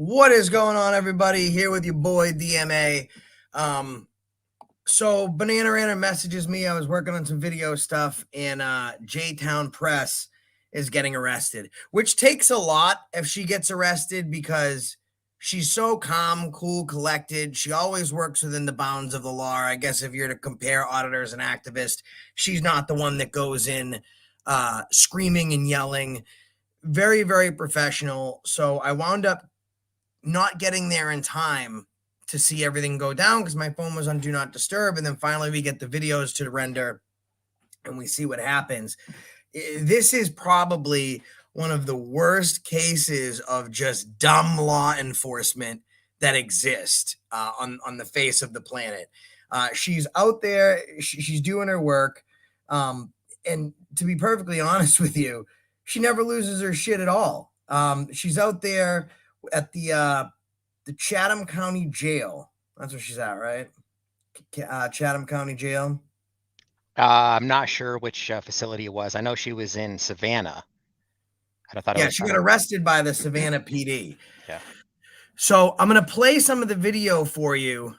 What is going on, everybody? Here with your boy DMA. So Banana Rana messages me. I was working on some video stuff, and J-Town Press is getting arrested, which takes a lot if she gets arrested because she's so calm, cool, collected. She always works within the bounds of the law. I guess if you're to compare auditors and activists, she's not the one that goes in screaming and yelling. Very, very professional. So I wound up not getting there in time to see everything go down because my phone was on do not disturb. And then finally we get the videos to render and we see what happens. This is probably one of the worst cases of just dumb law enforcement that exist on the face of the planet. She's out there, she's doing her work. And to be perfectly honest with you, she never loses her shit at all. She's out there at the Chatham County Jail. That's where she's at, right? Chatham County Jail. I'm not sure which facility it was. I know she was in Savannah. I thought she got arrested by the Savannah PD. Yeah. So I'm going to play some of the video for you.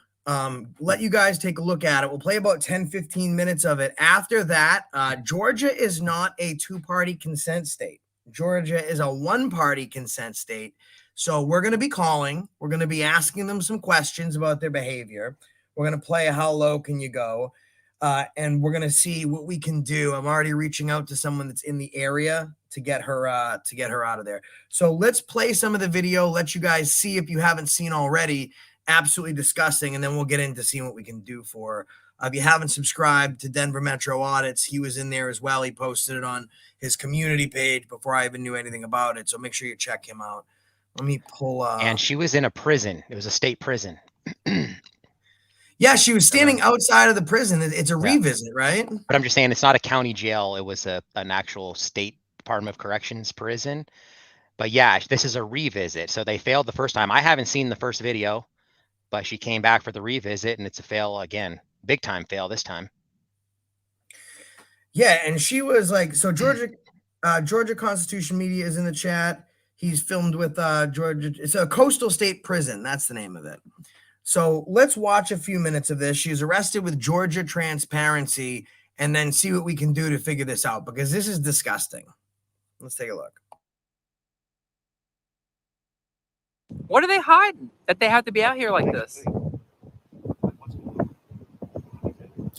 Let you guys take a look at it. We'll play about 10-15 minutes of it. After that, Georgia is not a two-party consent state. Georgia is a one-party consent state. So we're going to be calling. We're going to be asking them some questions about their behavior. We're going to play how low can you go? And we're going to see what we can do. I'm already reaching out to someone that's in the area to get her out of there. So let's play some of the video. Let you guys see if you haven't seen already. Absolutely disgusting. And then we'll get into seeing what we can do for her. If you haven't subscribed to Denver Metro Audits, he was in there as well. He posted it on his community page before I even knew anything about it. So make sure you check him out. Let me pull and she was in a prison. It was a state prison. Yeah, she was standing outside of the prison. It's a revisit, right? But I'm just saying it's not a county jail. It was an actual state Department of Corrections prison. But yeah, this is a revisit. So they failed the first time. I haven't seen the first video, but she came back for the revisit and it's a fail again. Big time fail this time. Yeah, and she was like, so Georgia Constitution Media is in the chat. He's filmed with Georgia. It's a coastal state prison. That's the name of it. So let's watch a few minutes of this. She's arrested with Georgia Transparency and then see what we can do to figure this out because this is disgusting. Let's take a look. What are they hiding that they have to be out here like this?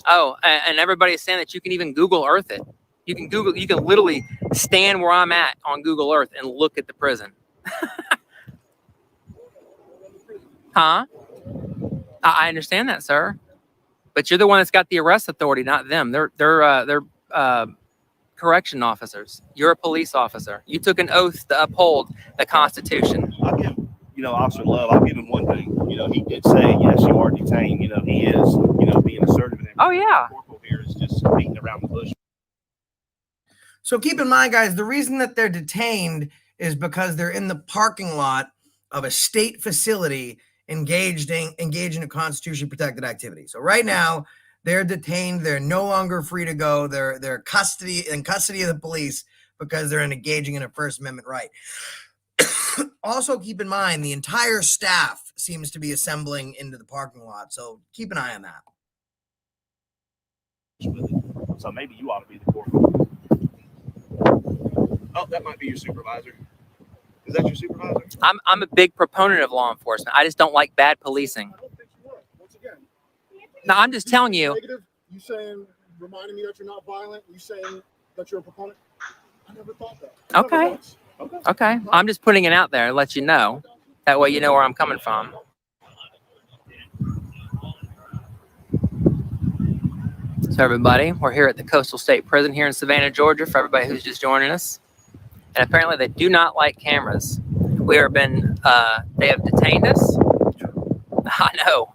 Oh, and everybody's saying that you can even Google Earth it. You can literally stand where I'm at on Google Earth and look at the prison. Huh? I understand that, sir. But you're the one that's got the arrest authority, not them. They're correction officers. You're a police officer. You took an oath to uphold the Constitution. I'll give, Officer Love, I'll give him one thing. He did say, yes, you are detained. He is, being assertive. And oh, yeah. The corporal here is just beating around the bush. So keep in mind, guys, the reason that they're detained is because they're in the parking lot of a state facility engaged in a constitutionally protected activity. So right now they're detained. They're no longer free to go. They're in custody of the police because they're engaging in a First Amendment right. Also keep in mind, the entire staff seems to be assembling into the parking lot. So keep an eye on that. So maybe you ought to be the corporal. Oh, that might be your supervisor. Is that your supervisor? I'm a big proponent of law enforcement. I just don't like bad policing. I don't think you are. Once again. No, I'm just telling you. Negative. You saying, reminding me that you're not violent. You saying that you're a proponent. I never thought that. Okay. Okay. I'm just putting it out there and let you know. That way you know where I'm coming from. So everybody, we're here at the Coastal State Prison here in Savannah, Georgia, for everybody who's just joining us. And apparently they do not like cameras. They have detained us. I know.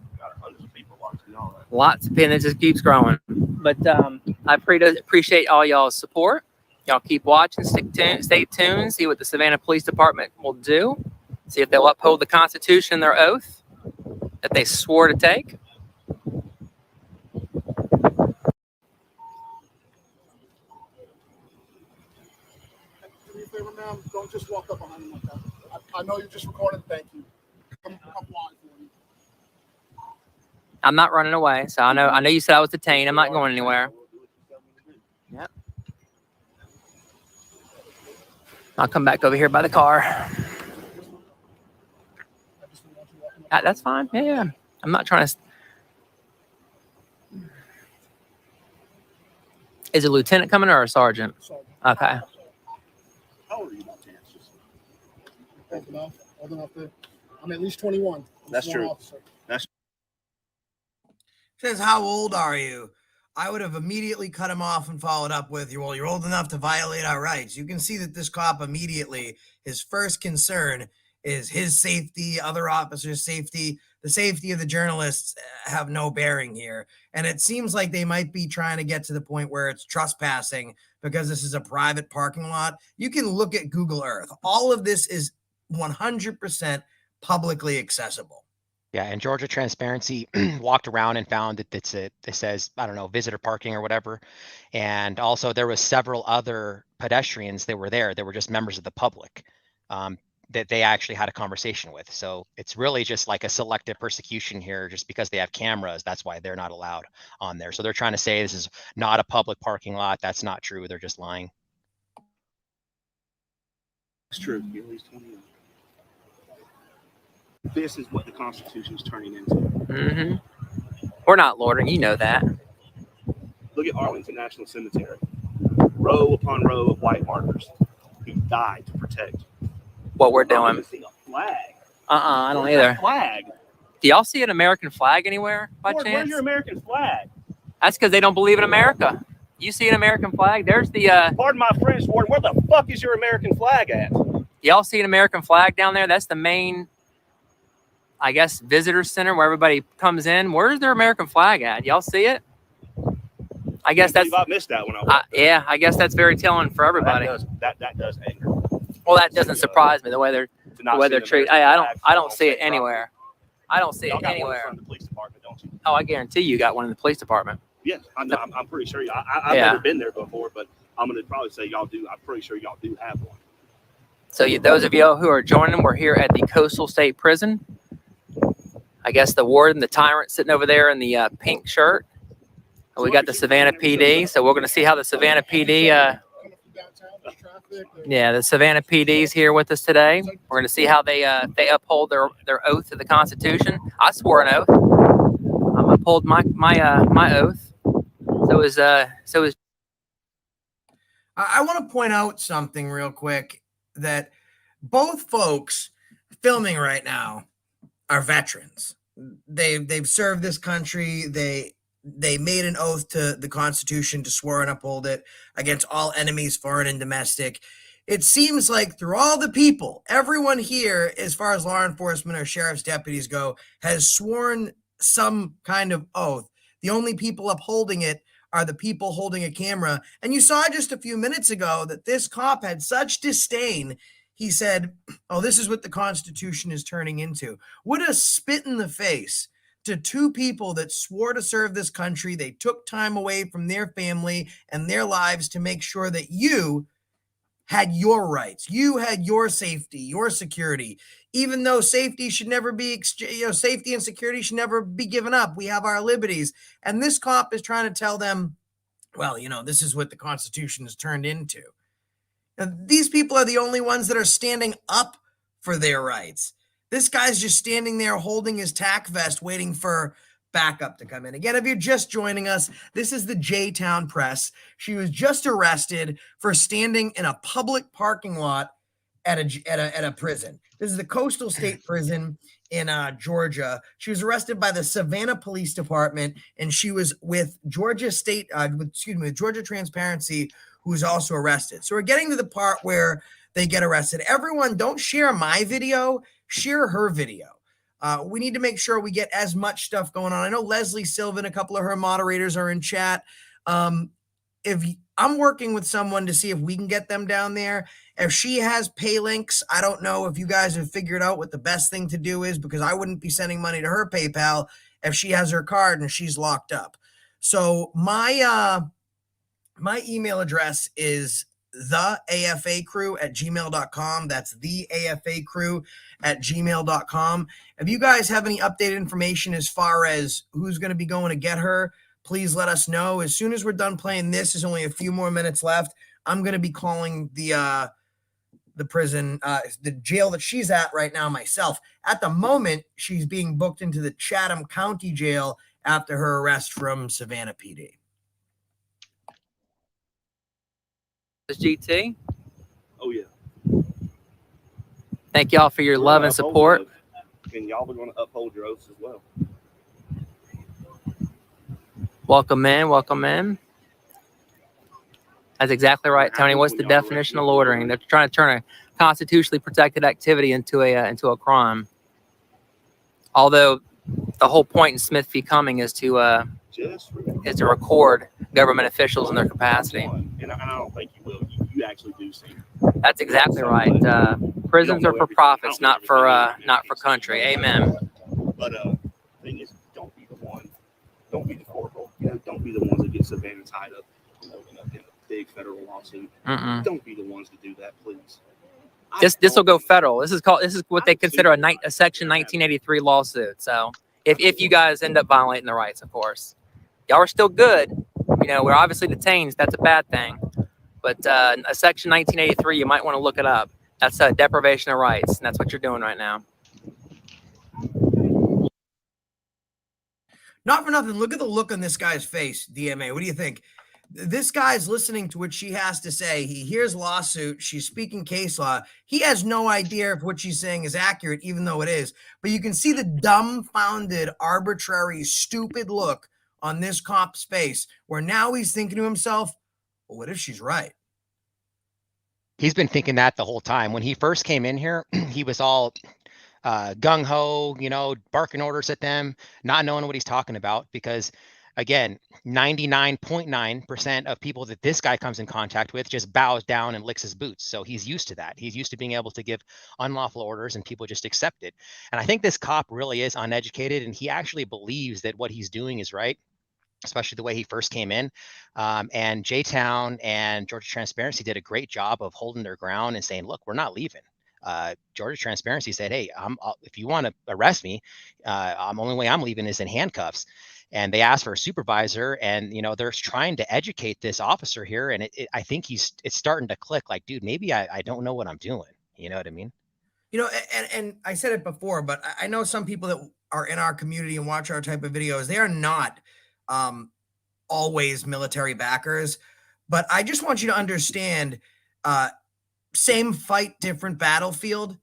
Lots of people, it just keeps growing. But I appreciate all y'all's support. Y'all keep watching, stay tuned, see what the Savannah Police Department will do. See if they'll uphold the Constitution and their oath that they swore to take. Don't just walk up behind me like that. I know you're just recording. Thank you. come comply for you. I'm not running away. So I know you said I was detained. I'm not going anywhere. Yep. I'll come back over here by the car. That's fine. Yeah. I'm not trying to. Is a lieutenant coming or a sergeant? Okay. How old are you by chance? Just Old enough to, I'm at least 21. That's true. Officer. Says, how old are you? I would have immediately cut him off and followed up with, well, you're old enough to violate our rights. You can see that this cop immediately, his first concern is his safety, other officers' safety. The safety of the journalists have no bearing here. And it seems like they might be trying to get to the point where it's trespassing because this is a private parking lot. You can look at Google Earth. All of this is 100% publicly accessible. Yeah, and Georgia Transparency walked around and found that it says, I don't know, visitor parking or whatever. And also there was several other pedestrians that were there. They were just members of the public that they actually had a conversation with. So it's really just like a selective persecution here just because they have cameras. That's why they're not allowed on there. So they're trying to say this is not a public parking lot. That's not true. They're just lying. It's true. You're at least 21. This is what the Constitution is turning into. Mm-hmm. We're not loitering. You know that. Look at Arlington National Cemetery. Row upon row of white martyrs who died to protect. What we're I don't doing. even see a flag. I don't Where's either. that flag. Do y'all see an American flag anywhere by Where's chance? your American flag? That's because they don't believe in America. You see an American flag? There's the. Pardon my French, Warden. Where the fuck is your American flag at? Y'all see an American flag down there? That's the main, I guess, visitor center where everybody comes in. Where's their American flag at? Y'all see it? I guess that's. I missed that when I walked there. Yeah, I guess that's very telling for everybody. That does anger. Well, that doesn't surprise me the way they're To not see an treated. American I flag don't see it on anywhere. I don't see Y'all it got one anywhere. from the police department, don't you? Oh, I guarantee you got one in the police department. Yes, I'm pretty sure. I've Yeah. never been there before, but I'm gonna probably say y'all do. I'm pretty sure y'all do have one. So those of you who are joining, we're here at the Coastal State Prison. I guess the warden, the tyrant, sitting over there in the pink shirt. And we got the Savannah PD. So we're going to see how the Savannah PD. Yeah, the Savannah PD's here with us today. We're going to see how they uphold their oath to the Constitution. I swore an oath. I'm uphold my oath. So is. I want to point out something real quick, that both folks filming right now are veterans. They've served this country. They made an oath to the Constitution to swear and uphold it against all enemies, foreign and domestic. It seems like through all the people, everyone here, as far as law enforcement or sheriff's deputies go, has sworn some kind of oath. The only people upholding it are the people holding a camera. And you saw just a few minutes ago that this cop had such disdain. He said, oh, this is what the Constitution is turning into. What a spit in the face to two people that swore to serve this country. They took time away from their family and their lives to make sure that you had your rights. You had your safety, your security, even though safety should never be, safety and security should never be given up. We have our liberties. And this cop is trying to tell them, well, this is what the Constitution has turned into. Now, these people are the only ones that are standing up for their rights. This guy's just standing there holding his tack vest, waiting for backup to come in. Again, if you're just joining us, this is the J-Town Press. She was just arrested for standing in a public parking lot at a prison. This is the Coastal State Prison in Georgia. She was arrested by the Savannah Police Department, and she was with Georgia Transparency, who was also arrested. So we're getting to the part where they get arrested. Everyone, don't share my video, share her video. We need to make sure we get as much stuff going on. I know Leslie Sylvan, a couple of her moderators are in chat. If I'm working with someone to see if we can get them down there, if she has pay links, I don't know if you guys have figured out what the best thing to do is, because I wouldn't be sending money to her PayPal if she has her card and she's locked up. So my email address is theafacrew@gmail.com. That's theafacrew@gmail.com. If you guys have any updated information as far as who's going to be going to get her, please let us know. As soon as we're done playing this, there's only a few more minutes left. I'm going to be calling the prison, the jail that she's at right now myself. At the moment, she's being booked into the Chatham County Jail after her arrest from Savannah PD. This GT. Oh yeah. Thank y'all for your We're love gonna and uphold support. your oath, and y'all are going to uphold your oaths as well. Welcome in. Welcome in. That's exactly right, Tony. What's the definition of loitering? They're trying to turn a constitutionally protected activity into a crime. Although the whole point in Smith v. Cumming is to record government officials in their capacity. And I don't think you will. You actually do see. That's exactly right. Prisons are for profits, not for country. Amen. But the thing is, don't be the one. Don't be the corporal. Don't be the ones that get Savannah tied up. In a big federal lawsuit. Don't be the ones to do that, please. This will go federal. This is what they consider a Section 1983 lawsuit. So if you guys end up violating the rights, of course, y'all are still good. We're obviously detained. That's a bad thing. But a Section 1983, you might want to look it up. That's a deprivation of rights, and that's what you're doing right now. Not for nothing. Look at the look on this guy's face, DMA. What do you think? This guy's listening to what she has to say. He hears lawsuit. She's speaking case law. He has no idea if what she's saying is accurate, even though it is. But you can see the dumbfounded, arbitrary, stupid look on this cop's face, where now he's thinking to himself, well, what if she's right? He's been thinking that the whole time. When he first came in here, he was all gung-ho, barking orders at them, not knowing what he's talking about, because again, 99.9% of people that this guy comes in contact with just bows down and licks his boots. So he's used to that. He's used to being able to give unlawful orders and people just accept it. And I think this cop really is uneducated, and he actually believes that what he's doing is right, especially the way he first came in. And J-Town and Georgia Transparency did a great job of holding their ground and saying, look, we're not leaving. Georgia Transparency said, hey, if you want to arrest me, the only way I'm leaving is in handcuffs. And they asked for a supervisor, and they're trying to educate this officer here. And I think it's starting to click. Like, dude, maybe I don't know what I'm doing. You know what I mean? And I said it before, but I know some people that are in our community and watch our type of videos. They are not always military backers, but I just want you to understand. Same fight, different battlefield.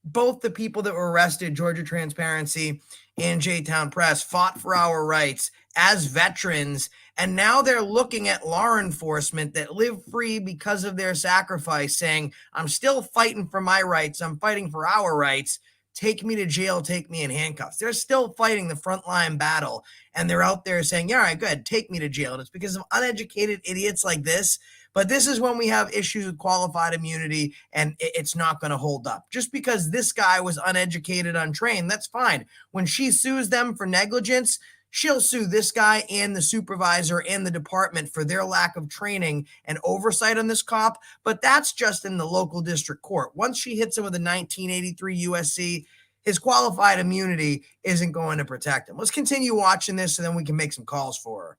Both the people that were arrested, Georgia Transparency and J-Town Press, fought for our rights as veterans, and now they're looking at law enforcement that live free because of their sacrifice, saying, I'm still fighting for my rights. I'm fighting for our rights. Take me to jail. Take me in handcuffs. They're still fighting the frontline battle, and they're out there saying, yeah, all right, good, take me to jail. And it's because of uneducated idiots like this. But this is when we have issues with qualified immunity, and it's not going to hold up. Just because this guy was uneducated, untrained, that's fine. When she sues them for negligence, she'll sue this guy and the supervisor and the department for their lack of training and oversight on this cop. But that's just in the local district court. Once she hits him with a 1983 USC, his qualified immunity isn't going to protect him. Let's continue watching this, so then we can make some calls for her.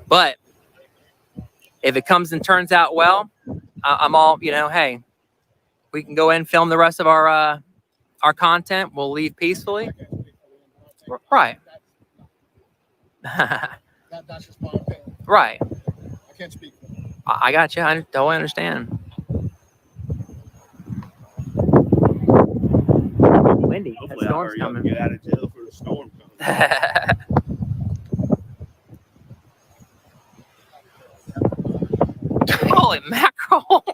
But if it comes and turns out well, I'm all, hey, we can go in and film the rest of our content. We'll leave peacefully. Right. That's just my opinion. Right. I can't speak for them. I got you. I totally understand. Windy. That Hopefully, storm's I'll hurry up and coming. get out of jail for the storm coming. Holy mackerel.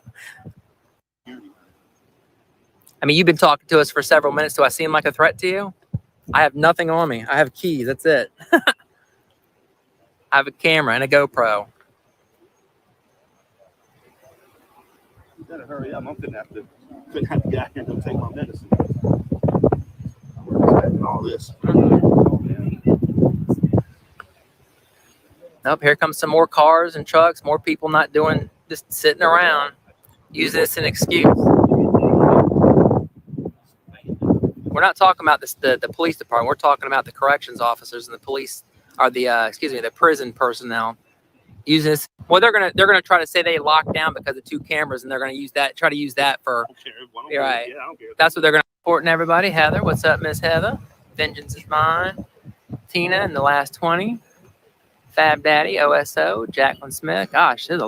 I mean, you've been talking to us for several minutes. Do I seem like a threat to you? I have nothing on me. I have keys. That's it. I have a camera and a GoPro. You better hurry up. I'm gonna have to get out here and go take my medicine. And all this. Nope, here comes some more cars and trucks, more people not doing, just sitting around. Use this as an excuse. We're not talking about this, the police department. We're talking about the corrections officers and the police, or the the prison personnel. Use this. Well, they're gonna try to say they locked down because of 2 cameras, and they're gonna try to use that for. You're right. Yeah, I don't care. That's what they're gonna report in everybody. Heather, what's up, Miss Heather? Vengeance is mine. Tina in the last 20. Fab Daddy, OSO, Jacqueline Smith. Gosh, there's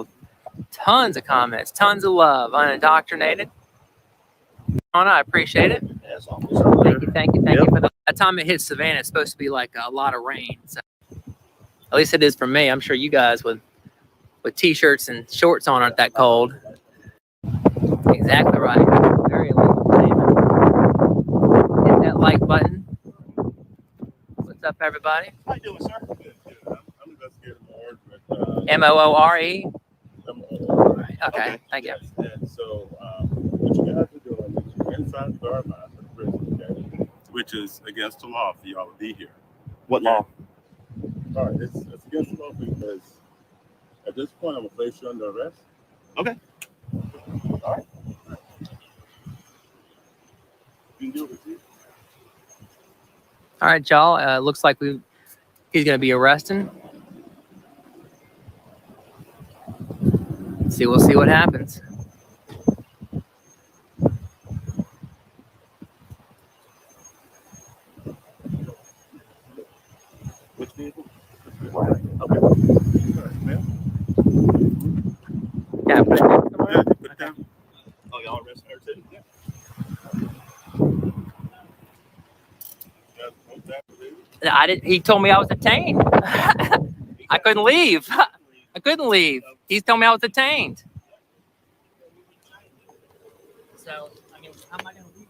tons of comments, tons of love. Unindoctrinated. Anna, I appreciate it. That's awesome. Thank you for the. By the time it hits Savannah, it's supposed to be like a lot of rain. So at least it is for me. I'm sure you guys with t-shirts and shorts on aren't that cold. Exactly right. Very illegal. Hit that like button. What's up, everybody? How you doing, sir? Good. I'm investigating more with Moore. MOORE. Okay, thank you. Yes. And so what you guys are doing is you're inside the guard line for the prison, okay? Which is against the law for y'all to be here. What law? All right, it's against the law because at this point I'm gonna place you under arrest. Okay. All right. You can do it with you. All right, y'all. Looks like he's going to be arresting. We'll see what happens. Which vehicle? Okay. All right, ma'am. Yeah, put it down. Yeah, you put it down. Oh, y'all arrested her too? Yeah. Yeah, hold that, please. I didn't. He told me I was detained. I couldn't leave. I couldn't leave. He's told me I was detained. So, I mean, how am I going to leave?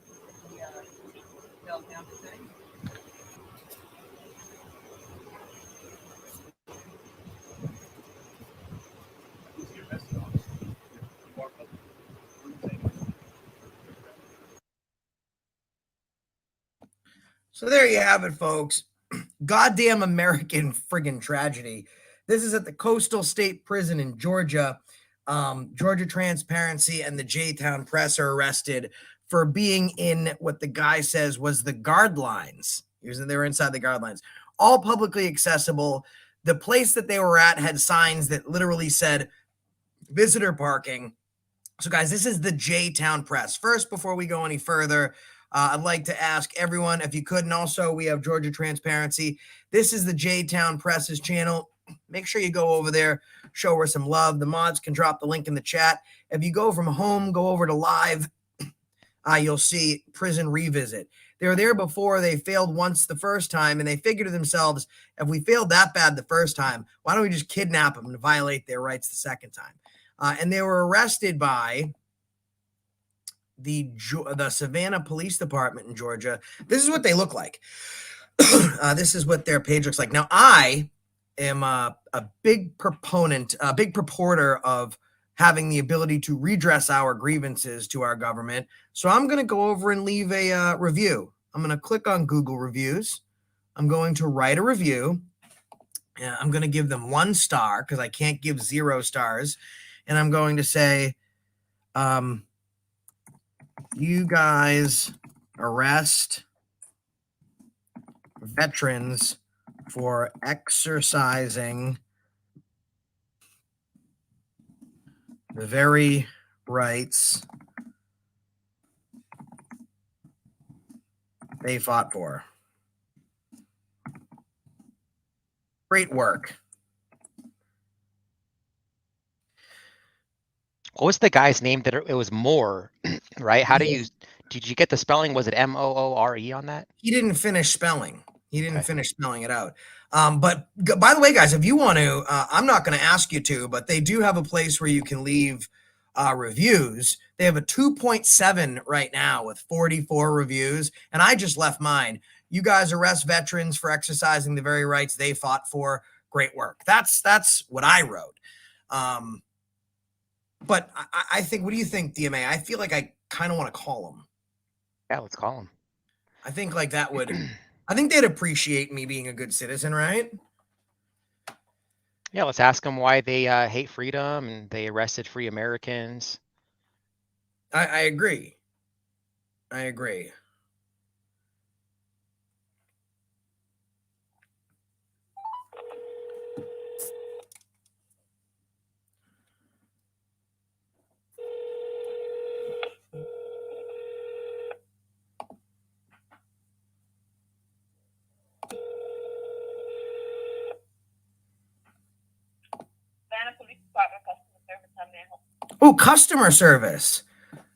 So there you have it, folks. Goddamn American friggin' tragedy. This is at the Coastal State Prison in Georgia. Georgia Transparency and the J-Town Press are arrested for being in what the guy says was the guard lines. They were inside the guard lines. All publicly accessible. The place that they were at had signs that literally said visitor parking. So, guys, this is the J-Town Press. First, before we go any further, I'd like to ask everyone, if you could, and also we have Georgia Transparency. This is the J-Town Press's channel. Make sure you go over there, show her some love. The mods can drop the link in the chat. If you go from home, go over to live, you'll see Prison Revisit. They were there before. They failed once the first time, and they figured to themselves, if we failed that bad the first time, why don't we just kidnap them and violate their rights the second time? And they were arrested by the Savannah Police Department in Georgia. This is what they look like. This is what their page looks like. Now, I am a big proponent, a big purporter of having the ability to redress our grievances to our government. So I'm going to go over and leave a review. I'm going to click on Google Reviews. I'm going to write a review. I'm going to give them 1 star because I can't give 0 stars. And I'm going to say, you guys arrest veterans for exercising the very rights they fought for. Great work. What was the guy's name? That it was Moore, right? How do you, did you get the spelling? Was it Moore on that? He didn't finish spelling. He didn't finish spelling it out. But by the way, guys, if you want to, I'm not going to ask you to, but they do have a place where you can leave reviews. They have a 2.7 right now with 44 reviews, and I just left mine. You guys arrest veterans for exercising the very rights they fought for. Great work. That's what I wrote. But I think, what do you think, DMA? I feel like I kind of want to call him. Yeah, let's call him. I think like that would, I think they'd appreciate me being a good citizen, right? Yeah, let's ask them why they hate freedom and they arrested free Americans. I agree. I agree. Oh, customer service.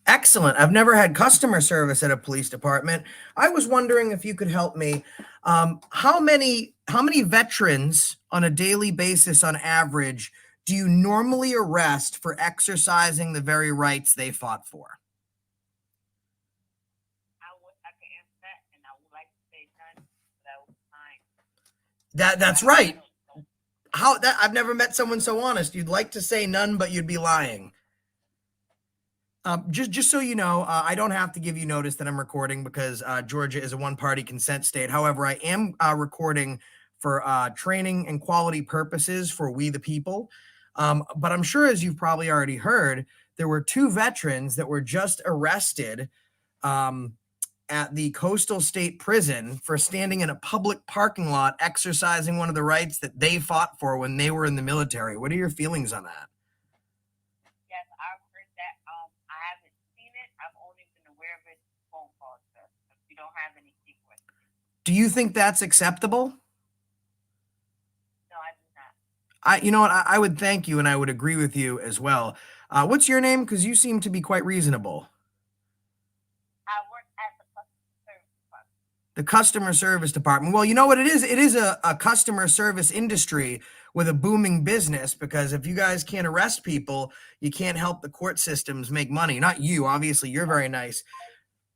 Excellent. I've never had customer service at a police department. I was wondering if you could help me. How many veterans on a daily basis on average do you normally arrest for exercising the very rights they fought for? That's right. I've never met someone so honest. You'd like to say none, but you'd be lying. Just so you know, I don't have to give you notice that I'm recording because Georgia is a one-party consent state. However, I am recording for training and quality purposes for we the people. But I'm sure, as you've probably already heard, there were 2 veterans that were just arrested at the Coastal State Prison for standing in a public parking lot exercising one of the rights that they fought for when they were in the military. What are your feelings on that? Yes, I've heard that. I haven't seen it. I've only been aware of it phone calls, sir. You don't have any secrets. Do you think that's acceptable? No, I do not. You know what? I would thank you, and I would agree with you as well. What's your name? Because you seem to be quite reasonable. I work at the customer service department. The customer service department. Well, you know what it is? It is a customer service industry with a booming business, because if you guys can't arrest people, you can't help the court systems make money. Not you, obviously. You're very nice.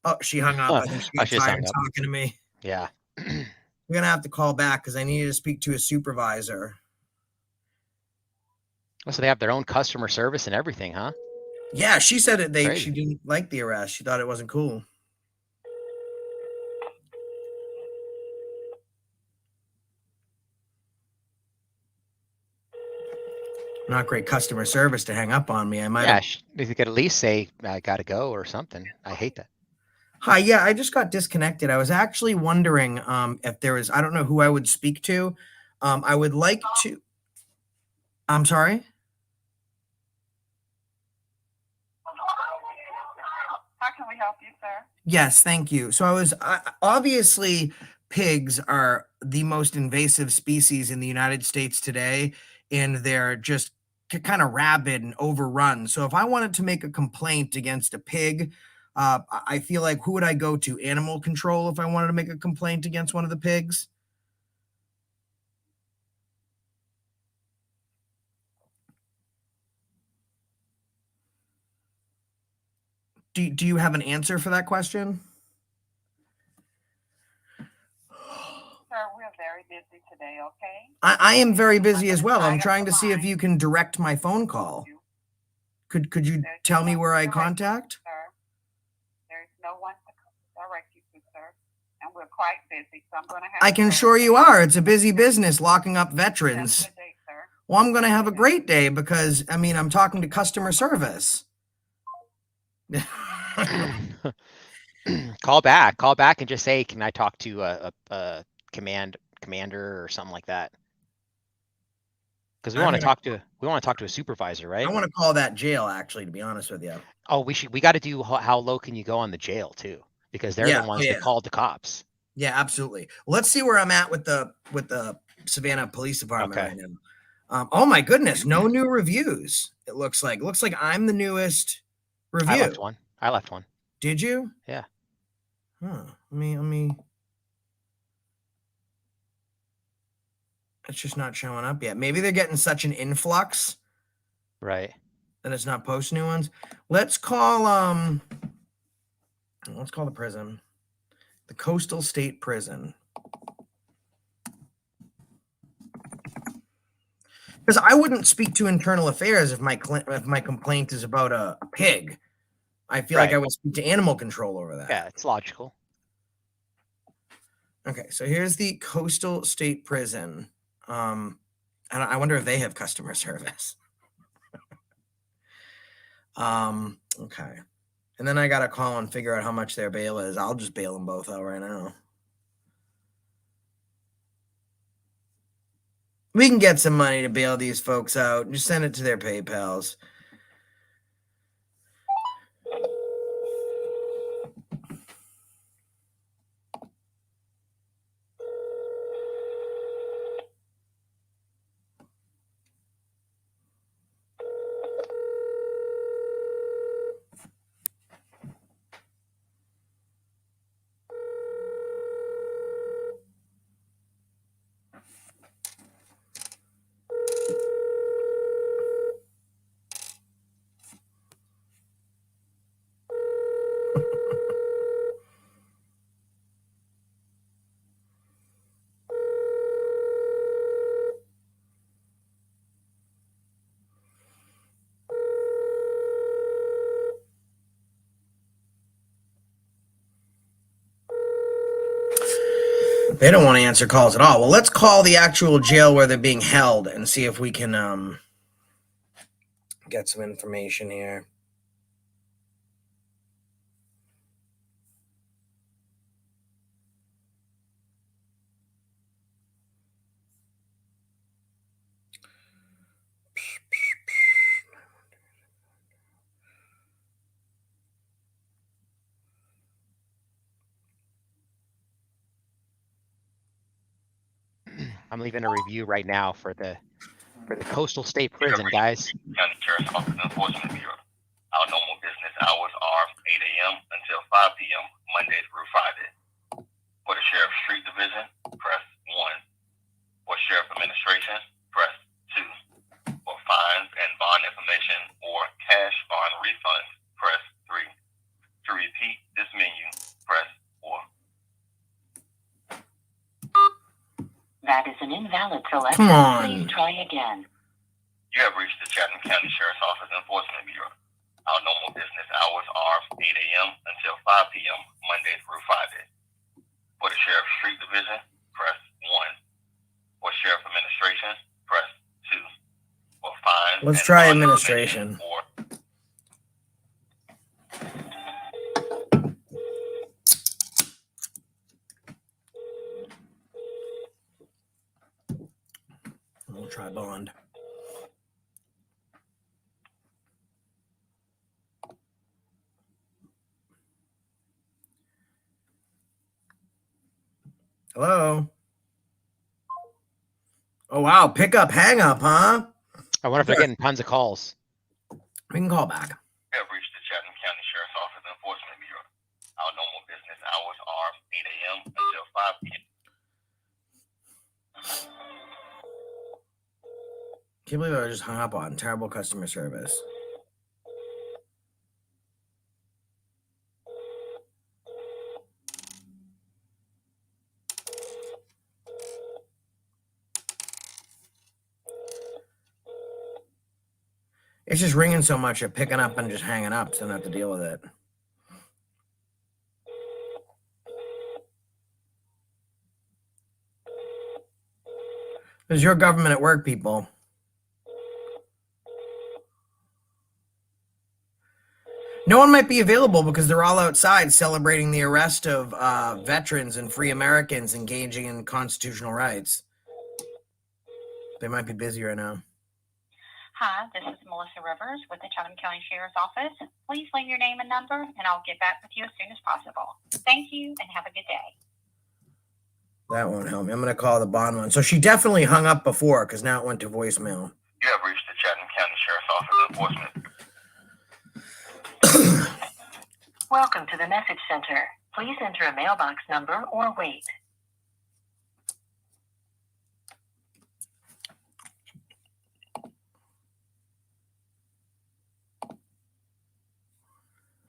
Oh, she hung up. I think she got She just tired hung up. talking to me. Yeah. We're going to have to call back because I needed to speak to a supervisor. So they have their own customer service and everything, huh? Yeah, she said that Crazy. she didn't like the arrest. She thought it wasn't cool. Not great customer service to hang up on me. I might Yeah, have. they could at least say, I gotta go or something. I hate that. Hi, yeah, I just got disconnected. I was actually wondering if there was, I don't know who I would speak to. I would like to. I'm sorry. How can we help you, sir? Yes, thank you. So obviously pigs are the most invasive species in the United States today, and they're just kind of rabid and overrun. So if I wanted to make a complaint against a pig, I feel like, who would I go to? Animal control if I wanted to make a complaint against one of the pigs? Do you have an answer for that question? Sir, we're very busy today, okay? I am very busy as well. I'm trying to see if you can direct my phone call. Could you tell me where I contact? Sir, there's no one to direct you to, sir. And we're quite busy, so I'm going to have I can assure you are. It's a busy business locking up veterans. Have a good day, sir. Well, I'm going to have a great day because, I mean, I'm talking to customer service. Call back and just say, can I talk to a commander or something like that? Because we want to talk to a supervisor, right? I want to call that jail, actually, to be honest with you. Oh, we got to do how low can you go on the jail too, because they're the ones that called the cops. Yeah, absolutely. Let's see where I'm at with the Savannah Police Department right now. Oh my goodness, no new reviews. It looks like I'm the newest review. I left one. Did you? Yeah. Huh. Let me. It's just not showing up yet. Maybe they're getting such an influx, right, that it's not posting new ones. Let's call the prison, the Coastal State Prison, because I wouldn't speak to internal affairs if my complaint is about a pig. I feel like I would speak to animal control over that. Yeah, it's logical. Okay, so here's the Coastal State Prison. I wonder if they have customer service. Okay. And then I got to call and figure out how much their bail is. I'll just bail them both out right now. We can get some money to bail these folks out. Just send it to their PayPals. They don't want to answer calls at all. Well, let's call the actual jail where they're being held and see if we can get some information here. I'm leaving a review right now for the Coastal State Prison, guys. County Sheriff's Office Enforcement Bureau. Our normal business hours are 8 a.m. until 5 p.m. Monday through Friday. For the Sheriff Street Division, press 1. For Sheriff Administration, press 2. For fines and bond information or cash bond refunds, press 3. To repeat this menu, press 4. That is an invalid selection. Come on. Please try again. You have reached the Chatham County Sheriff's Office Enforcement Bureau. Our normal business hours are 8 a.m. until 5 p.m. Monday through Friday. For the Sheriff Street Division, press 1. For Sheriff Administration, press 2. For fines, Let's try administration. We'll try bond. Hello. Oh wow, pick up, hang up, huh? I wonder if they're getting tons of calls. We can call back. You have reached the Chatham County Sheriff's Office Enforcement Bureau. Our normal business hours are 8 a.m. until 5 p.m. Can't believe I just hung up on terrible customer service. It's just ringing so much, you're picking up and just hanging up, so I don't have to deal with it. This is your government at work, people. No one might be available because they're all outside celebrating the arrest of veterans and free Americans engaging in constitutional rights. They might be busy right now. Hi, this is Melissa Rivers with the Chatham County Sheriff's Office. Please leave your name and number, and I'll get back with you as soon as possible. Thank you, and have a good day. That won't help me. I'm going to call the bond one. So she definitely hung up before because now it went to voicemail. You have reached the Chatham County Sheriff's Office Enforcement. Welcome to the message center. Please enter a mailbox number or wait.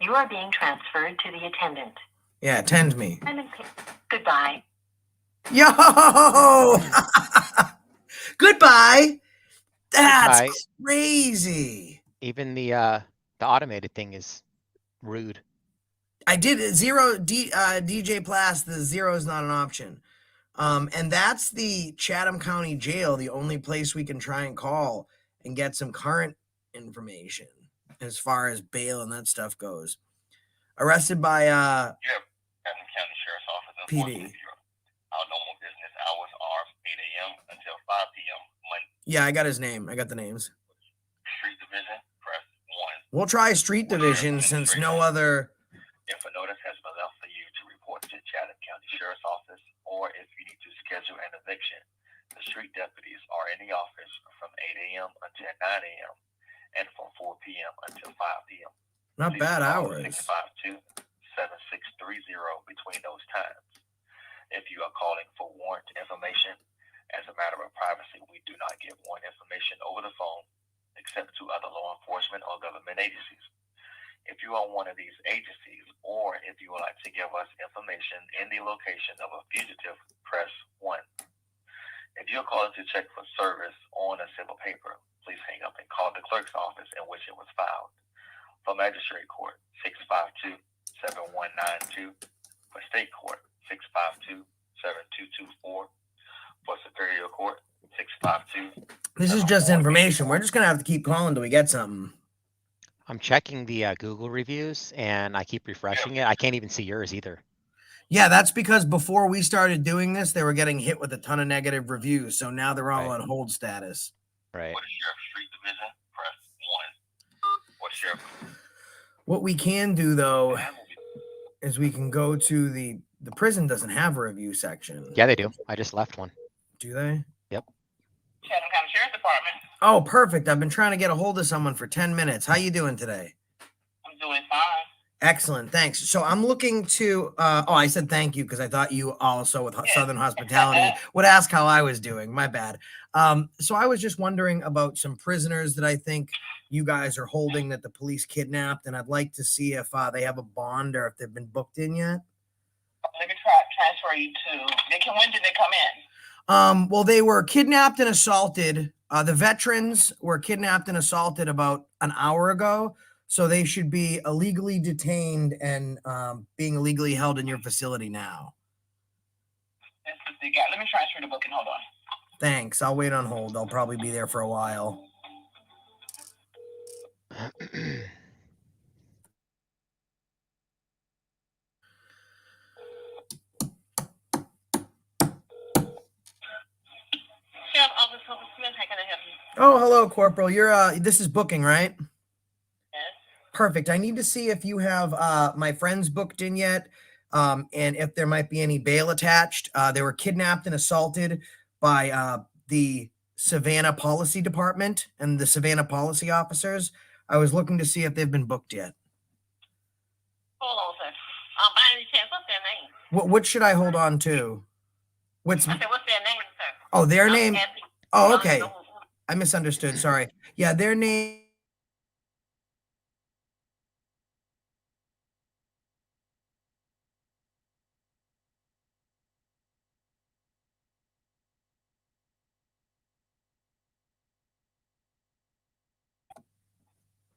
You are being transferred to the attendant. Yeah, attend me. Goodbye. Yo! Goodbye. That's Goodbye. crazy. Even the automated thing is rude. I did zero DJ Plas. The zero is not an option. And that's the Chatham County Jail, the only place we can try and call and get some current information as far as bail and that stuff goes. Arrested by Chatham County Sheriff's Office PD. Enforcement Bureau. Our normal business hours are 8 a.m. until 5 p.m. Monday. Yeah, I got his name. I got the names. Street Division, press 1. We'll try Street Division since no other. If a notice has been left for you to report to Chatham County Sheriff's Office, or if you need to schedule an eviction, the street deputies are in the office from 8 a.m. until 9 a.m. and from 4 p.m. until 5 p.m. Not Please bad call hours. 652-7630 between those times. If you are calling for warrant information, as a matter of privacy, we do not give warrant information over the phone, except to other law enforcement or government agencies. If you are one of these agencies, or if you would like to give us information in the location of a fugitive, press 1. If you're calling to check for service on a civil paper, please hang up and call the clerk's office in which it was filed. For magistrate court, 652-7192. For state court, 652-7224. For superior court, 652. This is just information. We're just gonna have to keep calling till we get something. I'm checking the Google reviews and I keep refreshing it. I can't even see yours either. Yeah, that's because before we started doing this, they were getting hit with a ton of negative reviews. So now they're all Right. on hold status. Right. For the Sheriff Street Division, press 1. For Sheriff. What we can do though is we can go to the prison doesn't have a review section. Yeah, they do. I just left one. Do they? Chatham County Sheriff's Department. Oh, perfect. I've been trying to get a hold of someone for 10 minutes. How you doing today? I'm doing fine. Excellent. Thanks. So I'm looking to, I said thank you because I thought you also with Southern Hospitality would ask how I was doing. My bad. So I was just wondering about some prisoners that I think you guys are holding that the police kidnapped, and I'd like to see if they have a bond or if they've been booked in yet. Let me transfer you to. When did they come in? Well, they were kidnapped and assaulted. The veterans were kidnapped and assaulted about an hour ago. So they should be illegally detained and being illegally held in your facility now. This is the guy. Let me transfer the booking. Hold on. Thanks. I'll wait on hold. They'll probably be there for a while. Sheriff Office Smith, how can I help you? Oh, hello, Corporal. You're this is booking, right? Yes. Perfect. I need to see if you have my friends booked in yet, and if there might be any bail attached. They were kidnapped and assaulted by the Savannah Policy Department and the Savannah policy officers. I was looking to see if they've been booked yet. Hold on, sir. By any chance, what's their name? What should I hold on to? What's I said, what's their name, sir? oh their name? Asking, Oh, okay. who- I misunderstood. Sorry. Yeah, their name.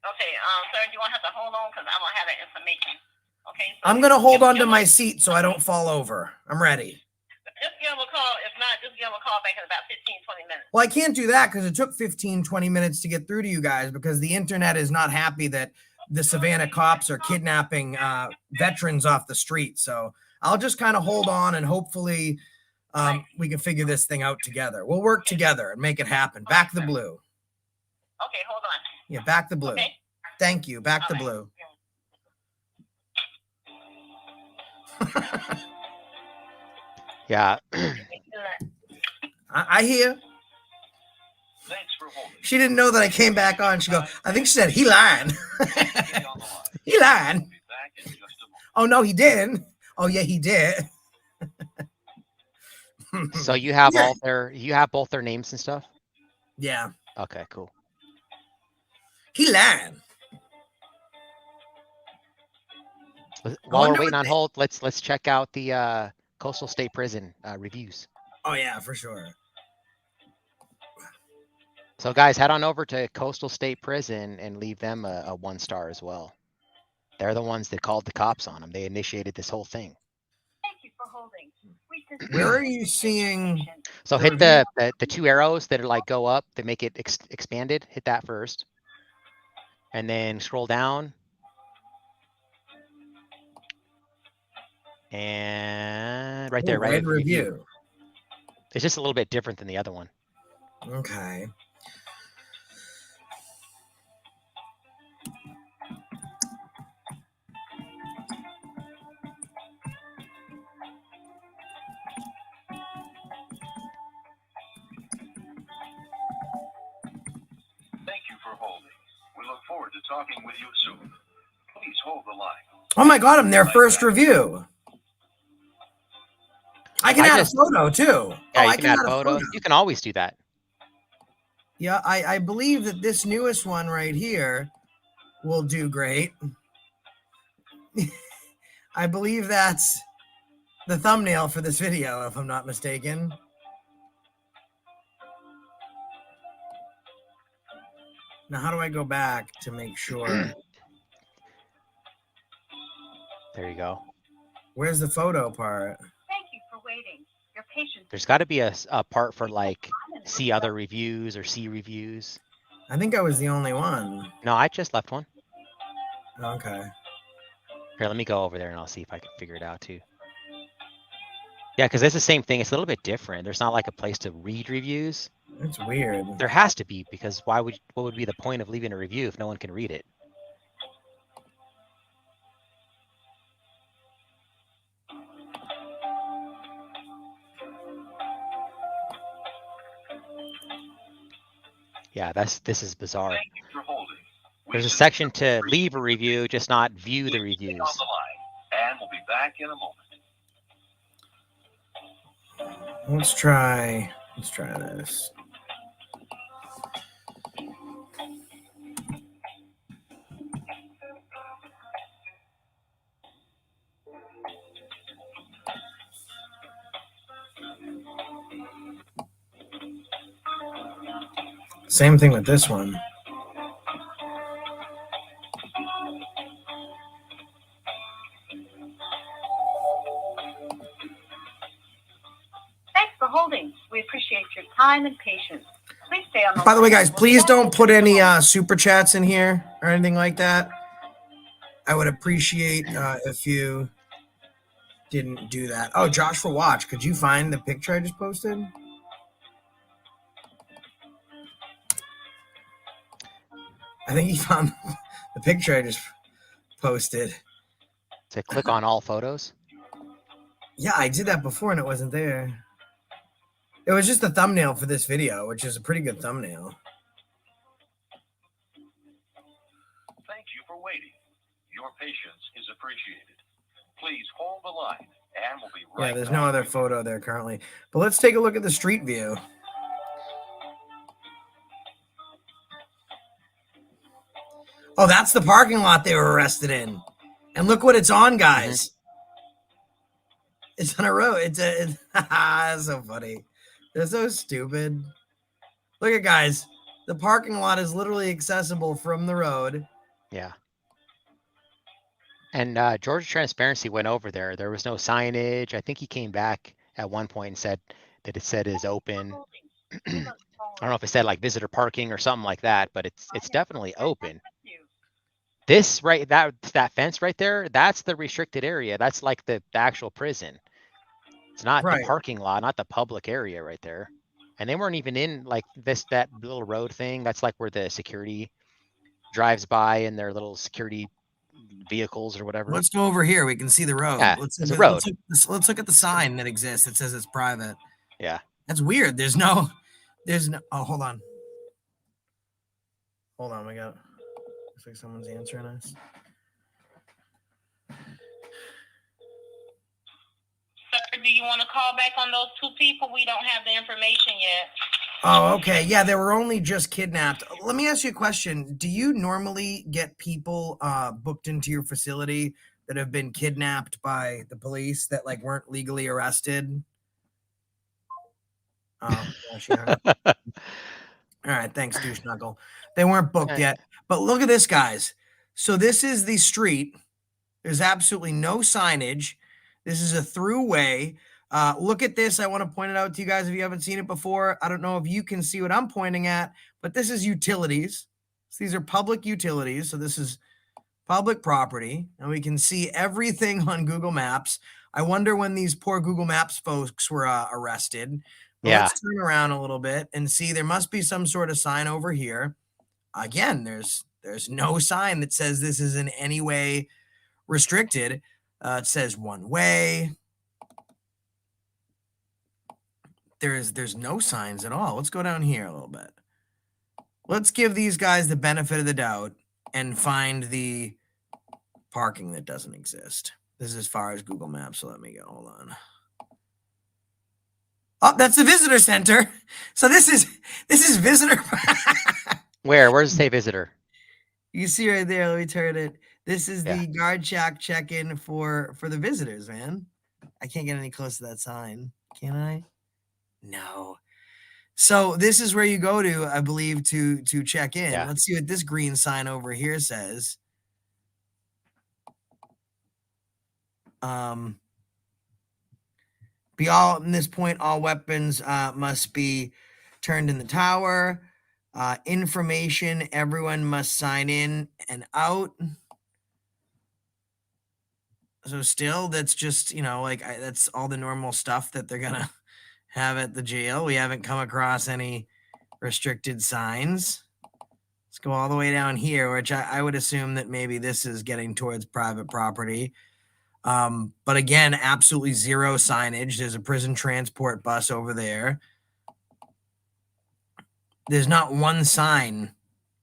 Okay, sir, you won't have to hold on because I don't have that information. Okay. So I'm gonna hold give- on to give my them- seat so I don't fall over. I'm ready. Just give them a call. If not, just give them a call back in about 15, 20 minutes. Well, I can't do that because it took 15, 20 minutes to get through to you guys because the internet is not happy that the Savannah cops are kidnapping veterans off the street. So I'll just kind of hold on and hopefully we can figure this thing out together. We'll work together and make it happen. Back the blue. Okay, hold on. Yeah, back the blue. Okay. Thank you. Back the All right. blue. Yeah. I hear. Thanks for holding. She didn't know that I came back on. She go, I think she said, he lying. He lying. Oh, no, he didn't. Oh, yeah, he did. So you have Yeah. both their names and stuff? Yeah, Okay, cool. he lying. While wonder we're waiting what on they- hold, let's check out the Coastal State Prison reviews. Oh, yeah, for sure. So guys, head on over to Coastal State Prison and leave them a 1-star as well. They're the ones that called the cops on them. They initiated this whole thing. Thank you for holding. Where are you seeing? So The hit review? the two arrows that are like go up that make it expanded. Hit that first, and then scroll down, and right there, Oh, right write at a review. It's just a little bit different than the other one. Okay. Thank you for holding. We look forward to talking with you soon. Please hold the line. Oh my God, I'm their first review. I can add a photo too. Yeah, Oh, you I can add add a photos. photo. You can always do that. Yeah, I believe that this newest one right here will do great. I believe that's the thumbnail for this video, if I'm not mistaken. Now, how do I go back to make sure? There you go. Where's the photo part? Thank you for waiting. Your patience. There's got to be a part for like see other reviews or see reviews. I think I was the only one. No, I just left one. Okay. Here, let me go over there and I'll see if I can figure it out too. Yeah, because it's the same thing. It's a little bit different. There's not like a place to read reviews. That's weird. There has to be, because what would be the point of leaving a review if no one can read it? Yeah, this is bizarre. Thank you for holding. There's a section to leave a review, just not view the Stay reviews. on the line, and we'll be back in a moment. Let's try this. Same thing with this one. Thanks for holding. We appreciate your time and patience. Please stay on the By the way, line. guys, please don't put any super chats in here or anything like that. I would appreciate if you didn't do that. Oh, Josh for Watch, could you find the picture I just posted? I think he found the picture I just posted. So click on all photos. Yeah, I did that before and it wasn't there. It was just the thumbnail for this video, which is a pretty good thumbnail. Thank you for waiting. Your patience is appreciated. Please hold the line, and we'll be right Yeah, there's back. no other photo there currently. But let's take a look at the street view. Oh, that's the parking lot they were arrested in. And look what it's on, guys. It's on a road. That's so funny. They're so stupid. Look at guys. The parking lot is literally accessible from the road. Yeah. And Georgia Transparency went over there. There was no signage. I think he came back at one point and said that it said is open. I don't know if it said like visitor parking or something like that, but it's definitely open. This right, that fence right there, that's the restricted area. That's like the actual prison. It's not Right. the parking lot, not the public area right there. And they weren't even in like that little road thing. That's like where the security drives by in their little security vehicles or whatever. Let's go over here. We can see the road. Yeah, Let's there's a road. Let's look at the sign that exists. It says it's private. Yeah. That's weird. There's no. Oh, hold on. Hold on. Looks like someone's answering us. Sir, do you want to call back on those two people? We don't have the information yet. Oh, okay. Yeah, they were only just kidnapped. Let me ask you a question. Do you normally get people booked into your facility that have been kidnapped by the police that like weren't legally arrested? Oh, gosh, yeah. All right, thanks, douche knuckle. They weren't booked yet. But look at this, guys. So this is the street. There's absolutely no signage. This is a throughway. Look at this. I want to point it out to you guys if you haven't seen it before. I don't know if you can see what I'm pointing at, but this is utilities. So these are public utilities. So this is public property, and we can see everything on Google Maps. I wonder when these poor Google Maps folks were arrested. But Yeah. let's turn around a little bit and see. There must be some sort of sign over here. Again, there's no sign that says this is in any way restricted. It says one way. There's no signs at all. Let's go down here a little bit. Let's give these guys the benefit of the doubt and find the parking that doesn't exist. This is as far as Google Maps, so let me go. Hold on. Oh, that's the visitor center. So this is visitor. Where does it say visitor? You see right there. Let me turn it. This is Yeah. the guard shack check-in for the visitors, man. I can't get any close to that sign. Can I? No. So this is where you go to, I believe, to check in. Yeah. Let's see what this green sign over here says. From this point, all weapons must be turned in the tower. Information, everyone must sign in and out. So still, that's just, that's all the normal stuff that they're going to have at the jail. We haven't come across any restricted signs. Let's go all the way down here, which I would assume that maybe this is getting towards private property. But again, absolutely zero signage. There's a prison transport bus over there. There's not one sign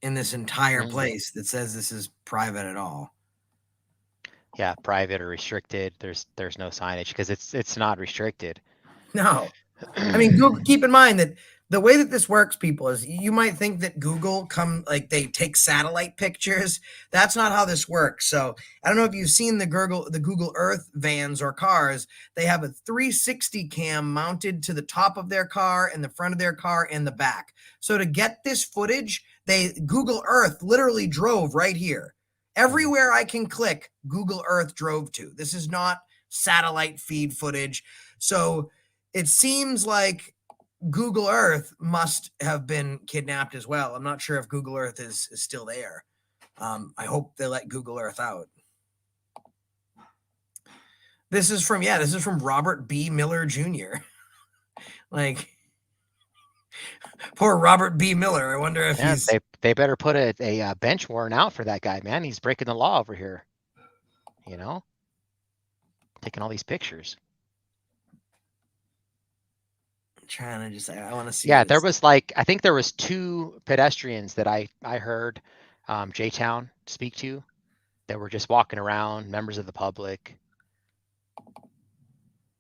in this entire place that says this is private at all. Yeah, private or restricted. There's no signage because it's not restricted. No. I mean, Google, keep in mind that the way that this works, people, is you might think that Google they take satellite pictures. That's not how this works. So I don't know if you've seen the Google Earth vans or cars. They have a 360 cam mounted to the top of their car and the front of their car and the back. So to get this footage, Google Earth literally drove right here. Everywhere I can click, Google Earth drove to. This is not satellite feed footage. So it seems like Google Earth must have been kidnapped as well. I'm not sure if Google Earth is still there. I hope they let Google Earth out. This is from Robert B. Miller Jr. Like, poor Robert B. Miller. I wonder if they better put a bench warrant out for that guy, man. He's breaking the law over here. Taking all these pictures. Trying to I want to see. Yeah, there was I think there was 2 pedestrians that I heard J-Town speak to that were just walking around, members of the public.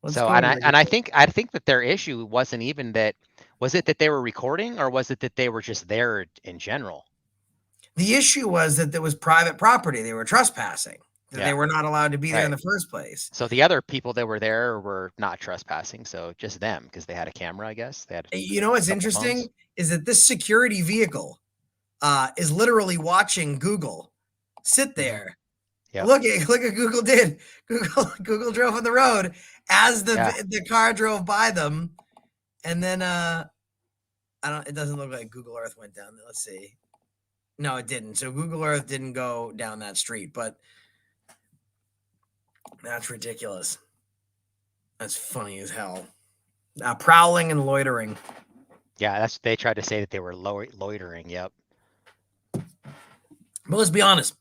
I think that their issue wasn't even that. Was it that they were recording, or was it that they were just there in general? The issue was that there was private property. They were trespassing. They were not allowed to be there in the first place. So the other people that were there were not trespassing. So just them, because they had a camera, I guess. They had. What's interesting is that this security vehicle is literally watching Google sit there. Yep. Look at Google did. Google drove on the road as the car drove by them, and then it doesn't look like Google Earth went down there. Let's see. No, it didn't. So Google Earth didn't go down that street, but. That's ridiculous. That's funny as hell. Prowling and loitering. Yeah, they tried to say that they were loitering. Yep. But let's be honest.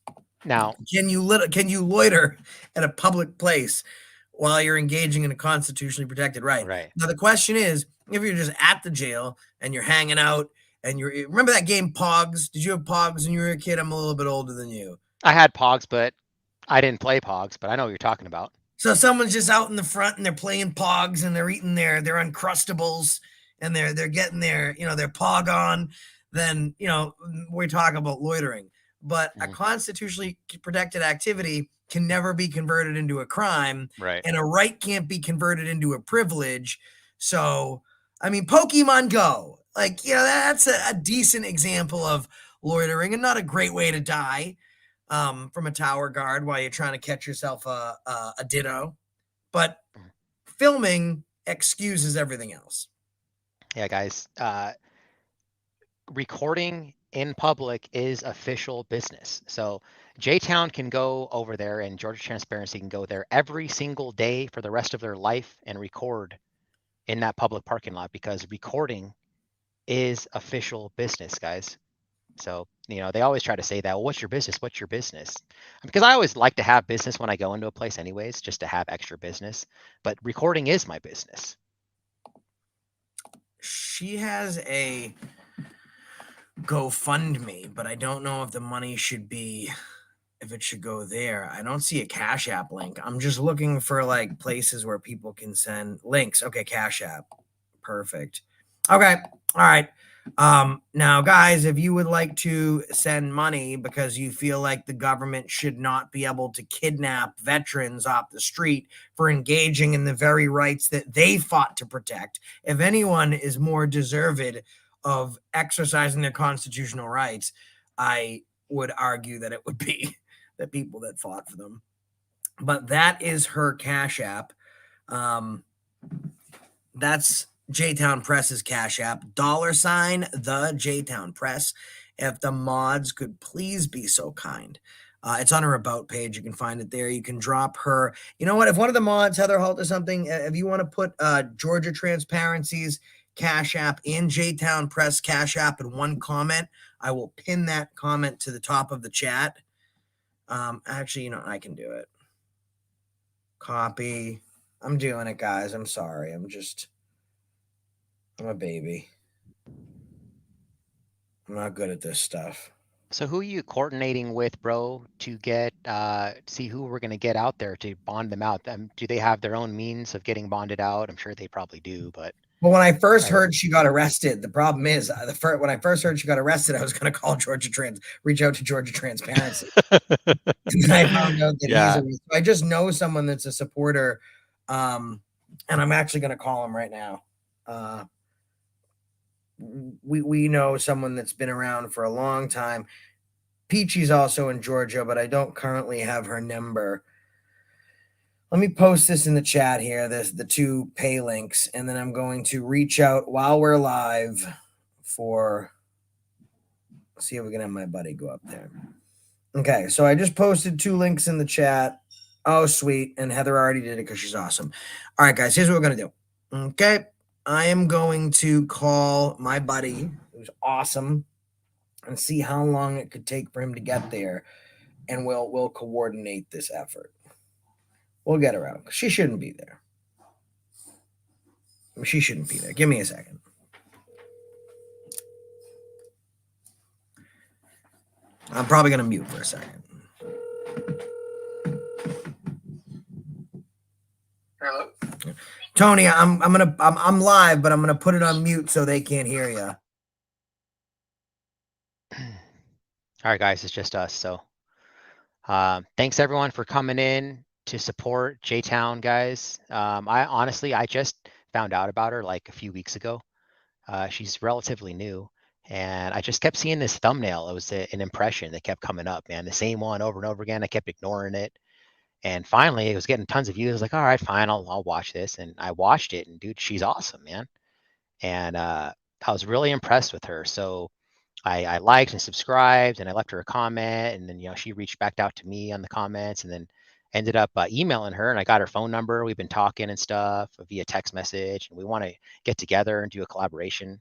Now, can you loiter at a public place while you're engaging in a constitutionally protected right? Right. Now the question is, if you're just at the jail and you're hanging out and remember that game Pogs? Did you have Pogs when you were a kid? I'm a little bit older than you. I had Pogs, but I didn't play Pogs, but I know what you're talking about. So someone's just out in the front and they're playing Pogs and they're eating their Uncrustables and they're getting their Pog on. Then, we're talking about loitering. But a constitutionally protected activity can never be converted into a crime. Right. And a right can't be converted into a privilege. So, I mean, Pokemon Go, that's a decent example of loitering and not a great way to die. From a tower guard while you're trying to catch yourself a ditto. but filming excuses everything else. Yeah, guys. Recording in public is official business. So J-Town can go over there and Georgia Transparency can go there every single day for the rest of their life and record in that public parking lot, because recording is official business, guys. So, you know, they always try to say that, well, what's your business? What's your business? Because I always like to have business when I go into a place anyways, just to have extra business. But recording is my business. She has a GoFundMe, but I don't know if the money should be, if it should go there. I don't see a Cash App link. I'm just looking for like places where people can send links. Okay, Cash App. Perfect. Okay. All right. Now, guys, if you would like to send money because you feel like the government should not be able to kidnap veterans off the street for engaging in the very rights that they fought to protect, if anyone is more deserved of exercising their constitutional rights, I would argue that it would be the people that fought for them. But that is her Cash App. That's J-Town Press's Cash App, $ the J-Town Press. If the mods could please be so kind. It's on her About page. You can find it there. You can drop her. You know what? If one of the mods, Heather Holt or something, if you want to put Georgia Transparency's Cash App and J-Town Press Cash App in one comment, I will pin that comment to the top of the chat. Actually, you know, I can do it. Copy. I'm doing it, guys. I'm sorry. I'm a baby. I'm not good at this stuff. So who are you coordinating with, bro, to get see who we're gonna get out there to bond them out? Do they have their own means of getting bonded out? I'm sure they probably do, but Well, when I first heard she got arrested, the problem is when I first heard she got arrested, I was going to call reach out to Georgia Transparency. And I found out that Yeah. I just know someone that's a supporter, and I'm actually going to call him right now. We know someone that's been around for a long time. Peachy's also in Georgia, but I don't currently have her number. Let me post this in the chat here. There's the 2 pay links, and then I'm going to reach out while we're live for, see if we can have my buddy go up there. Okay, so I just posted 2 links in the chat. Oh, sweet. And Heather already did it because she's awesome. All right, guys, here's what we're going to do. Okay, I am going to call my buddy, who's awesome, and see how long it could take for him to get there, and we'll coordinate this effort. We'll get her out. She shouldn't be there. She shouldn't be there. Give me a second. I'm probably going to mute for a second. Hello? Tony, I'm live, but I'm going to put it on mute so they can't hear you. All right, guys, it's just us. So thanks everyone for coming in to support J-Town, guys. I just found out about her like a few weeks ago. She's relatively new, and I just kept seeing this thumbnail. It was an impression that kept coming up, man. The same one over and over again. I kept ignoring it. And finally, it was getting tons of views. I was like, all right, fine, I'll watch this. And I watched it, and dude, she's awesome, man. And I was really impressed with her. So I liked and subscribed, and I left her a comment, and then, you know, she reached back out to me on the comments, and then ended up emailing her, and I got her phone number. We've been talking and stuff via text message, and we want to get together and do a collaboration.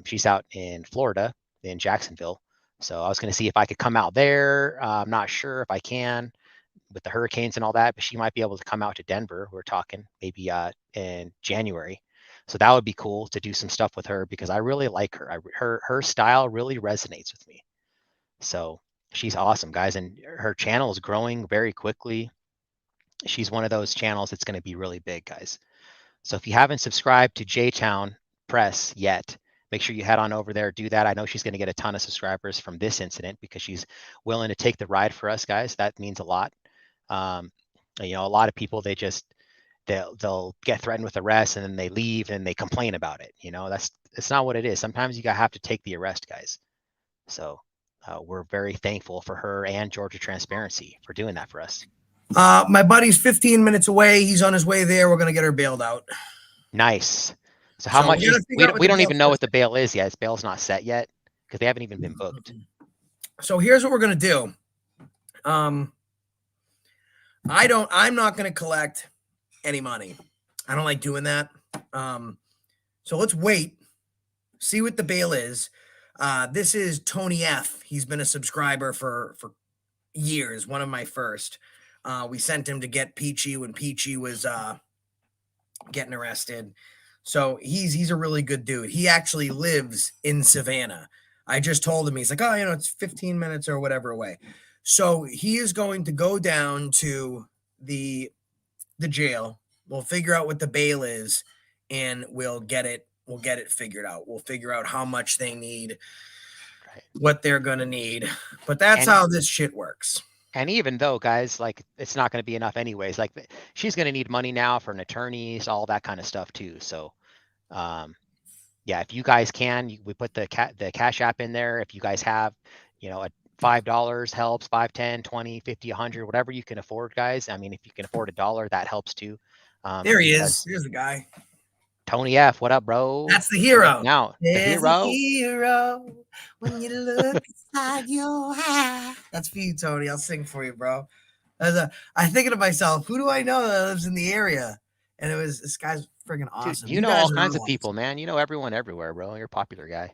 She's out in Florida, in Jacksonville. So I was going to see if I could come out there. I'm not sure if I can with the hurricanes and all that, but she might be able to come out to Denver. We're talking maybe in January. So that would be cool to do some stuff with her, because I really like her. Her style really resonates with me. So she's awesome, guys. And her channel is growing very quickly. She's one of those channels that's going to be really big, guys. So if you haven't subscribed to J-Town Press yet, make sure you head on over there, do that. I know she's going to get a ton of subscribers from this incident because she's willing to take the ride for us, guys. That means a lot. You know, a lot of people, they'll get threatened with arrest, and then they leave and they complain about it. You know, it's not what it is. Sometimes you have to take the arrest, guys. So we're very thankful for her and Georgia Transparency for doing that for us. My buddy's 15 minutes away. He's on his way there. We're gonna get her bailed out. Nice. So how So much we gotta is figure out what we the don't bail even know what is. the bail is yet. His bail's not set yet because they haven't even been booked. So here's what we're gonna do. I'm not gonna collect any money. I don't like doing that. So let's wait, see what the bail is. This is Tony F. He's been a subscriber for years, one of my first. We sent him to get Peachy when Peachy was getting arrested. So he's a really good dude. He actually lives in Savannah. I just told him, he's like, oh, it's 15 minutes or whatever away. So he is going to go down to the jail. We'll figure out what the bail is, and we'll get it figured out. We'll figure out how much they need, Right. what they're gonna need. But that's how this shit works. And even though, guys, like it's not going to be enough anyways. Like she's going to need money now for an attorneys, all that kind of stuff too. So, yeah, if you guys can, we put the Cash App in there. If you guys have, a $5 helps, 5, 10, 20, 50, 100, whatever you can afford, guys. I mean, if you can afford $1, that helps too. There he is. Here's the guy. Tony F. What up, bro? That's the hero. Now, the hero when you look inside your eye. That's for you, Tony. I'll sing for you, bro. I'm thinking to myself, who do I know that lives in the area? And it was this guy's freaking awesome. Dude, you know all kinds of people, man. You know everyone everywhere, bro. You're a popular guy.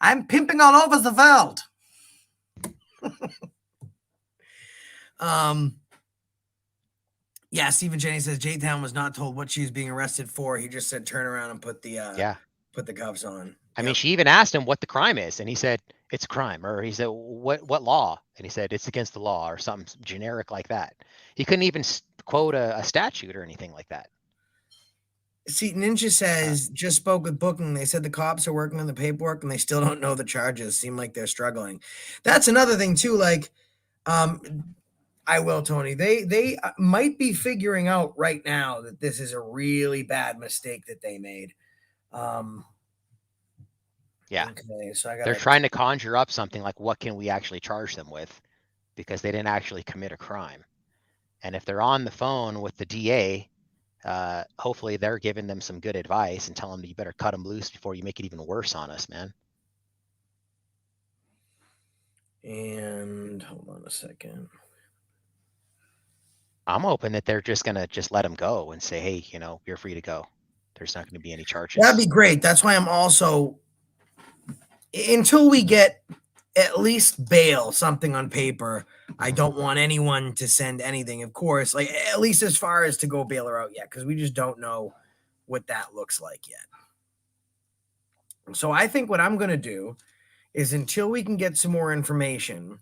I'm pimping all over the world. Yeah, Stephen Jenny says J-Town was not told what she was being arrested for. He just said turn around and put the cuffs on. I mean, she even asked him what the crime is, and he said it's a crime, or he said what law, and he said it's against the law, or something generic like that. He couldn't even quote a statute or anything like that. See, Ninja says just spoke with booking. They said the cops are working on the paperwork, and they still don't know the charges. Seem like they're struggling. That's another thing too. Like, I will, Tony. They might be figuring out right now that this is a really bad mistake that they made. Yeah. Okay, so They're trying to conjure up something like, what can we actually charge them with? Because they didn't actually commit a crime. And if they're on the phone with the DA, hopefully they're giving them some good advice and telling them you better cut them loose before you make it even worse on us, man. And hold on a second. I'm hoping that they're just going to let them go and say, hey, you're free to go. There's not going to be any charges. That'd be great. That's why I'm also, until we get at least bail, something on paper, I don't want anyone to send anything, of course, like at least as far as to go bail her out yet, because we just don't know what that looks like yet. So I think what I'm going to do is until we can get some more information,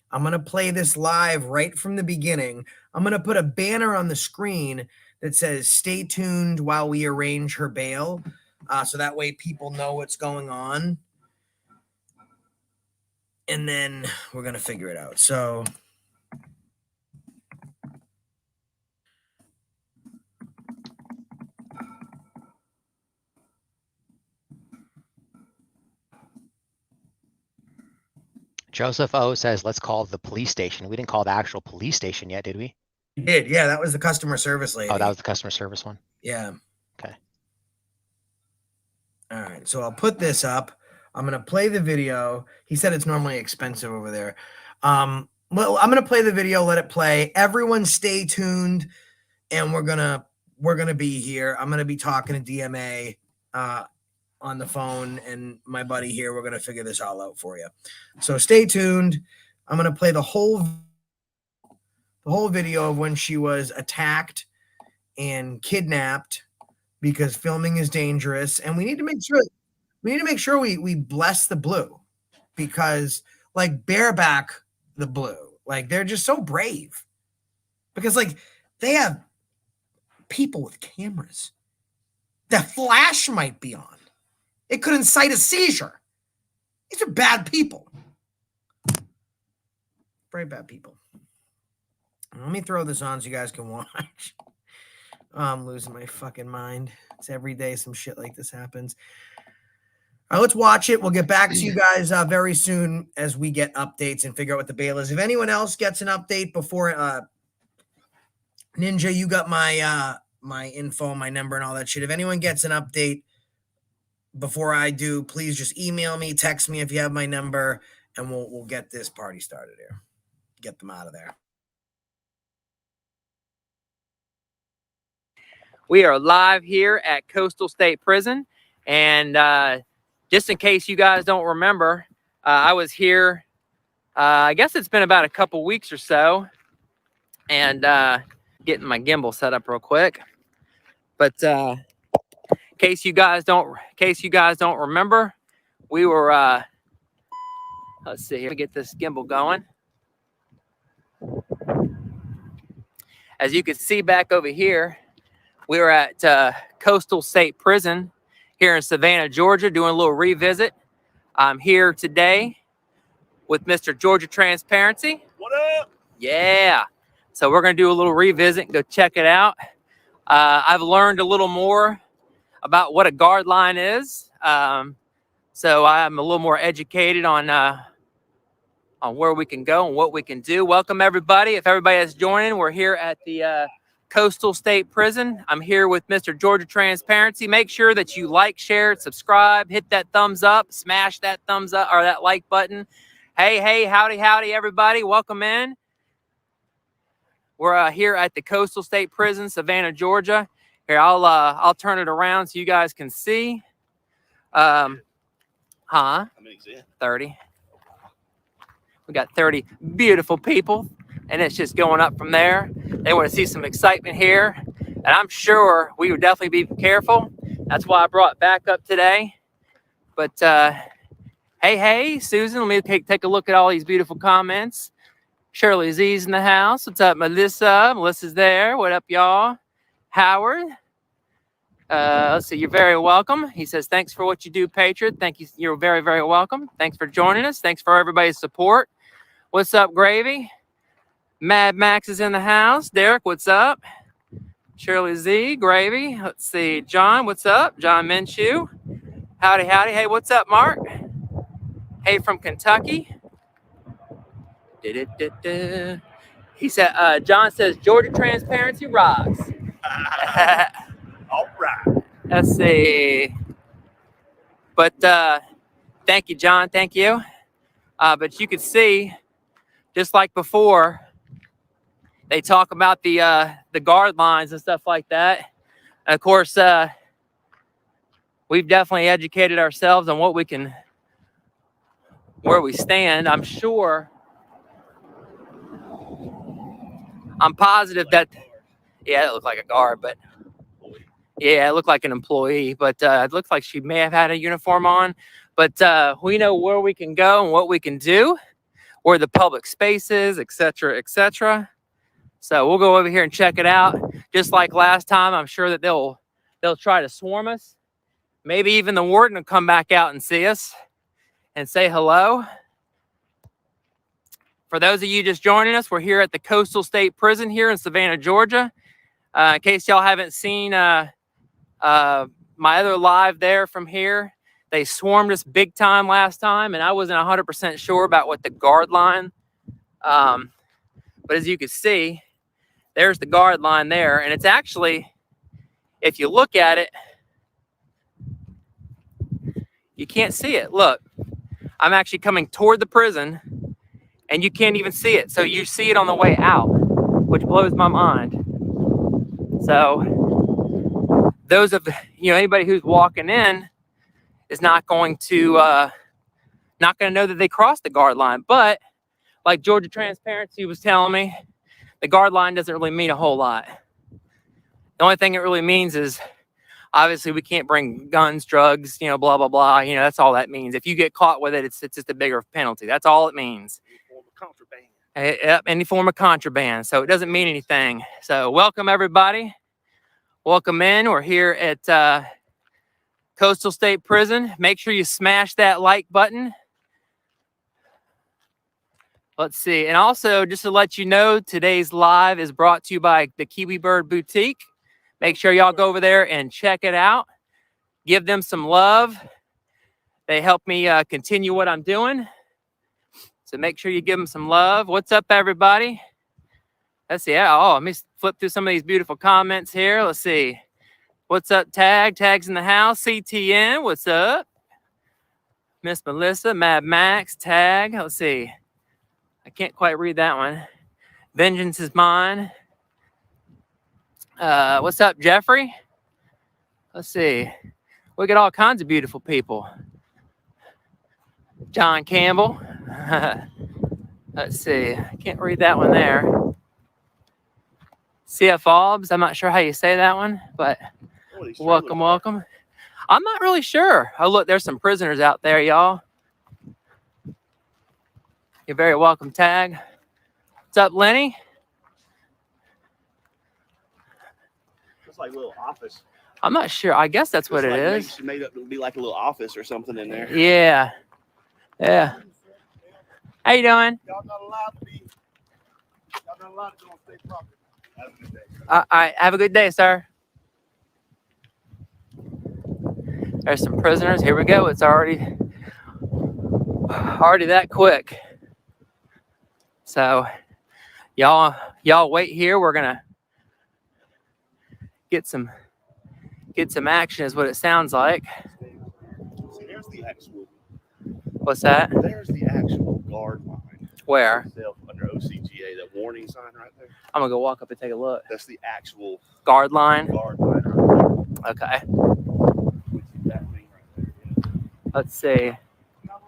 I'm going to play this live right from the beginning. I'm going to put a banner on the screen that says, stay tuned while we arrange her bail. So that way people know what's going on. And then we're going to figure it out. So Joseph O says, let's call the police station. We didn't call the actual police station yet, did we? we did. Yeah, that was the customer service lady. Oh, that was the customer service one? Yeah. Okay. All right. So I'll put this up. I'm going to play the video. He said it's normally expensive over there. Well, I'm going to play the video, let it play. Everyone stay tuned, and we're going to be here. I'm going to be talking to DMA on the phone, and my buddy here. We're going to figure this all out for you. So stay tuned. I'm going to play the whole video of when she was attacked and kidnapped, because filming is dangerous, and we need to make sure we bless the blue, because like bareback the blue, like they're just so brave, because like they have people with cameras. The flash might be on. It could incite a seizure. These are bad people. Very bad people. Let me throw this on so you guys can watch. Oh, I'm losing my fucking mind. It's every day some shit like this happens. All right, let's watch it. We'll get back to you guys very soon as we get updates and figure out what the bail is. If anyone else gets an update before Ninja, you got my my info, my number, and all that shit. If anyone gets an update before I do, please just email me, text me if you have my number, and we'll get this party started here. Get them out of there. We are live here at Coastal State Prison, and just in case you guys don't remember, I was here. I guess it's been about a couple weeks or so, and getting my gimbal set up real quick. But in case you guys don't remember, we were. Let's see here. Get this gimbal going. As you can see back over here, we were at Coastal State Prison here in Savannah, Georgia, doing a little revisit. I'm here today with Mr. Georgia Transparency. What up? Yeah. So we're going to do a little revisit and go check it out. I've learned a little more about what a guard line is. So I'm a little more educated on where we can go and what we can do. Welcome, everybody. If everybody is joining, we're here at the Coastal State Prison. I'm here with Mr. Georgia Transparency. Make sure that you like, share, subscribe, hit that thumbs up, smash that thumbs up or that like button. Hey, howdy, everybody. Welcome in. We're here at the Coastal State Prison, Savannah, Georgia. Here, I'll turn it around so you guys can see. How many's in? 30. We got 30 beautiful people, and it's just going up from there. They want to see some excitement here, and I'm sure we would definitely be careful. That's why I brought backup today. But hey, Susan, let me take a look at all these beautiful comments. Shirley Z's in the house. What's up, Melissa? Melissa's there. What up, y'all? Howard. Let's see. You're very welcome. He says, thanks for what you do, Patriot. Thank you. You're very, very welcome. Thanks for joining us. Thanks for everybody's support. What's up, Gravy? Mad Max is in the house. Derek, what's up? Shirley Z, Gravy. Let's see. John, what's up? John Minshew. Howdy. Hey, what's up, Mark? Hey, from Kentucky. He said, John says, Georgia Transparency rocks. All right. Let's see. But thank you, John. Thank you. But you can see, just like before, they talk about the guard lines and stuff like that. And of course, we've definitely educated ourselves on where we stand. I'm positive that, yeah, it looked like a guard, but yeah, it looked like an employee, but it looks like she may have had a uniform on. But we know where we can go and what we can do, where the public space is, et cetera, et cetera. So we'll go over here and check it out. Just like last time, I'm sure that they'll try to swarm us. Maybe even the warden will come back out and see us and say hello. For those of you just joining us, we're here at the Coastal State Prison here in Savannah, Georgia. In case y'all haven't seen my other live there from here, they swarmed us big time last time, and I wasn't 100% sure about what the guard line. But as you can see, there's the guard line there, and it's actually, if you look at it, you can't see it. Look, I'm actually coming toward the prison, and you can't even see it. So you see it on the way out, which blows my mind. So those of anybody who's walking in is not going to know that they crossed the guard line. But like Georgia Transparency was telling me, the guard line doesn't really mean a whole lot. The only thing it really means is obviously we can't bring guns, drugs, blah, blah, blah. That's all that means. If you get caught with it, it's just a bigger penalty. That's all it means. Contraband. Yep, any form of contraband. So it doesn't mean anything. So welcome, everybody. Welcome in. We're here at Coastal State Prison. Make sure you smash that like button. Let's see. And also, just to let you know, today's live is brought to you by the Kiwi Bird Boutique. Make sure y'all go over there and check it out. Give them some love. They help me continue what I'm doing. So make sure you give them some love. What's up, everybody? Let's see. Oh, let me flip through some of these beautiful comments here. Let's see. What's up, Tag? Tag's in the house. CTN, what's up? Miss Melissa, Mad Max, Tag. Let's see. I can't quite read that one. Vengeance is mine. What's up, Jeffrey? Let's see. We got all kinds of beautiful people. John Campbell. Let's see. I can't read that one there. CF Albs. I'm not sure how you say that one, but welcome, welcome. I'm not really sure. Oh, look, there's some prisoners out there, y'all. You're very welcome, Tag. What's up, Lenny? It's like a little office. I'm not sure. I guess that's what it like is. She made up to be like a little office or something in there. Yeah. Yeah. How you doing? Y'all not allowed to be. Y'all not allowed to go on state property. Have a good day. All right. Have a good day, sir. There's some prisoners. Here we go. It's already that quick. So y'all wait here. We're gonna get some action is what it sounds like. See, there's the actual. What's that? There's the actual guard line. Where? Under OCGA, that warning sign right there. I'm gonna go walk up and take a look. That's the actual Guard line. guard line right there. Okay. That thing right there. Yeah. Let's see. All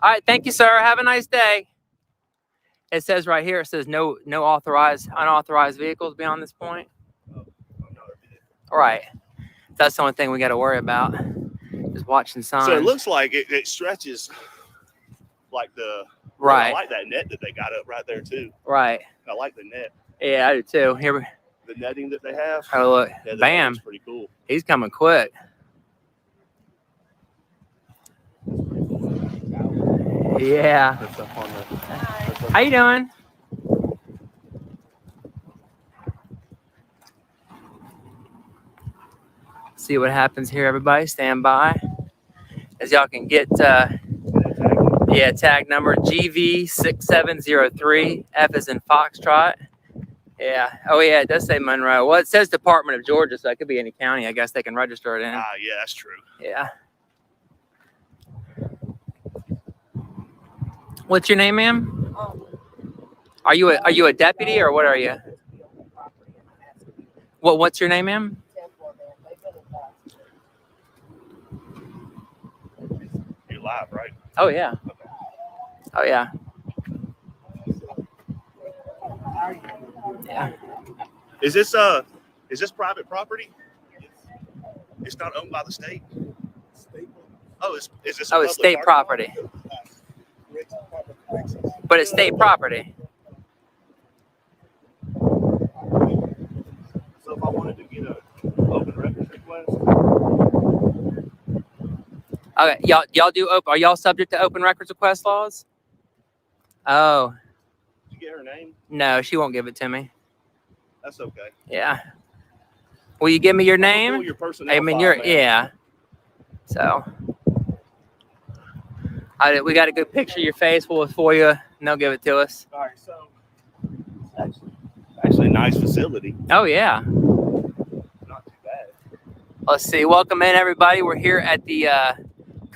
right. Thank you, sir. Have a nice day. It says right here. It says no unauthorized vehicles beyond this point. All right. That's the only thing we got to worry about. Is watching signs. So it looks like it stretches like the right. I like that net that they got up right there too. Right. I like the net. Yeah, I do too. Here we. The netting that they have. Oh look! Yeah, Bam! Pretty cool. He's coming quick. Yeah. That's up on the, How you doing? See what happens here, everybody. Stand by. As y'all can get, tag number GV6703. F is in Foxtrot. Yeah. Oh, yeah, it does say Monroe. Well, it says Department of Georgia, so it could be any county. I guess they can register it in. yeah, that's true. Yeah. What's your name, ma'am? Are you a deputy or what are you? What's your name, ma'am? You're live, right? Oh yeah. Oh yeah. Yeah. Is this private property? It's not owned by the state. Oh, is this? Oh, it's state property. But it's state property. So if I wanted to get an open records request. Okay, y'all do open. Are y'all subject to open records request laws? Oh. Did you get her name? No, she won't give it to me. That's okay. Yeah. Will you give me your name? Pull your personnel I mean, file, you're man. yeah. So. We got a good picture of your face for you, and they'll give it to us. All right, so actually a nice facility. Oh yeah. Not too bad. Let's see. Welcome in, everybody. We're here at the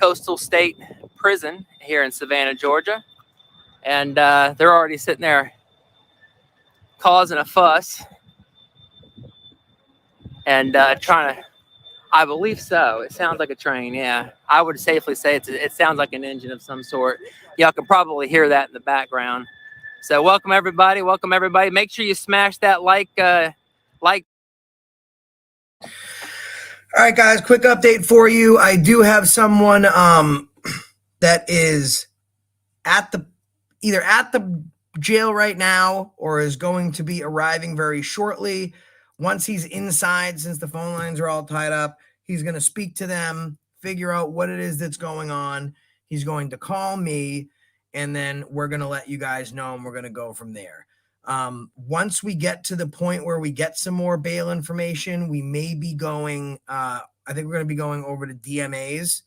Coastal State Prison here in Savannah, Georgia, and they're already sitting there causing a fuss and trying to. I believe so. It sounds like a train. Yeah, I would safely say it sounds like an engine of some sort. Y'all can probably hear that in the background. So welcome everybody. Welcome everybody. Make sure you smash that like. All right, guys. Quick update for you. I do have someone that is either at the jail right now or is going to be arriving very shortly. Once he's inside, since the phone lines are all tied up, he's going to speak to them, figure out what it is that's going on. He's going to call me, and then we're going to let you guys know, and we're going to go from there. Once we get to the point where we get some more bail information, we may be going, I think we're going to be going over to DMAs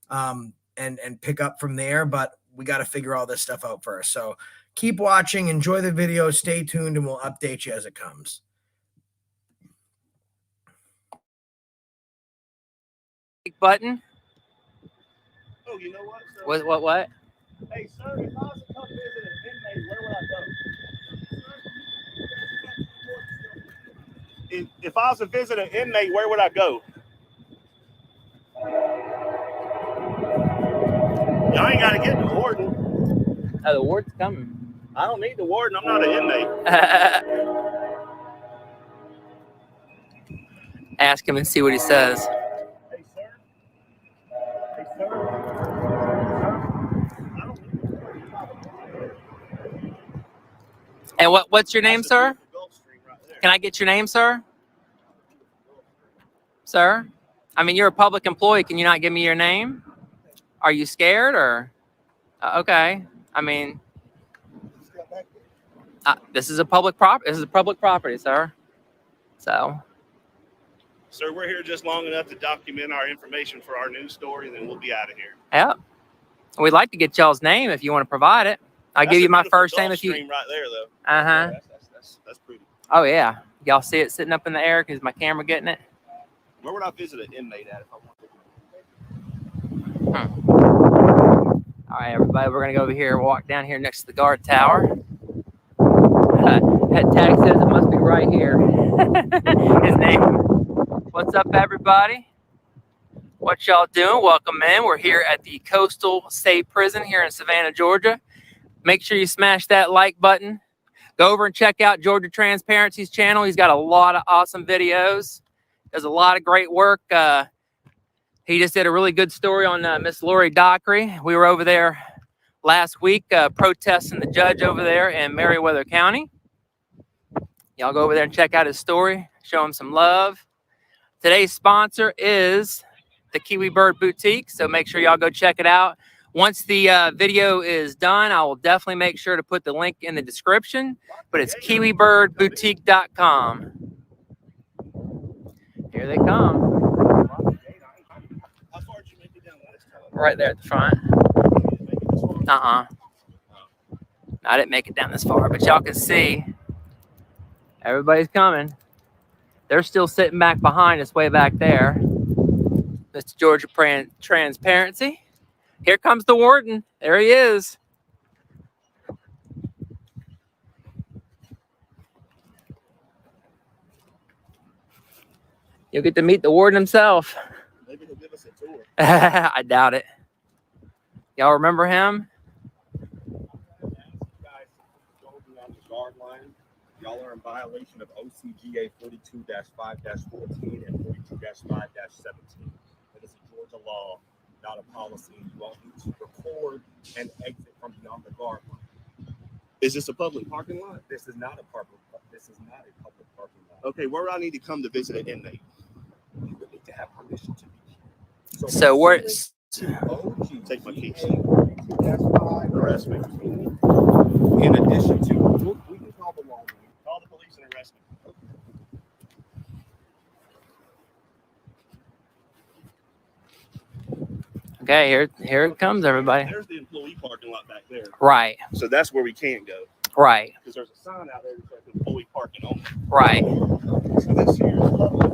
and pick up from there. But we got to figure all this stuff out first. So keep watching, enjoy the video, stay tuned, and we'll update you as it comes. Button. Oh, you know what, sir? What? Hey, sir, if I was to come visit an inmate, where would I go? If I was to visit an inmate, where would I go? Y'all ain't got to get the warden. Oh, the warden's coming. I don't need the warden. I'm not an inmate. Ask him and see what he says. Hey, sir. Hey, sir. I don't need the warden. And what's your name, sir? Gulf Stream right there. Can I get your name, sir? Sir? I mean, you're a public employee. Can you not give me your name? Are you scared or? Okay. I mean, this is a public property. This is a public property, sir. So. Sir, we're here just long enough to document our information for our news story, and then we'll be out of here. Yeah. We'd like to get y'all's name if you want to provide it. I'll give you my first name if you. Right there, though. Uh-huh. That's pretty. Oh, yeah. Y'all see it sitting up in the air? Is my camera getting it? Where would I visit an inmate at if I wanted to? All right, everybody, we're going to go over here and walk down here next to the guard tower. That tag says it must be right here. His name. What's up, everybody? What y'all doing? Welcome in. We're here at the Coastal State Prison here in Savannah, Georgia. Make sure you smash that like button. Go over and check out Georgia Transparency's channel. He's got a lot of awesome videos. Does a lot of great work. He just did a really good story on Miss Lori Dockery. We were over there last week protesting the judge over there in Meriwether County. Y'all go over there and check out his story. Show him some love. Today's sponsor is the Kiwi Bird Boutique, so make sure y'all go check it out. Once the video is done, I will definitely make sure to put the link in the description, but it's kiwibirdboutique.com. Here they come. Right there at the front. I didn't make it down this far, but y'all can see everybody's coming. They're still sitting back behind us way back there. Mr. Georgia Transparency. Here comes the warden. There he is. You'll get to meet the warden himself. Maybe he'll give us a tour. I doubt it. Y'all remember him? Y'all are in violation of OCGA 42-5-14 and 42-5-17. It is a Georgia law, not a policy. You won't need to record and exit from beyond the guard line. Is this a public parking lot? This is not a public parking lot. Okay, where would I need to come to visit an inmate? You would need to have permission to be here. So where? Take my keys. Arrest me. In addition to, we can call the law. Call the police and arrest me. Okay, here it comes, everybody. There's the employee parking lot back there. Right. So that's where we can't go. Right. Because there's a sign out there that says employee parking only. Right. So this here is public.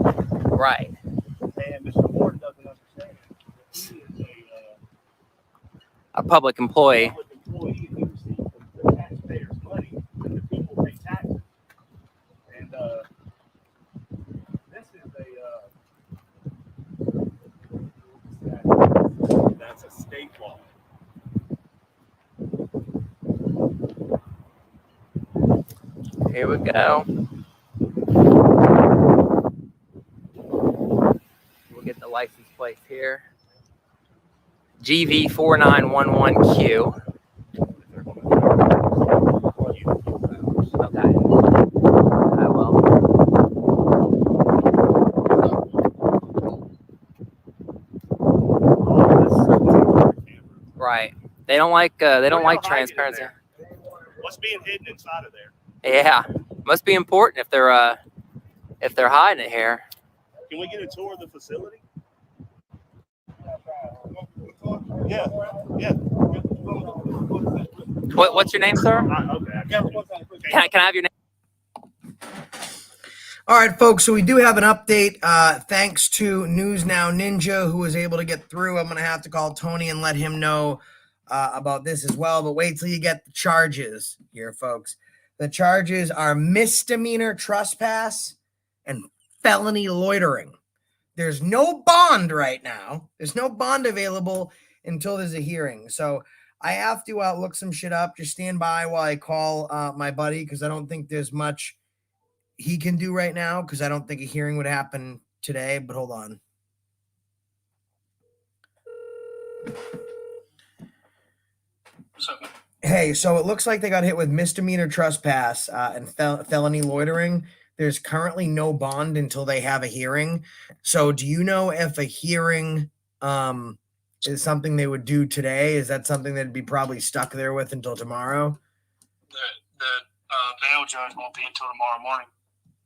Right. And Mr. Warden doesn't understand. He is A public employee. public employee who receives the taxpayers' money when the people pay taxes. And this is That's a state law. Here we go. We'll get the license plate here. GV4911Q. Okay. I will. Right. They don't like transparency. what's being hidden inside of there. Yeah. Must be important if they're hiding it here. Can we get a tour of the facility? Yeah. What's your name, sir? Okay. Can I have your name? All right, folks, so we do have an update. Thanks to News Now Ninja, who was able to get through. I'm going to have to call Tony and let him know about this as well. But wait till you get the charges here, folks. The charges are misdemeanor trespass and felony loitering. There's no bond right now. There's no bond available until there's a hearing. So I have to look some shit up. Just stand by while I call my buddy, because I don't think there's much he can do right now, because I don't think a hearing would happen today. But hold on. Hey, so it looks like they got hit with misdemeanor trespass and felony loitering. There's currently no bond until they have a hearing. So do you know if a hearing is something they would do today? Is that something that'd be probably stuck there with until tomorrow? The bail judge won't be until tomorrow morning.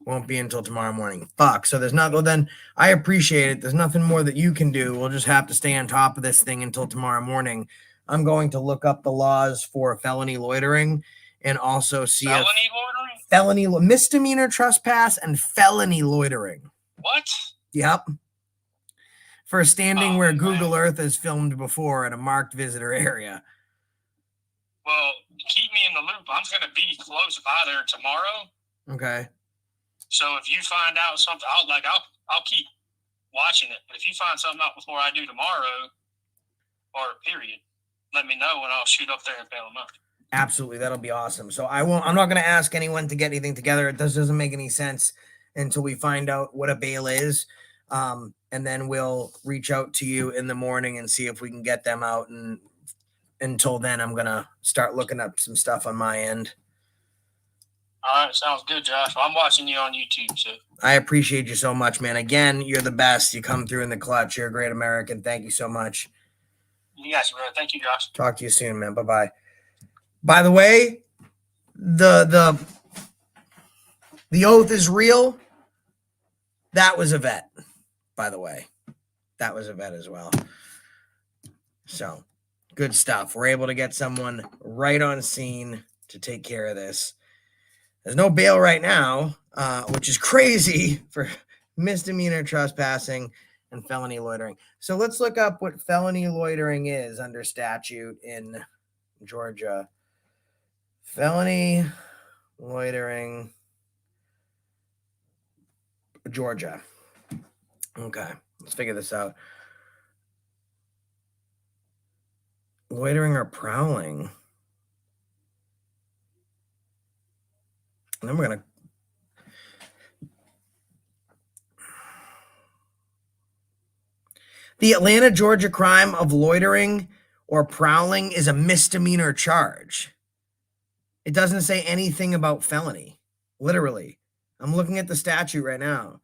Won't be until tomorrow morning. Fuck. So there's not, well then I appreciate it. There's nothing more that you can do. We'll just have to stay on top of this thing until tomorrow morning. I'm going to look up the laws for felony loitering and also see Felony if loitering? Misdemeanor trespass and felony loitering. What? Yep. For standing where Google Earth has filmed before in a marked visitor area. Well, keep me in the loop. I'm going to be close by there tomorrow. Okay. So if you find out something, I'll keep watching it. But if you find something out before I do tomorrow, or period, let me know and I'll shoot up there and bail them out. Absolutely, that'll be awesome. So I'm not going to ask anyone to get anything together. It doesn't make any sense until we find out what a bail is. And then we'll reach out to you in the morning and see if we can get them out. And until then, I'm going to start looking up some stuff on my end. All right, sounds good, Josh. I'm watching you on YouTube, so. I appreciate you so much, man. Again, you're the best. You come through in the clutch. You're a great American. Thank you so much. You guys, brother. Thank you, Josh. Talk to you soon, man. Bye-bye. By the way, the oath is real. That was a vet, by the way. That was a vet as well. So, good stuff. We're able to get someone right on scene to take care of this. There's no bail right now, which is crazy for misdemeanor trespassing and felony loitering. So let's look up what felony loitering is under statute in Georgia. Felony loitering, Georgia. Okay, let's figure this out. Loitering or prowling. And then we're going to the Atlanta, Georgia crime of loitering or prowling is a misdemeanor charge. It doesn't say anything about felony. Literally. I'm looking at the statute right now.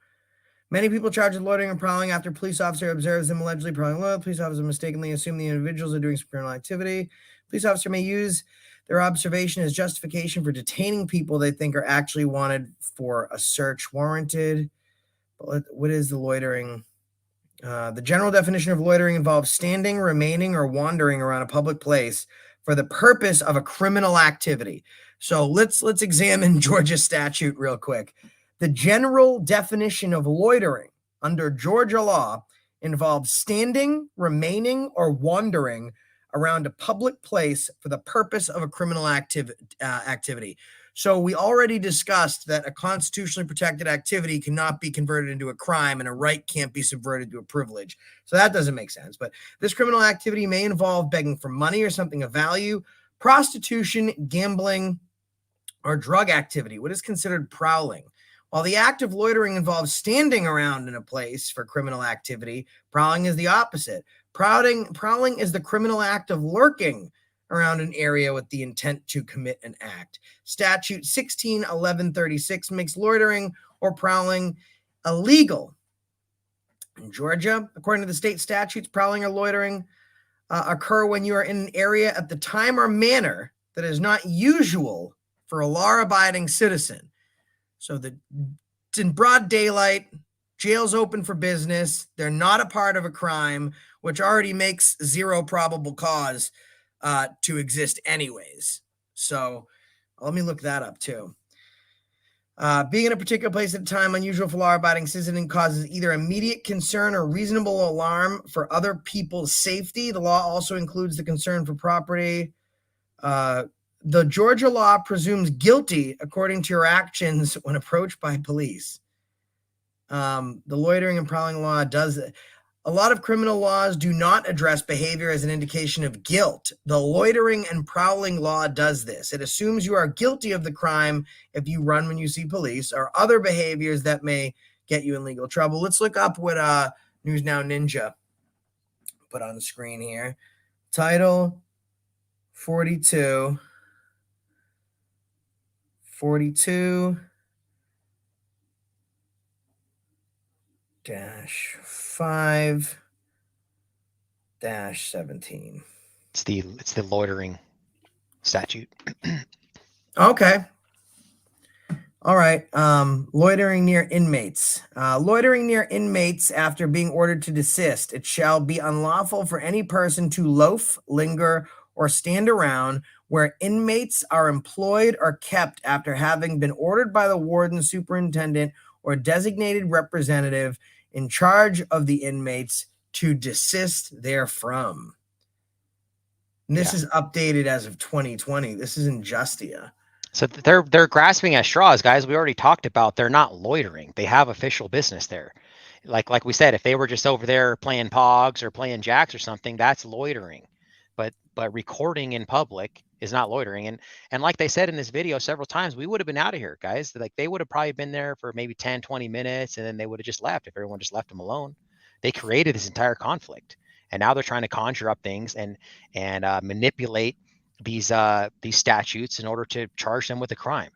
Many people charged with loitering and prowling after a police officer observes them allegedly prowling low. Police officers mistakenly assume the individuals are doing some criminal activity. Police officer may use their observation as justification for detaining people they think are actually wanted for a search warranted. But what is the loitering? The general definition of loitering involves standing, remaining, or wandering around a public place for the purpose of a criminal activity. So let's examine Georgia statute real quick. The general definition of loitering under Georgia law involves standing, remaining, or wandering around a public place for the purpose of a criminal activity. So we already discussed that a constitutionally protected activity cannot be converted into a crime and a right can't be subverted to a privilege. So that doesn't make sense. But this criminal activity may involve begging for money or something of value, prostitution, gambling, or drug activity. What is considered prowling? While the act of loitering involves standing around in a place for criminal activity, prowling is the opposite. Prowling is the criminal act of lurking around an area with the intent to commit an act. Statute 161136 makes loitering or prowling illegal. In Georgia, according to the state statutes, prowling or loitering occur when you are in an area at the time or manner that is not usual for a law-abiding citizen. So it's in broad daylight, jail's open for business, they're not a part of a crime, which already makes zero probable cause to exist anyways. So let me look that up too. Being in a particular place at a time unusual for law-abiding citizen causes either immediate concern or reasonable alarm for other people's safety. The law also includes the concern for property. The Georgia law presumes guilty according to your actions when approached by police. The loitering and prowling law does it. A lot of criminal laws do not address behavior as an indication of guilt. The loitering and prowling law does this. It assumes you are guilty of the crime if you run when you see police or other behaviors that may get you in legal trouble. Let's look up what News Now Ninja put on the screen here. Title 42 5-17. It's the loitering statute. Okay. All right. Loitering near inmates. Loitering near inmates after being ordered to desist. It shall be unlawful for any person to loaf, linger, or stand around where inmates are employed or kept after having been ordered by the warden, superintendent, or designated representative in charge of the inmates to desist therefrom. And this is updated as of 2020. This is in Justia. So they're grasping at straws, guys. We already talked about they're not loitering. They have official business there. Like we said, if they were just over there playing pogs or playing jacks or something, that's loitering. But recording in public is not loitering. And like they said in this video several times, we would have been out of here, guys. Like they would have probably been there for maybe 10, 20 minutes, and then they would have just left if everyone just left them alone. They created this entire conflict, and now they're trying to conjure up things and manipulate these statutes in order to charge them with a crime.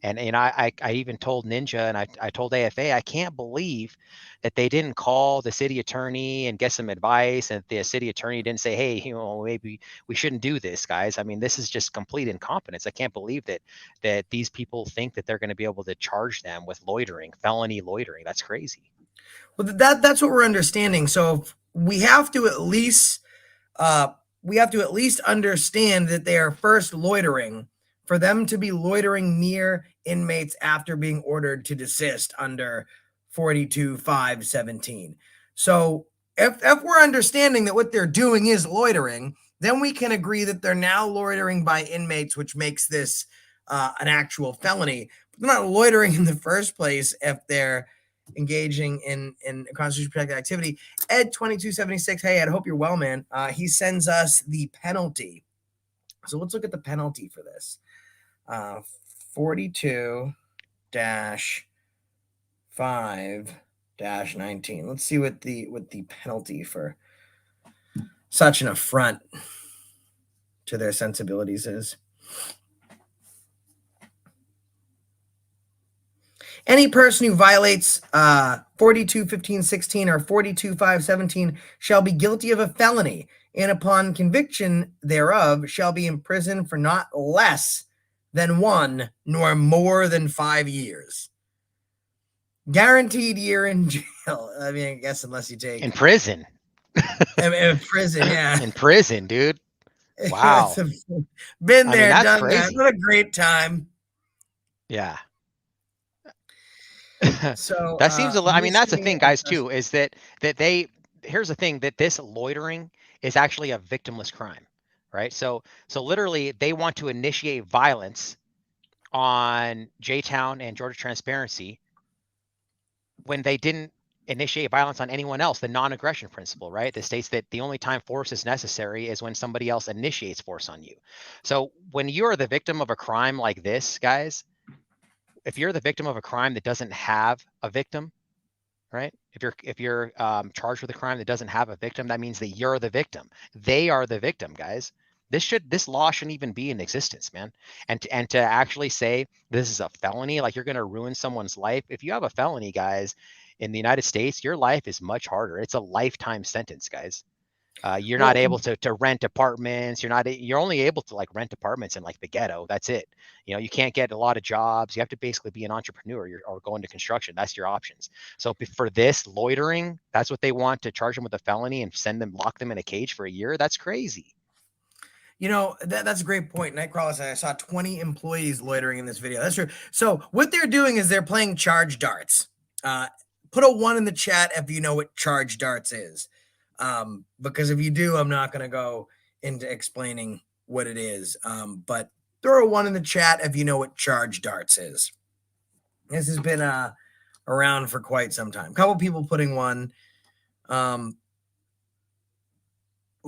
And I even told Ninja and I told AFA, I can't believe that they didn't call the city attorney and get some advice, and the city attorney didn't say, hey, maybe we shouldn't do this, guys. I mean, this is just complete incompetence. I can't believe that these people think that they're going to be able to charge them with loitering, felony loitering. That's crazy. Well, that's what we're understanding. So we have to at least understand that they are first loitering for them to be loitering near inmates after being ordered to desist under 42-5-17. So if we're understanding that what they're doing is loitering, then we can agree that they're now loitering by inmates, which makes this an actual felony. But they're not loitering in the first place if they're engaging in a constitutionally protected activity. Ed 2276, hey Ed, hope you're well, man. He sends us the penalty. So let's look at the penalty for this. 42-5-19. Let's see what the penalty for such an affront to their sensibilities is. Any person who violates 42-15-16 or 42-5-17 shall be guilty of a felony, and upon conviction thereof shall be imprisoned for not less than 1 nor more than 5 years. Guaranteed year in jail. I mean, I guess unless you take in prison. in prison, yeah. In prison, dude. Wow. Been there, done crazy. that. What a great time. Yeah. So that seems a lot. I mean, that's the thing, guys, too, is that here's the thing, that this loitering is actually a victimless crime, right? So literally they want to initiate violence on J-Town and Georgia Transparency when they didn't initiate violence on anyone else, the non-aggression principle, right? That states that the only time force is necessary is when somebody else initiates force on you. So when you're the victim of a crime like this, guys, if you're the victim of a crime that doesn't have a victim, right? If you're charged with a crime that doesn't have a victim, that means that you're the victim. They are the victim, guys. This law shouldn't even be in existence, man. And to actually say this is a felony, like you're going to ruin someone's life. If you have a felony, guys, in the United States, your life is much harder. It's a lifetime sentence, guys. You're not able to rent apartments. You're only able to like rent apartments in like the ghetto. That's it. You can't get a lot of jobs. You have to basically be an entrepreneur or go into construction. That's your options. So for this loitering, that's what they want, to charge them with a felony and lock them in a cage for a year. That's crazy. You know, that's a great point. Nightcrawler said I saw 20 employees loitering in this video. That's true. So what they're doing is they're playing charge darts. Put a 1 in the chat if you know what charge darts is. Because if you do, I'm not going to go into explaining what it is. But throw a 1 in the chat if you know what charge darts is. This has been around for quite some time. A couple people putting 1. A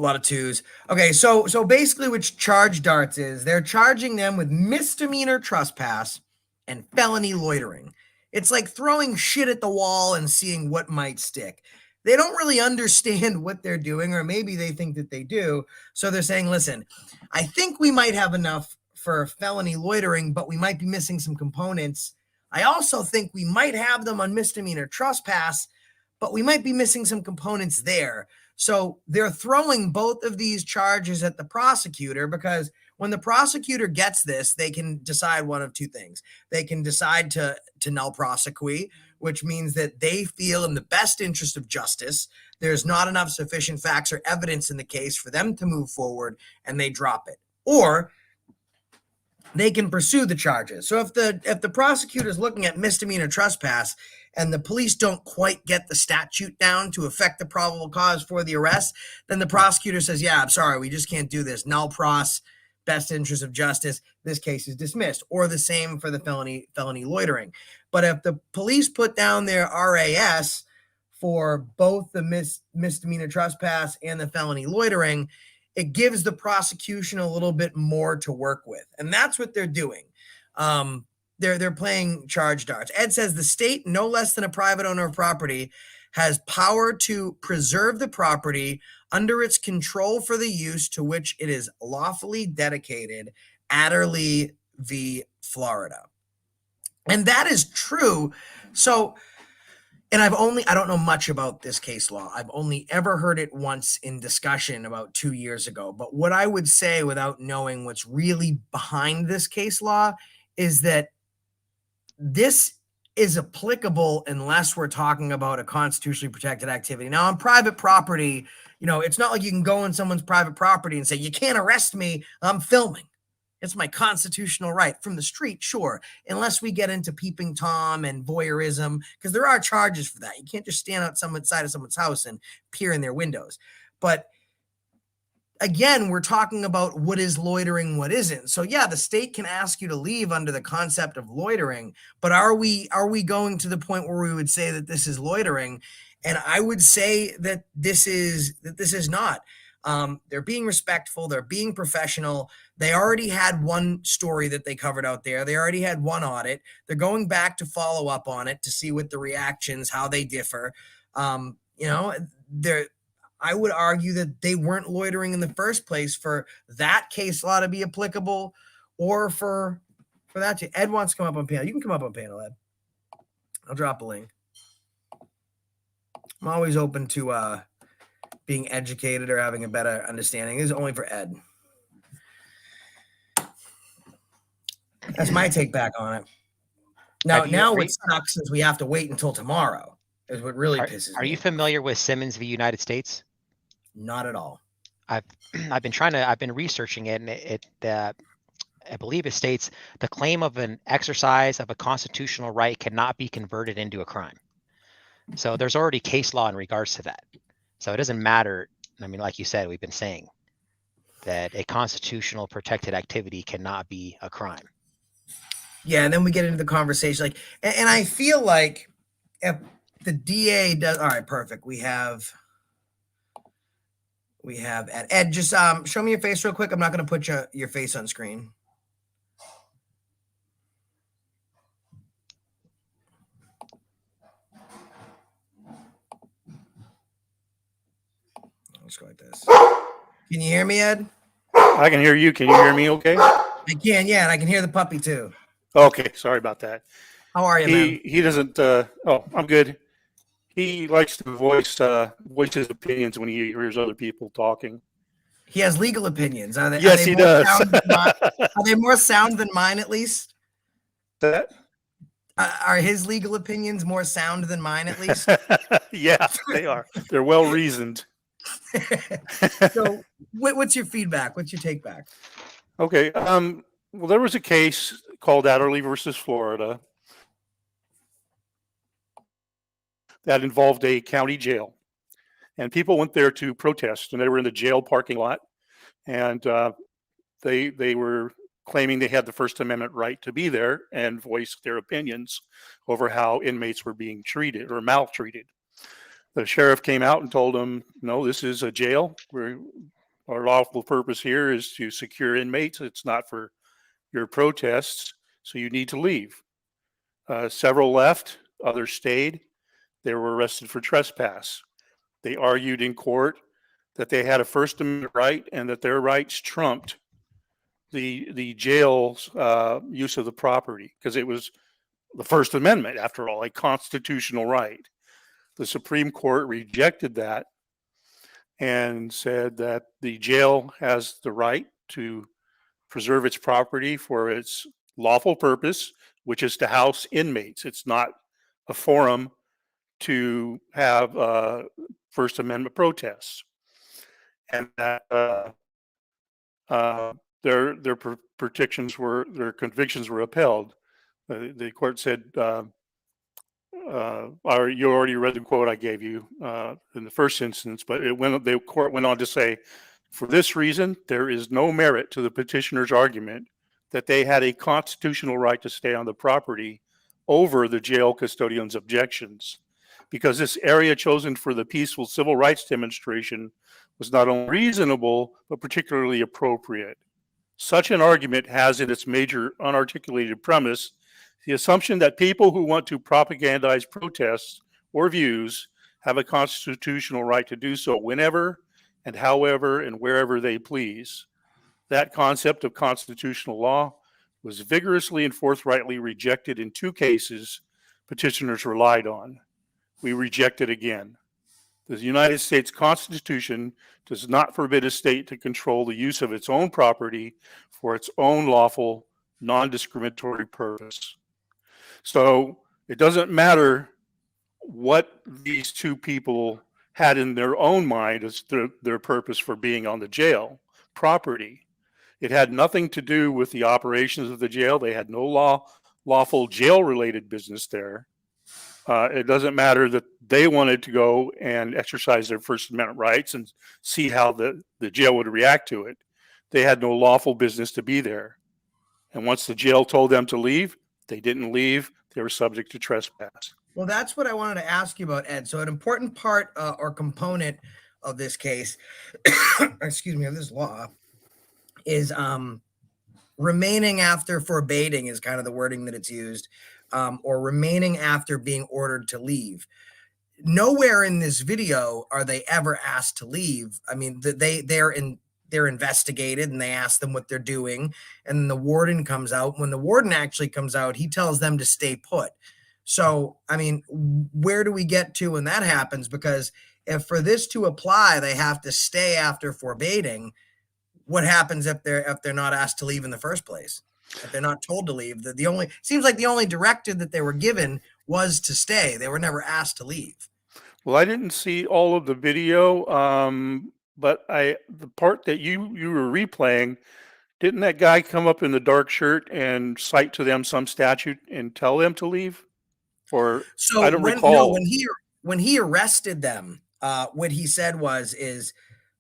lot of 2s. Okay, so basically what charge darts is, they're charging them with misdemeanor trespass and felony loitering. It's like throwing shit at the wall and seeing what might stick. They don't really understand what they're doing, or maybe they think that they do. So they're saying, listen, I think we might have enough for felony loitering, but we might be missing some components. I also think we might have them on misdemeanor trespass, but we might be missing some components there. So they're throwing both of these charges at the prosecutor, because when the prosecutor gets this, they can decide one of 2 things. They can decide to null prosecute, which means that they feel in the best interest of justice, there's not enough sufficient facts or evidence in the case for them to move forward, and they drop it. Or they can pursue the charges. So if the prosecutor is looking at misdemeanor trespass and the police don't quite get the statute down to affect the probable cause for the arrest, then the prosecutor says, yeah, I'm sorry, we just can't do this. Null pros, best interest of justice, this case is dismissed. Or the same for the felony loitering. But if the police put down their RAS for both the misdemeanor trespass and the felony loitering, it gives the prosecution a little bit more to work with. And that's what they're doing. They're playing charge darts. Ed says the state, no less than a private owner of property, has power to preserve the property under its control for the use to which it is lawfully dedicated. Adderley v. Florida. And that is true. So, and I don't know much about this case law. I've only ever heard it once in discussion about 2 years ago. But what I would say, without knowing what's really behind this case law, is that this is applicable unless we're talking about a constitutionally protected activity. Now, on private property, it's not like you can go on someone's private property and say, you can't arrest me, I'm filming. It's my constitutional right. From the street, sure, unless we get into peeping Tom and voyeurism, because there are charges for that. You can't just stand outside of someone's house and peer in their windows. But again, we're talking about what is loitering, what isn't. So yeah, the state can ask you to leave under the concept of loitering, but are we going to the point where we would say that this is loitering? And I would say that this is not. They're being respectful. They're being professional. They already had one story that they covered out there. They already had one audit. They're going back to follow up on it to see what the reactions, how they differ. I would argue that they weren't loitering in the first place for that case law to be applicable, or for that to. Ed wants to come up on panel. You can come up on panel, Ed. I'll drop a link. I'm always open to being educated or having a better understanding. This is only for Ed. That's my take back on it. Now what sucks is we have to wait until tomorrow. Is what really pisses me. Are you familiar with Simmons v. United States? Not at all. I've been researching it, and I believe it states the claim of an exercise of a constitutional right cannot be converted into a crime. So there's already case law in regards to that. So it doesn't matter. I mean, like you said, we've been saying that a constitutional protected activity cannot be a crime. Yeah, and then we get into the conversation, and I feel like if the DA does, all right, perfect. We have Ed. Just show me your face real quick. I'm not going to put your face on screen. Let's go like this. Can you hear me, Ed? I can hear you. Can you hear me okay? I can, yeah, and I can hear the puppy too. Okay, sorry about that. How are you, man? He doesn't, I'm good. He likes to voice his opinions when he hears other people talking. He has legal opinions. Yes, he does. Are they more sound than mine, at least? That? Are his legal opinions more sound than mine, at least? Yeah, they are. They're well reasoned. So what's your feedback? What's your take back? Okay. Well, there was a case called Adderley versus Florida that involved a county jail, and people went there to protest, and they were in the jail parking lot, and they were claiming they had the First Amendment right to be there and voice their opinions over how inmates were being treated or maltreated. The sheriff came out and told them, no, this is a jail. Our lawful purpose here is to secure inmates. It's not for your protests, so you need to leave. Several left, others stayed. They were arrested for trespass. They argued in court that they had a First Amendment right and that their rights trumped the jail's use of the property, because it was the First Amendment, after all, a constitutional right. The Supreme Court rejected that and said that the jail has the right to preserve its property for its lawful purpose, which is to house inmates. It's not a forum to have First Amendment protests. And that their convictions were upheld. The court said, you already read the quote I gave you in the first instance, but the court went on to say, for this reason, there is no merit to the petitioner's argument that they had a constitutional right to stay on the property over the jail custodian's objections, because this area chosen for the peaceful civil rights demonstration was not only reasonable, but particularly appropriate. Such an argument has in its major unarticulated premise the assumption that people who want to propagandize protests or views have a constitutional right to do so whenever and however and wherever they please. That concept of constitutional law was vigorously and forthrightly rejected in 2 cases petitioners relied on. We reject it again. The United States Constitution does not forbid a state to control the use of its own property for its own lawful, non-discriminatory purpose. So it doesn't matter what these 2 people had in their own mind as their purpose for being on the jail property. It had nothing to do with the operations of the jail. They had no lawful jail-related business there. It doesn't matter that they wanted to go and exercise their First Amendment rights and see how the jail would react to it. They had no lawful business to be there. And once the jail told them to leave, they didn't leave. They were subject to trespass. Well, that's what I wanted to ask you about, Ed. So an important part or component of this case, excuse me, of this law is remaining after forbidding is kind of the wording that it's used, or remaining after being ordered to leave. Nowhere in this video are they ever asked to leave. I mean, they're investigated and they ask them what they're doing, and then the warden comes out. When the warden actually comes out, he tells them to stay put. So, I mean, where do we get to when that happens? Because if for this to apply, they have to stay after forbidding. What happens if they're not asked to leave in the first place? If they're not told to leave? Seems like the only directive that they were given was to stay. They were never asked to leave. Well, I didn't see all of the video, but the part that you were replaying, didn't that guy come up in the dark shirt and cite to them some statute and tell them to leave? Or so I don't recall. No, when he arrested them, what he said is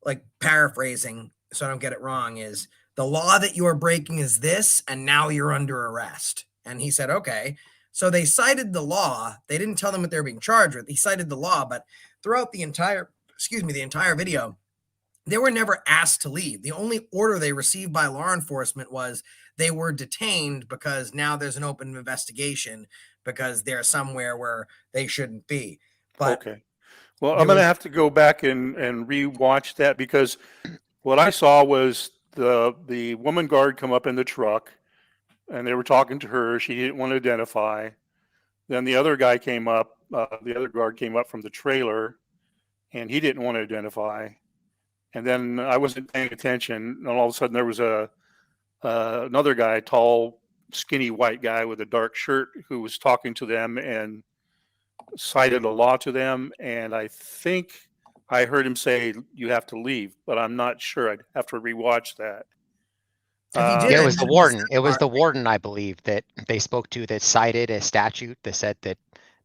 like paraphrasing, so I don't get it wrong, is the law that you are breaking is this, and now you're under arrest. And he said, okay. So they cited the law. They didn't tell them what they were being charged with. He cited the law, but throughout the entire video, they were never asked to leave. The only order they received by law enforcement was they were detained because now there's an open investigation because they're somewhere where they shouldn't be. But okay. Well, I'm going to have to go back and rewatch that, because what I saw was the woman guard come up in the truck and they were talking to her. She didn't want to identify. Then the other guy came up, the other guard came up from the trailer and he didn't want to identify. And then I wasn't paying attention, and all of a sudden there was another guy, tall, skinny white guy with a dark shirt, who was talking to them and cited a law to them. And I think I heard him say you have to leave, but I'm not sure. I'd have to rewatch that. If he did, Yeah, I it was the didn't miss warden. that It was part. the warden, I believe, that they spoke to that cited a statute that said that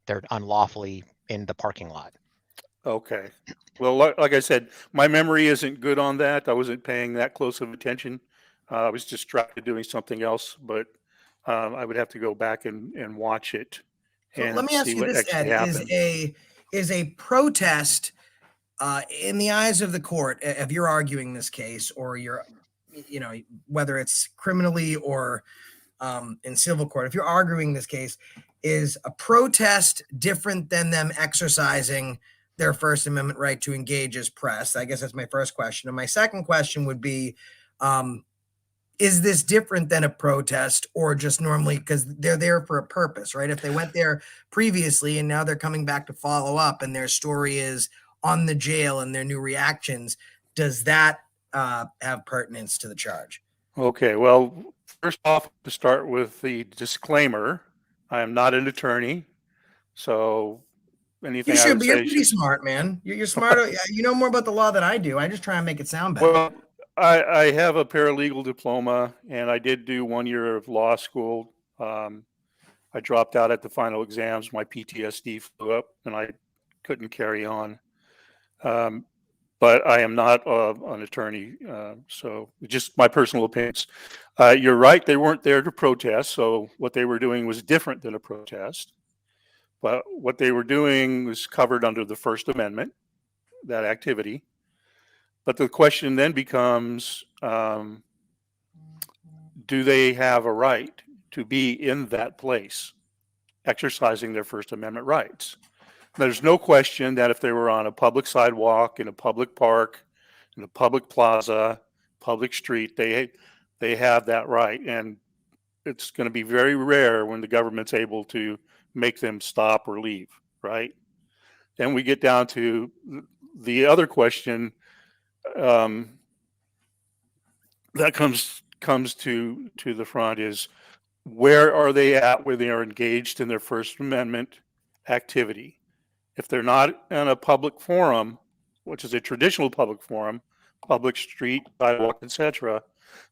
they're unlawfully in the parking lot. Okay. Well, like I said, my memory isn't good on that. I wasn't paying that close of attention. I was distracted doing something else, but I would have to go back and watch it So and let me ask see you what this, actually Ed: happened. is a protest in the eyes of the court, if you're arguing this case, or you're, you know, whether it's criminally or in civil court, if you're arguing this case, is a protest different than them exercising their First Amendment right to engage as press? I guess that's my first question. And my second question would be, is this different than a protest, or just normally because they're there for a purpose, right? If they went there previously and now they're coming back to follow up and their story is on the jail and their new reactions, does that have pertinence to the charge? Okay, well, first off, to start with the disclaimer, I am not an attorney, so anything You I should would be. You're say pretty smart, man. You're smarter. You know more about the law than I do. I just try and make it sound better. Well, I have a paralegal diploma, and I did do 1 year of law school. I dropped out at the final exams. My PTSD flew up, and I couldn't carry on. But I am not an attorney, so just my personal opinions. You're right; they weren't there to protest, so what they were doing was different than a protest. But what they were doing was covered under the First Amendment, that activity. But the question then becomes, do they have a right to be in that place, exercising their First Amendment rights? There's no question that if they were on a public sidewalk, in a public park, in a public plaza, public street, they have that right. And it's going to be very rare when the government's able to make them stop or leave, right? Then we get down to the other question that comes to the front is, where are they at where they are engaged in their First Amendment activity? If they're not in a public forum, which is a traditional public forum, public street, sidewalk, etc.,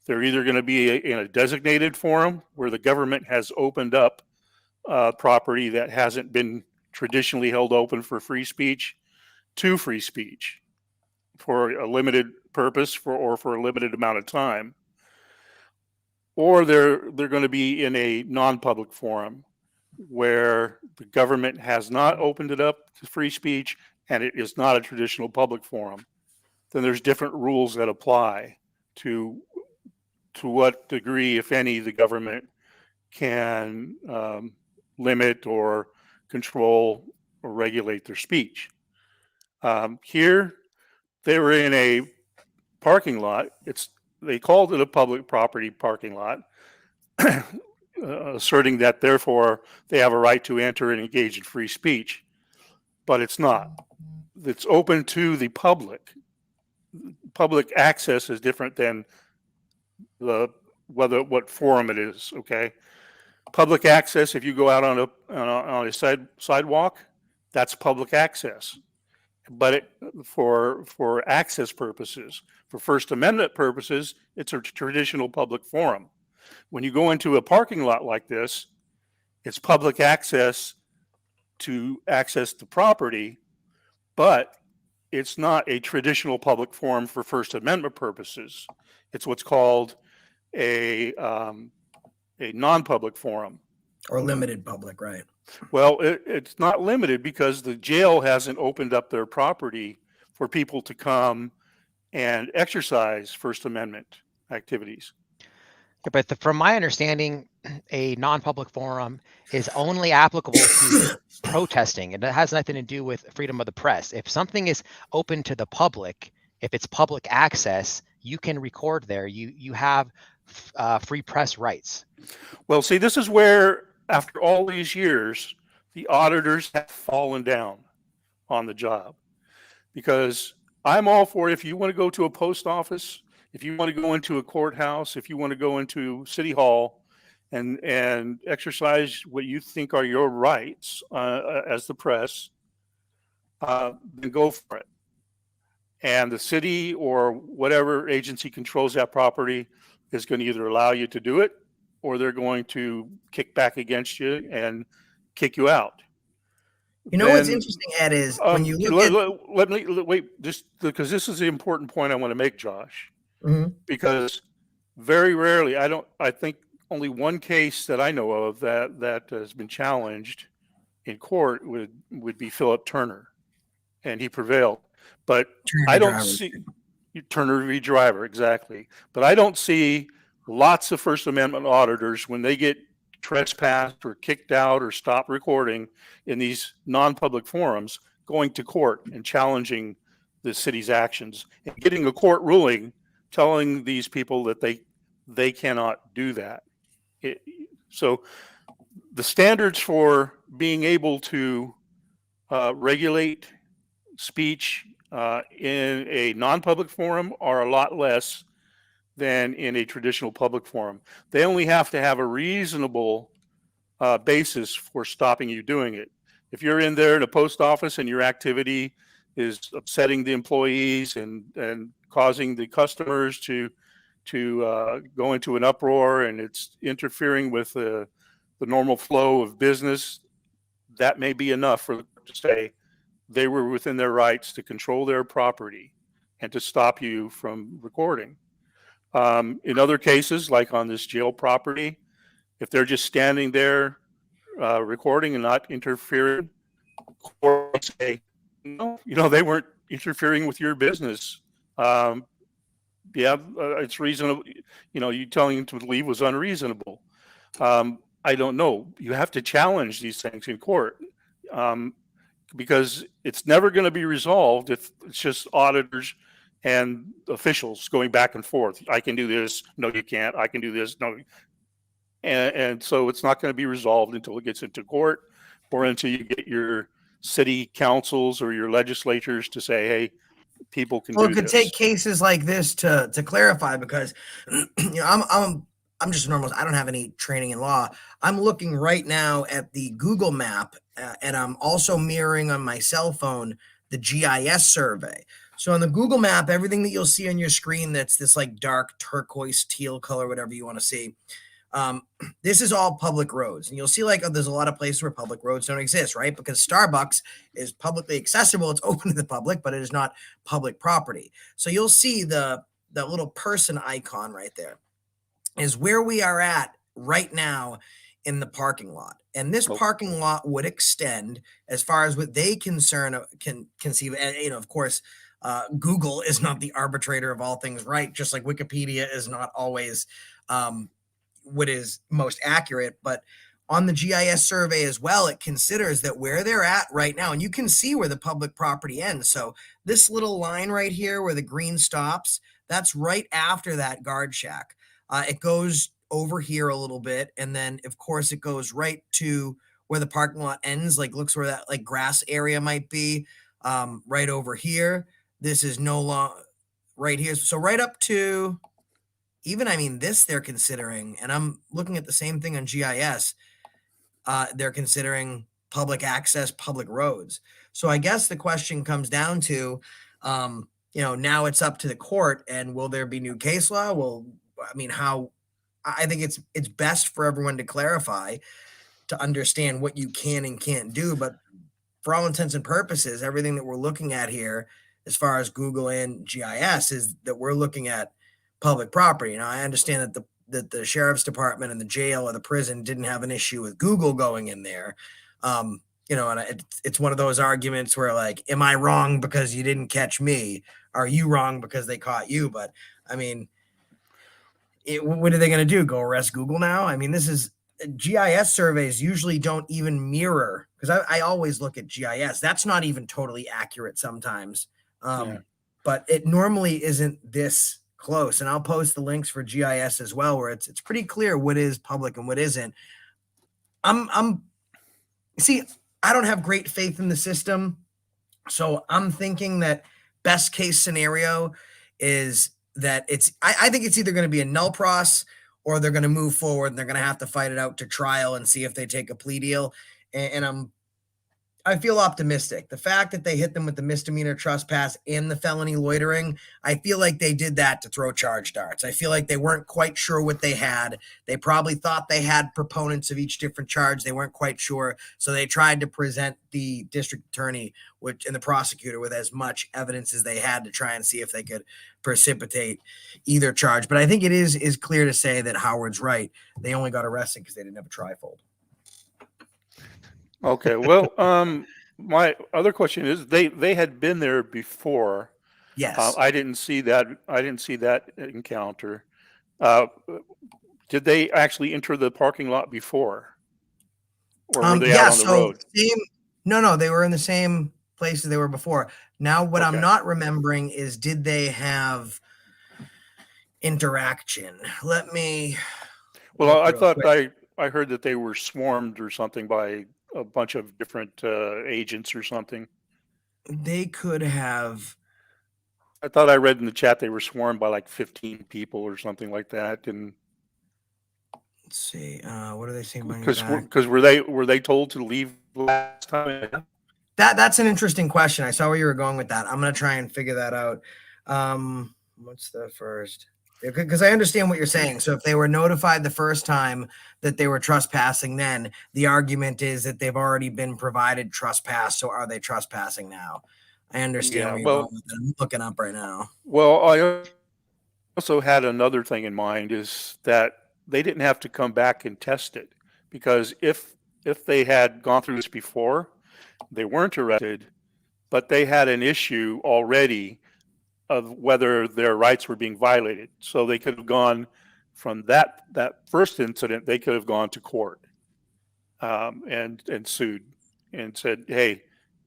they're either going to be in a designated forum where the government has opened up property that hasn't been traditionally held open for free speech to free speech for a limited purpose or for a limited amount of time, or they're going to be in a non-public forum where the government has not opened it up to free speech and it is not a traditional public forum. Then there's different rules that apply to what degree, if any, the government can limit or control or regulate their speech. Here, they were in a parking lot. They called it a public property parking lot, asserting that therefore they have a right to enter and engage in free speech, but it's not. It's open to the public. Public access is different than what forum it is. Okay, public access. If you go out on a sidewalk, that's public access. But for access purposes, for First Amendment purposes, it's a traditional public forum. When you go into a parking lot like this, it's public access to access the property, but it's not a traditional public forum for First Amendment purposes. It's what's called a non-public forum. Or limited public, right? Well, it's not limited because the jail hasn't opened up their property for people to come and exercise First Amendment activities. But from my understanding, a non-public forum is only applicable to protesting. It has nothing to do with freedom of the press. If something is open to the public, if it's public access, you can record there. You have free press rights. Well, see, this is where, after all these years, the auditors have fallen down on the job. Because I'm all for, if you want to go to a post office, if you want to go into a courthouse, if you want to go into City Hall and exercise what you think are your rights as the press, then go for it. and the city or whatever agency controls that property is going to either allow you to do it, or they're going to kick back against you and kick you out. You know what's interesting, Ed, is when you look at... Let me wait, just because this is the important point I want to make, Josh. Because very rarely, I think only one case that I know of that has been challenged in court would be Philip Turner, and he prevailed. But I don't see Turner v. Driver, exactly. But I don't see lots of First Amendment auditors, when they get trespassed or kicked out or stopped recording in these non-public forums, going to court and challenging the city's actions and getting a court ruling telling these people that they cannot do that. So the standards for being able to regulate speech in a non-public forum are a lot less than in a traditional public forum. They only have to have a reasonable basis for stopping you doing it. If you're in there in a post office and your activity is upsetting the employees and causing the customers to go into an uproar, and it's interfering with the normal flow of business, that may be enough for them to say they were within their rights to control their property and to stop you from recording. In other cases, like on this jail property, if they're just standing there recording and not interfering, court say, no, they weren't interfering with your business. It's reasonable. You telling them to leave was unreasonable. I don't know. You have to challenge these things in court because it's never going to be resolved if it's just auditors and officials going back and forth. I can do this. No, you can't. I can do this. No. And so it's not going to be resolved until it gets into court or until you get your city councils or your legislatures to say, hey, people can do this. It could take cases like this to clarify, because I'm just a normalist. I don't have any training in law. I'm looking right now at the Google map, and I'm also mirroring on my cell phone the GIS survey. So on the Google map, everything that you'll see on your screen that's this like dark turquoise teal color, whatever you want to see, this is all public roads. And you'll see there's a lot of places where public roads don't exist, right? Because Starbucks is publicly accessible. It's open to the public, but it is not public property. So you'll see the little person icon right there is where we are at right now in the parking lot. And this parking lot would extend as far as what they can conceive. And, of course, Google is not the arbitrator of all things, right? Just like Wikipedia is not always what is most accurate. But on the GIS survey as well, it considers that where they're at right now, and you can see where the public property ends. So this little line right here where the green stops, that's right after that guard shack. It goes over here a little bit, and then of course it goes right to where the parking lot ends, looks where that grass area might be, right over here. This is no long right here. So right up to this they're considering, and I'm looking at the same thing on GIS. They're considering public access, public roads. So I guess the question comes down to, now it's up to the court, and will there be new case law? Well, I think it's best for everyone to clarify, to understand what you can and can't do. But for all intents and purposes, everything that we're looking at here, as far as Google and GIS, is that we're looking at public property. Now, I understand that the sheriff's department and the jail or the prison didn't have an issue with Google going in there. And it's one of those arguments where, am I wrong because you didn't catch me? Are you wrong because they caught you? But what are they going to do? Go arrest Google now? This is GIS surveys usually don't even mirror, because I always look at GIS. That's not even totally accurate sometimes. But it normally isn't this close. And I'll post the links for GIS as well, where it's pretty clear what is public and what isn't. I don't have great faith in the system. So I'm thinking that best case scenario is that I think it's either going to be a null pros, or they're going to move forward and they're going to have to fight it out to trial and see if they take a plea deal. And I feel optimistic. The fact that they hit them with the misdemeanor trespass and the felony loitering, I feel like they did that to throw charge darts. I feel like they weren't quite sure what they had. They probably thought they had proponents of each different charge. They weren't quite sure. So they tried to present the district attorney and the prosecutor with as much evidence as they had to try and see if they could precipitate either charge. But I think it is clear to say that Howard's right. They only got arrested because they didn't have a trifold. Okay. Well, my other question is they had been there before. Yes. I didn't see that. I didn't see that encounter. Did they actually enter the parking lot before, or were they out on the road? No, they were in the same places they were before. Now, what I'm not remembering is, did they have interaction? Let me. Well, I thought I heard that they were swarmed or something by a bunch of different agents or something. They could have. I thought I read in the chat they were swarmed by like 15 people or something like that. And let's see, what are they saying? Because were they told to leave last time? That's an interesting question. I saw where you were going with that. I'm gonna try and figure that out. What's the first? Because I understand what you're saying. So if they were notified the first time that they were trespassing, then the argument is that they've already been provided trespass. So are they trespassing now? I understand. Yeah, where you're well, going with it. I'm looking up right now. Well, I also had another thing in mind, is that they didn't have to come back and test it, because if they had gone through this before, they weren't arrested, but they had an issue already of whether their rights were being violated. So they could have gone from that first incident, they could have gone to court and sued and said, hey,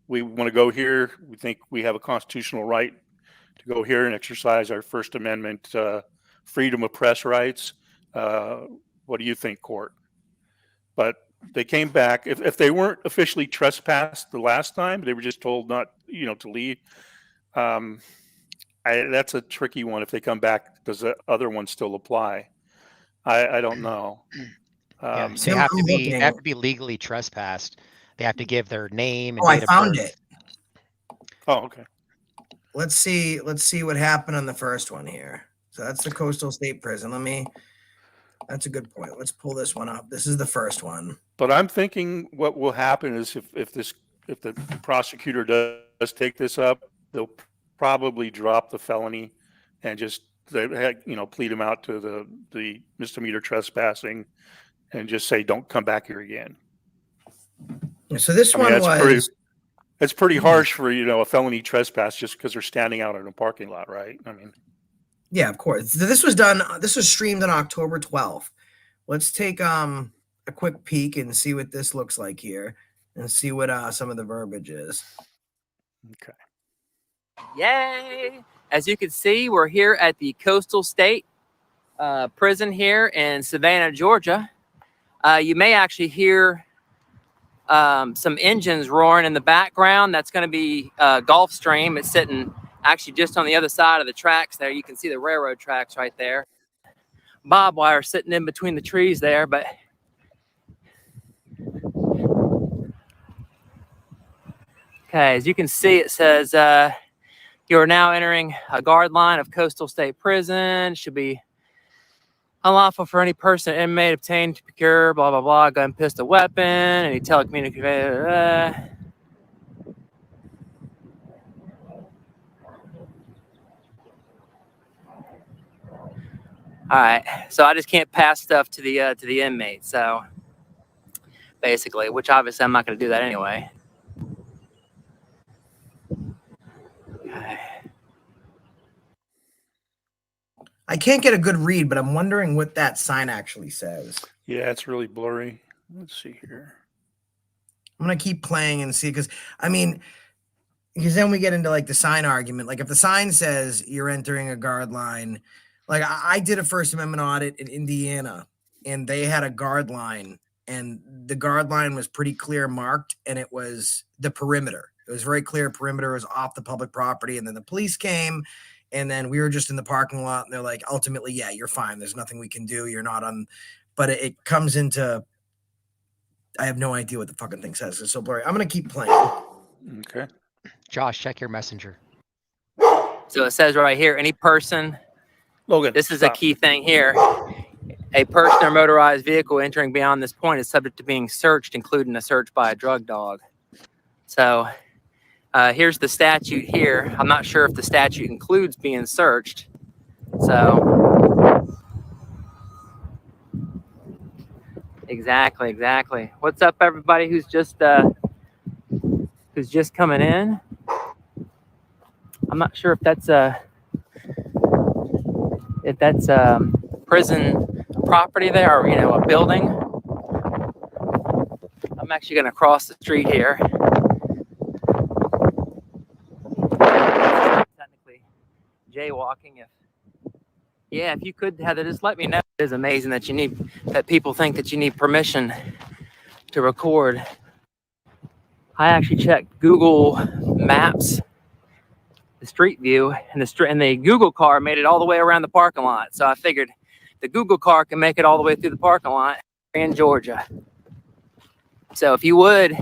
we want to go here. We think we have a constitutional right to go here and exercise our First Amendment freedom of press rights. What do you think, court? But they came back. If they weren't officially trespassed the last time, they were just told not, to leave. That's a tricky one. If they come back, does the other one still apply? I don't know. They have to be legally trespassed. They have to give their name and I date of found birth. it. Oh, okay. Let's see what happened on the first one here. So that's the Coastal State Prison. That's a good point. Let's pull this one up. This is the first one. But I'm thinking what will happen is if the prosecutor does take this up, they'll probably drop the felony and just plead him out to the misdemeanor trespassing and just say, don't come back here again. So this one was. It's pretty harsh for a felony trespass just because they're standing out in a parking lot, right? I mean, yeah, of course. This was streamed on October 12th. Let's take a quick peek and see what this looks like here, and see what some of the verbiage is. Okay. Yay! As you can see, we're here at the Coastal State Prison here in Savannah, Georgia. You may actually hear some engines roaring in the background. That's going to be Gulfstream. It's sitting actually just on the other side of the tracks there. You can see the railroad tracks right there. Barbed wire sitting in between the trees there, but okay, as you can see, it says you are now entering a guard line of Coastal State Prison. Should be unlawful for any person, inmate, obtained to procure, blah, blah, blah, gun, pistol, weapon, any telecommunications. All right, so I just can't pass stuff to the inmate. So basically, which obviously I'm not going to do that anyway. Okay. I can't get a good read, but I'm wondering what that sign actually says. Yeah, it's really blurry. Let's see here. I'm going to keep playing and see, because then we get into like the sign argument. Like if the sign says you're entering a guard line, like I did a First Amendment audit in Indiana, and they had a guard line, and the guard line was pretty clear marked, and it was the perimeter. It was very clear perimeter was off the public property, and then the police came. And then we were just in the parking lot, and they're like, ultimately, yeah, you're fine. There's nothing we can do. You're not on, but it comes into I have no idea what the fucking thing says. It's so blurry. I'm gonna keep playing. Okay. Josh, check your messenger. So it says right here, any person, Logan, this is stop. a key thing here. A person or motorized vehicle entering beyond this point is subject to being searched, including a search by a drug dog. So here's the statute here. I'm not sure if the statute includes being searched. So exactly. What's up, everybody who's just coming in? I'm not sure if that's prison property there, or a building. I'm actually going to cross the street here. Technically jaywalking. If you could, Heather, just let me know. It is amazing that people think that you need permission to record. I actually checked Google Maps, the street view, and the Google car made it all the way around the parking lot. So I figured the Google car can make it all the way through the parking lot in Georgia. So if you would,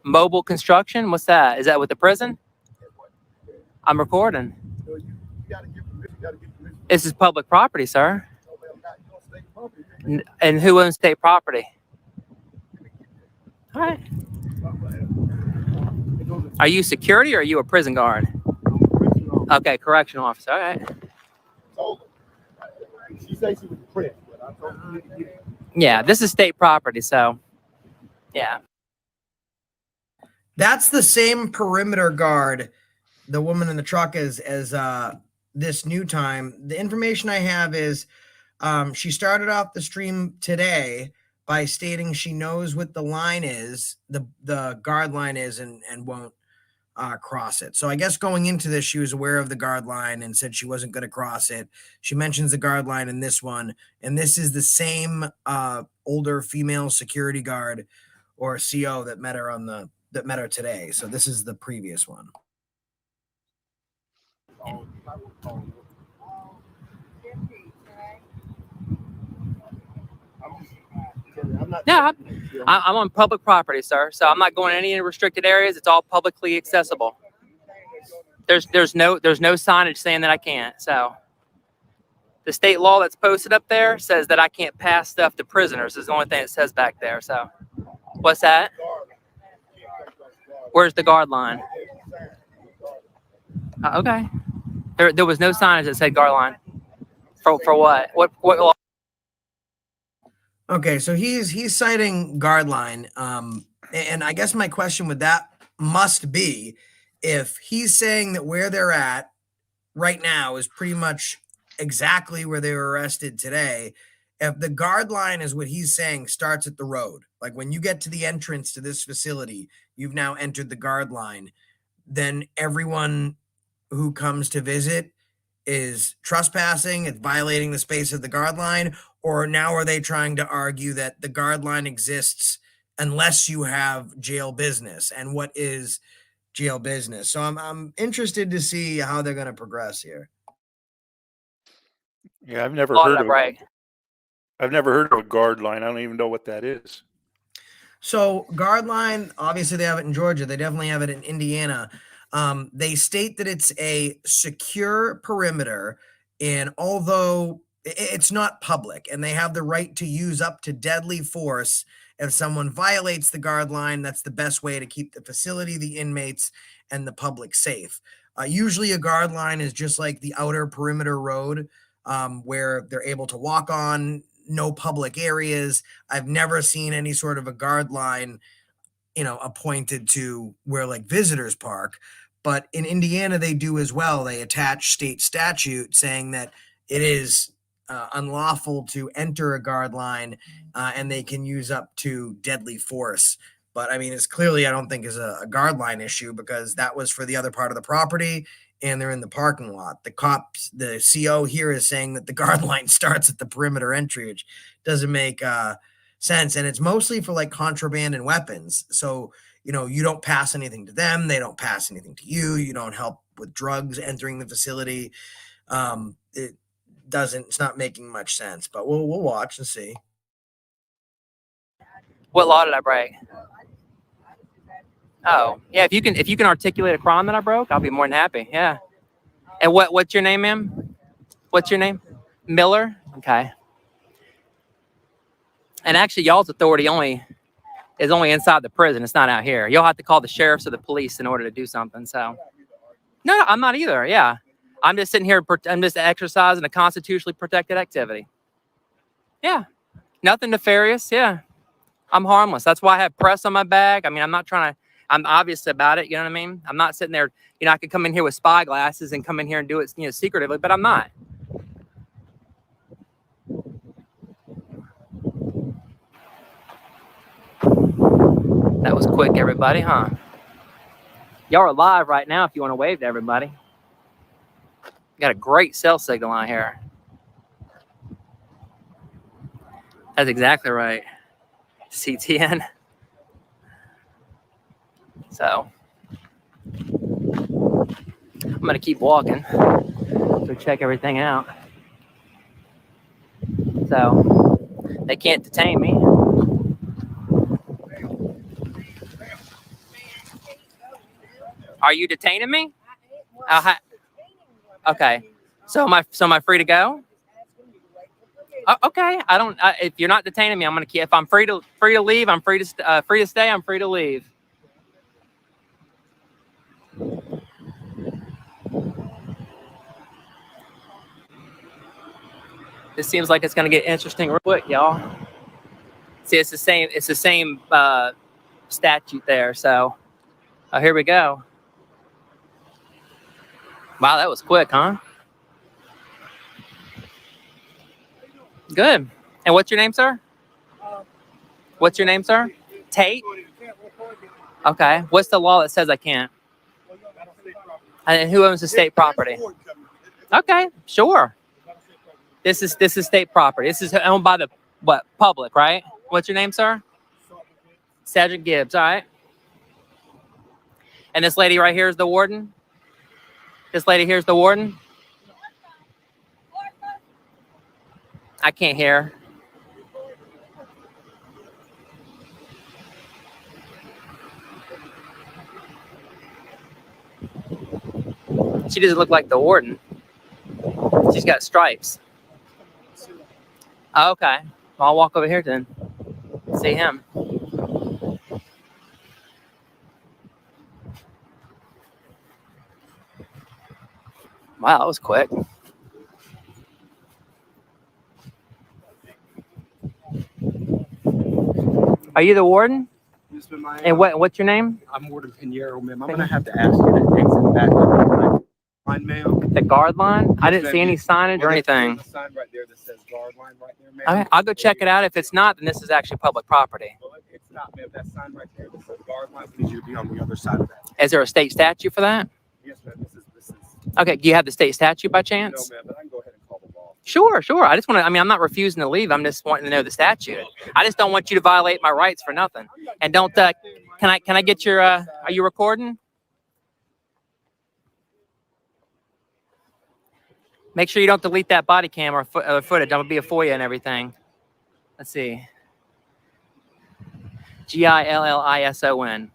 mobile construction, what's that? Is that with the prison? I'm recording. This is public property, sir. And who owns state property? All right. Are you security or are you a prison guard? Okay, correctional officer. All right. She says she was a print, but I told her. Yeah, this is state property, so yeah. That's the same perimeter guard the woman in the truck is as this new time. The information I have is she started off the stream today by stating she knows what the line is, the guard line is, and won't cross it. So I guess going into this, she was aware of the guard line and said she wasn't going to cross it. She mentions the guard line in this one, and this is the same older female security guard or CO that met her today. So this is the previous one. Yeah, I'm on public property, sir. So I'm not going to any restricted areas. It's all publicly accessible. There's no signage saying that I can't. So the state law that's posted up there says that I can't pass stuff to prisoners. Is the only thing it says back there. So what's that? Where's the guard line? Okay. There was no signage that said guard line. For what? What law? Okay, so he's citing guard line. And I guess my question with that must be, if he's saying that where they're at right now is pretty much exactly where they were arrested today, if the guard line is what he's saying starts at the road, like when you get to the entrance to this facility, you've now entered the guard line, then everyone who comes to visit is trespassing, it's violating the space of the guard line, or now are they trying to argue that the guard line exists unless you have jail business? And what is jail business? So I'm interested to see how they're going to progress here. Yeah, I've never heard of a guard line. I don't even know what that is. So guard line, obviously they have it in Georgia. They definitely have it in Indiana. They state that it's a secure perimeter, and although it's not public, and they have the right to use up to deadly force if someone violates the guard line, that's the best way to keep the facility, the inmates, and the public safe. Usually a guard line is just like the outer perimeter road, where they're able to walk on, no public areas. I've never seen any sort of a guard line, appointed to where like visitors park. But in Indiana, they do as well. They attach state statute saying that it is unlawful to enter a guard line, and they can use up to deadly force. But I mean, it's clearly, I don't think is a guard line issue, because that was for the other part of the property and they're in the parking lot. The cops, the CO here is saying that the guard line starts at the perimeter entry, which doesn't make sense. And it's mostly for like contraband and weapons. So, you don't pass anything to them. They don't pass anything to you. You don't help with drugs entering the facility. It's not making much sense, but we'll watch and see. What law did I break? Oh, yeah. If you can articulate a crime that I broke, I'll be more than happy. Yeah. And what's your name, ma'am? What's your name? Miller. Okay. And actually, y'all's authority is only inside the prison. It's not out here. You'll have to call the sheriffs or the police in order to do something. So, no, I'm not either. Yeah. I'm just sitting here. I'm just exercising a constitutionally protected activity. Yeah. Nothing nefarious. Yeah. I'm harmless. That's why I have press on my back. I mean, I'm obvious about it. You know what I mean? I'm not sitting there, I could come in here with spy glasses and come in here and do it, secretively, but I'm not. That was quick, everybody, huh? Y'all are live right now if you want to wave to everybody. Got a great cell signal on here. That's exactly right. CTN. So I'm gonna keep walking to check everything out. So they can't detain me. Are you detaining me? Okay. So am I free to go? Okay. If you're not detaining me, I'm gonna keep. If I'm free to leave, I'm free to stay. I'm free to leave. This seems like it's gonna get interesting real quick, y'all. See, it's the same statute there. So, here we go. Wow, that was quick, huh? Good. And what's your name, sir? What's your name, sir? Tate? Okay. What's the law that says I can't? And who owns the state property? Okay, sure. This is state property. This is owned by the public, right? What's your name, sir? Sergeant Gibbs. All right. And this lady right here is the warden? This lady here is the warden? I can't hear. She doesn't look like the warden. She's got stripes. Oh, okay. Well, I'll walk over here then. See him. Wow, that was quick. Are you the warden? Yes, ma'am, I am. And what's your name? I'm Warden Pinheiro, ma'am. I'm going to have to ask you to exit back up line, ma'am. The guard line? Yes, I didn't see any signage or anything. There's a sign right there that says guard line right there, ma'am. Okay, I'll go check it out. If it's not, then this is actually public property. Well, it's not, ma'am. That sign right there that says guard line needs you to be on the other side of that. Is there a state statute for that? Yes, ma'am. This is. Okay, do you have the state statute by chance? No, ma'am, but I can go ahead and call the law. Sure. I just want to, I'm not refusing to leave. I'm just wanting to know the statute. I just don't want you to violate my rights for nothing. And don't, can I get your, are you recording? Make sure you don't delete that body cam or footage. That'll be a FOIA and everything. Let's see. GILLISON.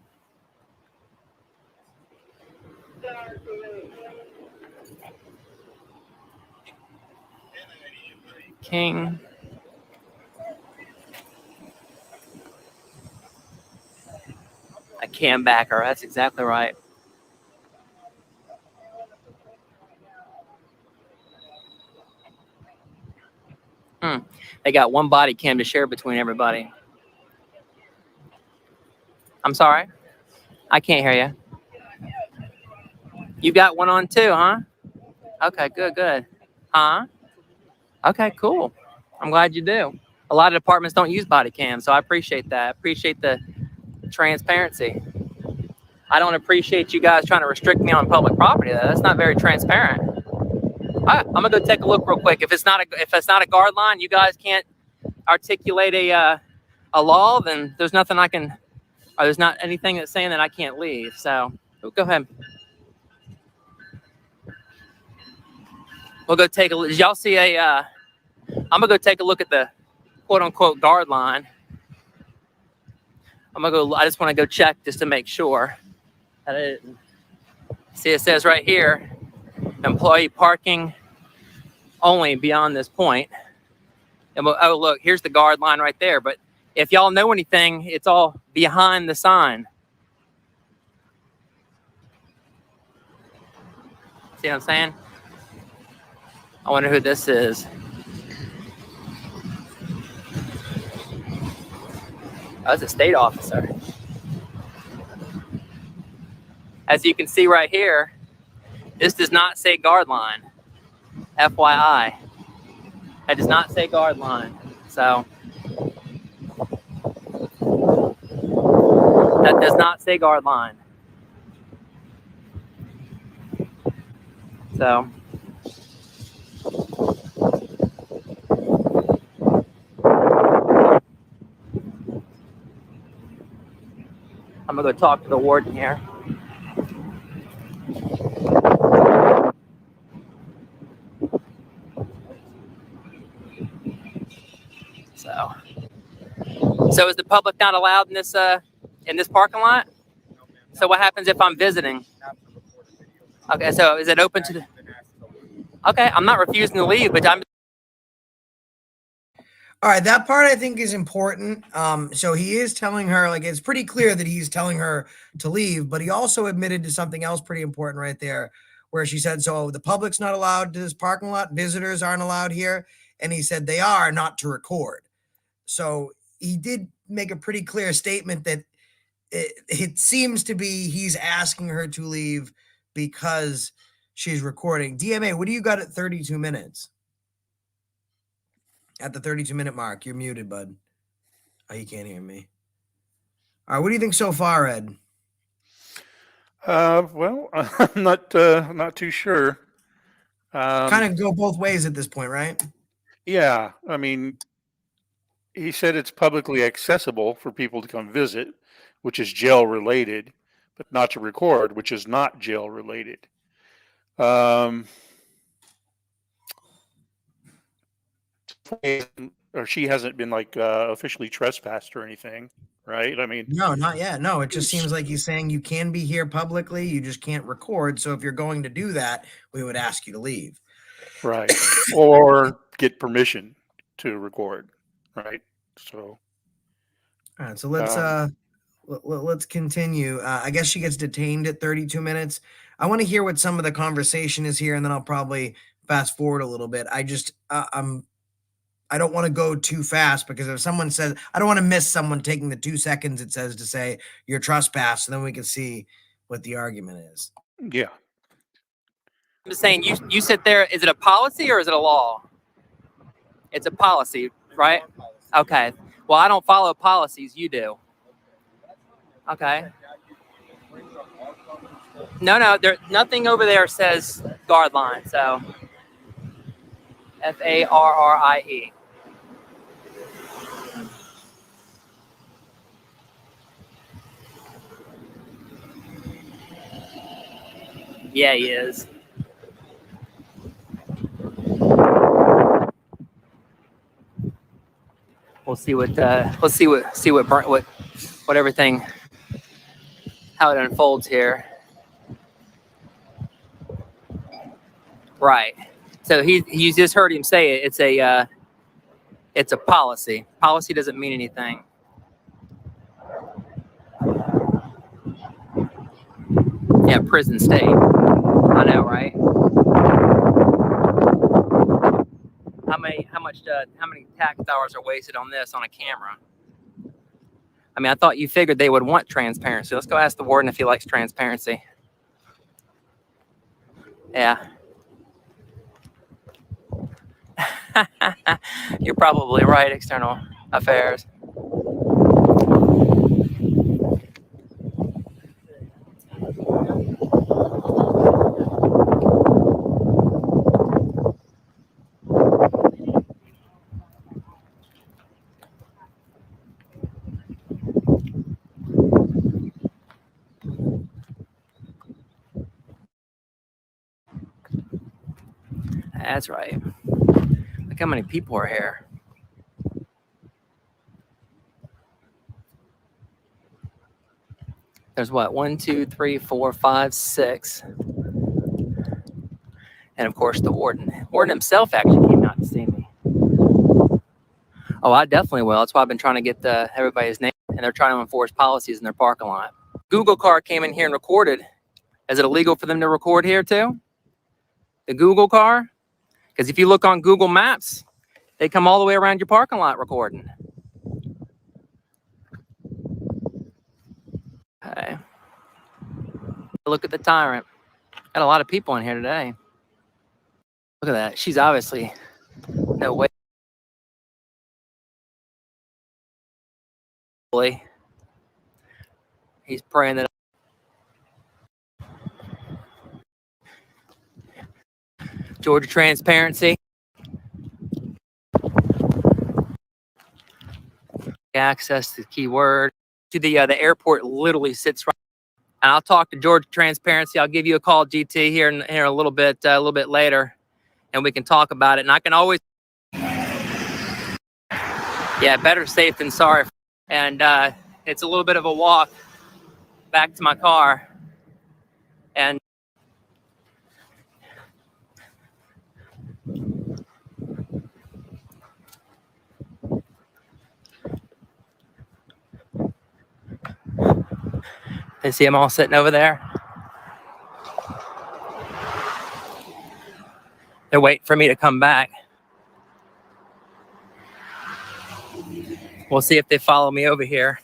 King. A cam backer. That's exactly right. They got one body cam to share between everybody. I'm sorry. I can't hear you. You got one on too, huh? Okay, good. Huh? Okay, cool. I'm glad you do. A lot of departments don't use body cams, so I appreciate that. I appreciate the transparency. I don't appreciate you guys trying to restrict me on public property, though. That's not very transparent. All right, I'm gonna go take a look real quick. If it's not a guard line, you guys can't articulate a law, then there's nothing I can, or there's not anything that's saying that I can't leave. So go ahead. We'll go take a look. Did y'all see I'm gonna go take a look at the quote unquote guard line. I'm gonna go. I just want to go check just to make sure that I didn't. See, it says right here, employee parking only beyond this point. And oh, look, here's the guard line right there. But if y'all know anything, it's all behind the sign. See what I'm saying? I wonder who this is. Oh, it's a state officer. As you can see right here, this does not say guard line. FYI. That does not say guard line. So that does not say guard line. So I'm gonna go talk to the warden here. So is the public not allowed in this parking lot? So what happens if I'm visiting? Okay, so is it open to the? Okay, I'm not refusing to leave, but I'm. All right, that part I think is important. So he is telling her, like, it's pretty clear that he's telling her to leave, but he also admitted to something else pretty important right there, where she said, so the public's not allowed to this parking lot, visitors aren't allowed here, and he said they are not to record. So he did make a pretty clear statement that it seems to be he's asking her to leave because she's recording. DMA, what do you got at 32 minutes? At the 32-minute mark, you're muted, bud. Oh, you can't hear me. All right, what do you think so far, Ed? Well, I'm not too sure. Kind of go both ways at this point, right? Yeah, I mean, he said it's publicly accessible for people to come visit, which is jail related, but not to record, which is not jail related. Or she hasn't been like officially trespassed or anything, right? I mean, no, not yet. No, it just seems like he's saying you can be here publicly, you just can't record. So if you're going to do that, we would ask you to leave. Right. Or get permission to record, right? So all right, so let's continue. I guess she gets detained at 32 minutes. I want to hear what some of the conversation is here, and then I'll probably fast forward a little bit. I don't want to go too fast, because if someone says, I don't want to miss someone taking the 2 seconds it says to say you're trespassed, and then we can see what the argument is. Yeah. I'm just saying, you sit there. Is it a policy or is it a law? It's a policy, right? Okay. Well, I don't follow policies. You do. Okay. No, there nothing over there says guard line. So FARRIE. Yeah, he is. We'll see what everything, how it unfolds here. Right. So you just heard him say it. It's a policy. Policy doesn't mean anything. Yeah, prison state. I know, right? How many tax dollars are wasted on this on a camera? I mean, I thought you figured they would want transparency. Let's go ask the warden if he likes transparency. Yeah. You're probably right, external affairs. That's right. Look how many people are here. There's what? 1, 2, 3, 4, 5, 6. And of course the warden. Warden himself actually came out to see me. Oh, I definitely will. That's why I've been trying to get everybody's name, and they're trying to enforce policies in their parking lot. Google car came in here and recorded. Is it illegal for them to record here too? The Google car? Because if you look on Google Maps, they come all the way around your parking lot recording. Okay. Look at the tyrant. Got a lot of people in here today. Look at that. She's obviously no way. He's praying that Georgia transparency. Access to the keyword. To the airport literally sits right. And I'll talk to Georgia transparency. I'll give you a call, GT, here in a little bit later, and we can talk about it. And I can always, yeah, better safe than sorry. And it's a little bit of a walk back to my car. And you see them all sitting over there? They're waiting for me to come back. We'll see if they follow me over here.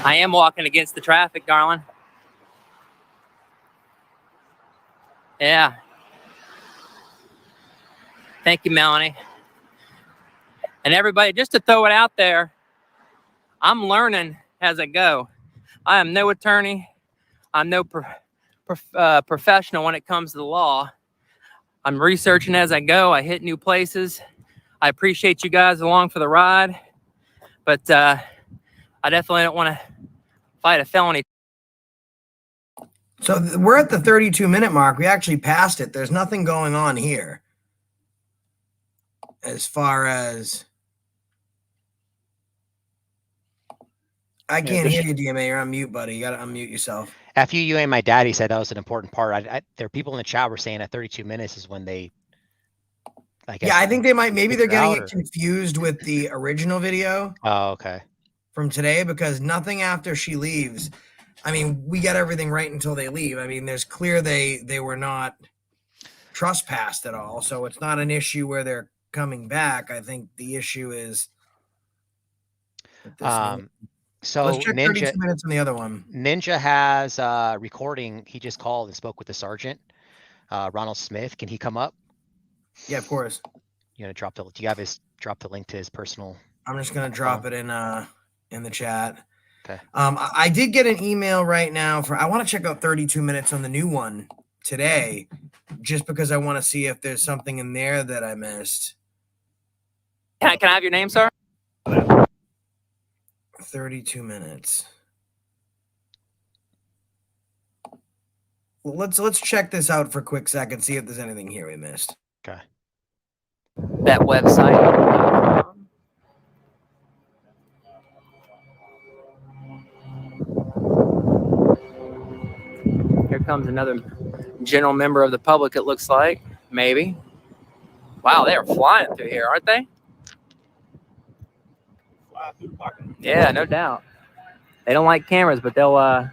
I am walking against the traffic, darling. Yeah. Thank you, Melanie. And everybody, just to throw it out there, I'm learning as I go. I am no attorney. I'm no professional when it comes to the law. I'm researching as I go. I hit new places. I appreciate you guys along for the ride, but I definitely don't want to fight a felony. So we're at the 32-minute mark. We actually passed it. There's nothing going on here. As far as I can't hear you, DMA. You're on mute, buddy. You got to unmute yourself. After you and my daddy said that was an important part. There are people in the chat were saying that 32 minutes is when they. I guess, yeah, I think they might. Maybe they're getting it or... confused with the original video. Oh, okay. From today, because nothing after she leaves. I mean, we get everything right until they leave. I mean, there's clear they were not trespassed at all, so it's not an issue where they're coming back. I think the issue is. So let's check 32 minutes on the other one. Ninja has a recording. He just called and spoke with the sergeant, Ronald Smith. Can he come up? Yeah, of course. You gonna drop the? Do you have his drop the link to his personal? I'm just gonna drop it in the chat. Okay. I did get an email right now for. I want to check out 32 minutes on the new one today, just because I want to see if there's something in there that I missed. Can I have your name, sir? 32 minutes. Well, let's check this out for a quick second, see if there's anything here we missed. Okay. That website. Here comes another general member of the public, it looks like. Maybe. Wow, they are flying through here, aren't they? Yeah, no doubt. They don't like cameras, but they'll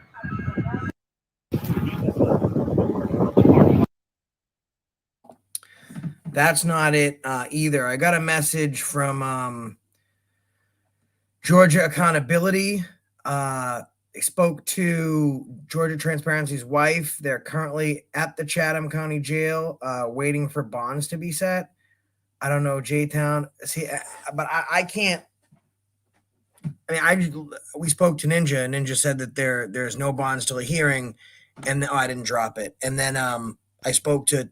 That's not it either. I got a message from Georgia Accountability. They spoke to Georgia Transparency's wife. They're currently at the Chatham County Jail waiting for bonds to be set. I don't know, J-Town. See, but I can't. I mean, we spoke to Ninja, and Ninja said that there's no bonds till a hearing, and I didn't drop it. And then I spoke to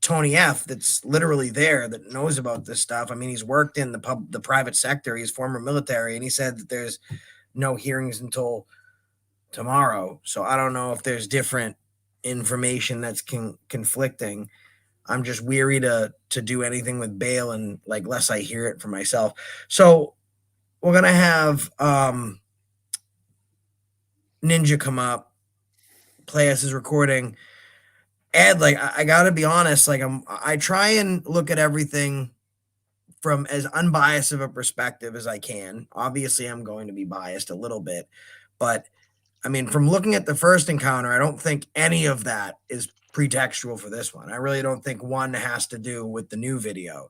Tony F, that's literally there, that knows about this stuff. I mean, he's worked in the private sector. He's former military, and he said that there's no hearings until tomorrow. So I don't know if there's different information that's conflicting. I'm just weary to do anything with bail, and like less I hear it for myself. So we're gonna have Ninja come up, play us his recording. Ed, like I gotta be honest, like I try and look at everything from as unbiased of a perspective as I can. Obviously, I'm going to be biased a little bit, but I mean, from looking at the first encounter, I don't think any of that is pretextual for this one. I really don't think one has to do with the new video.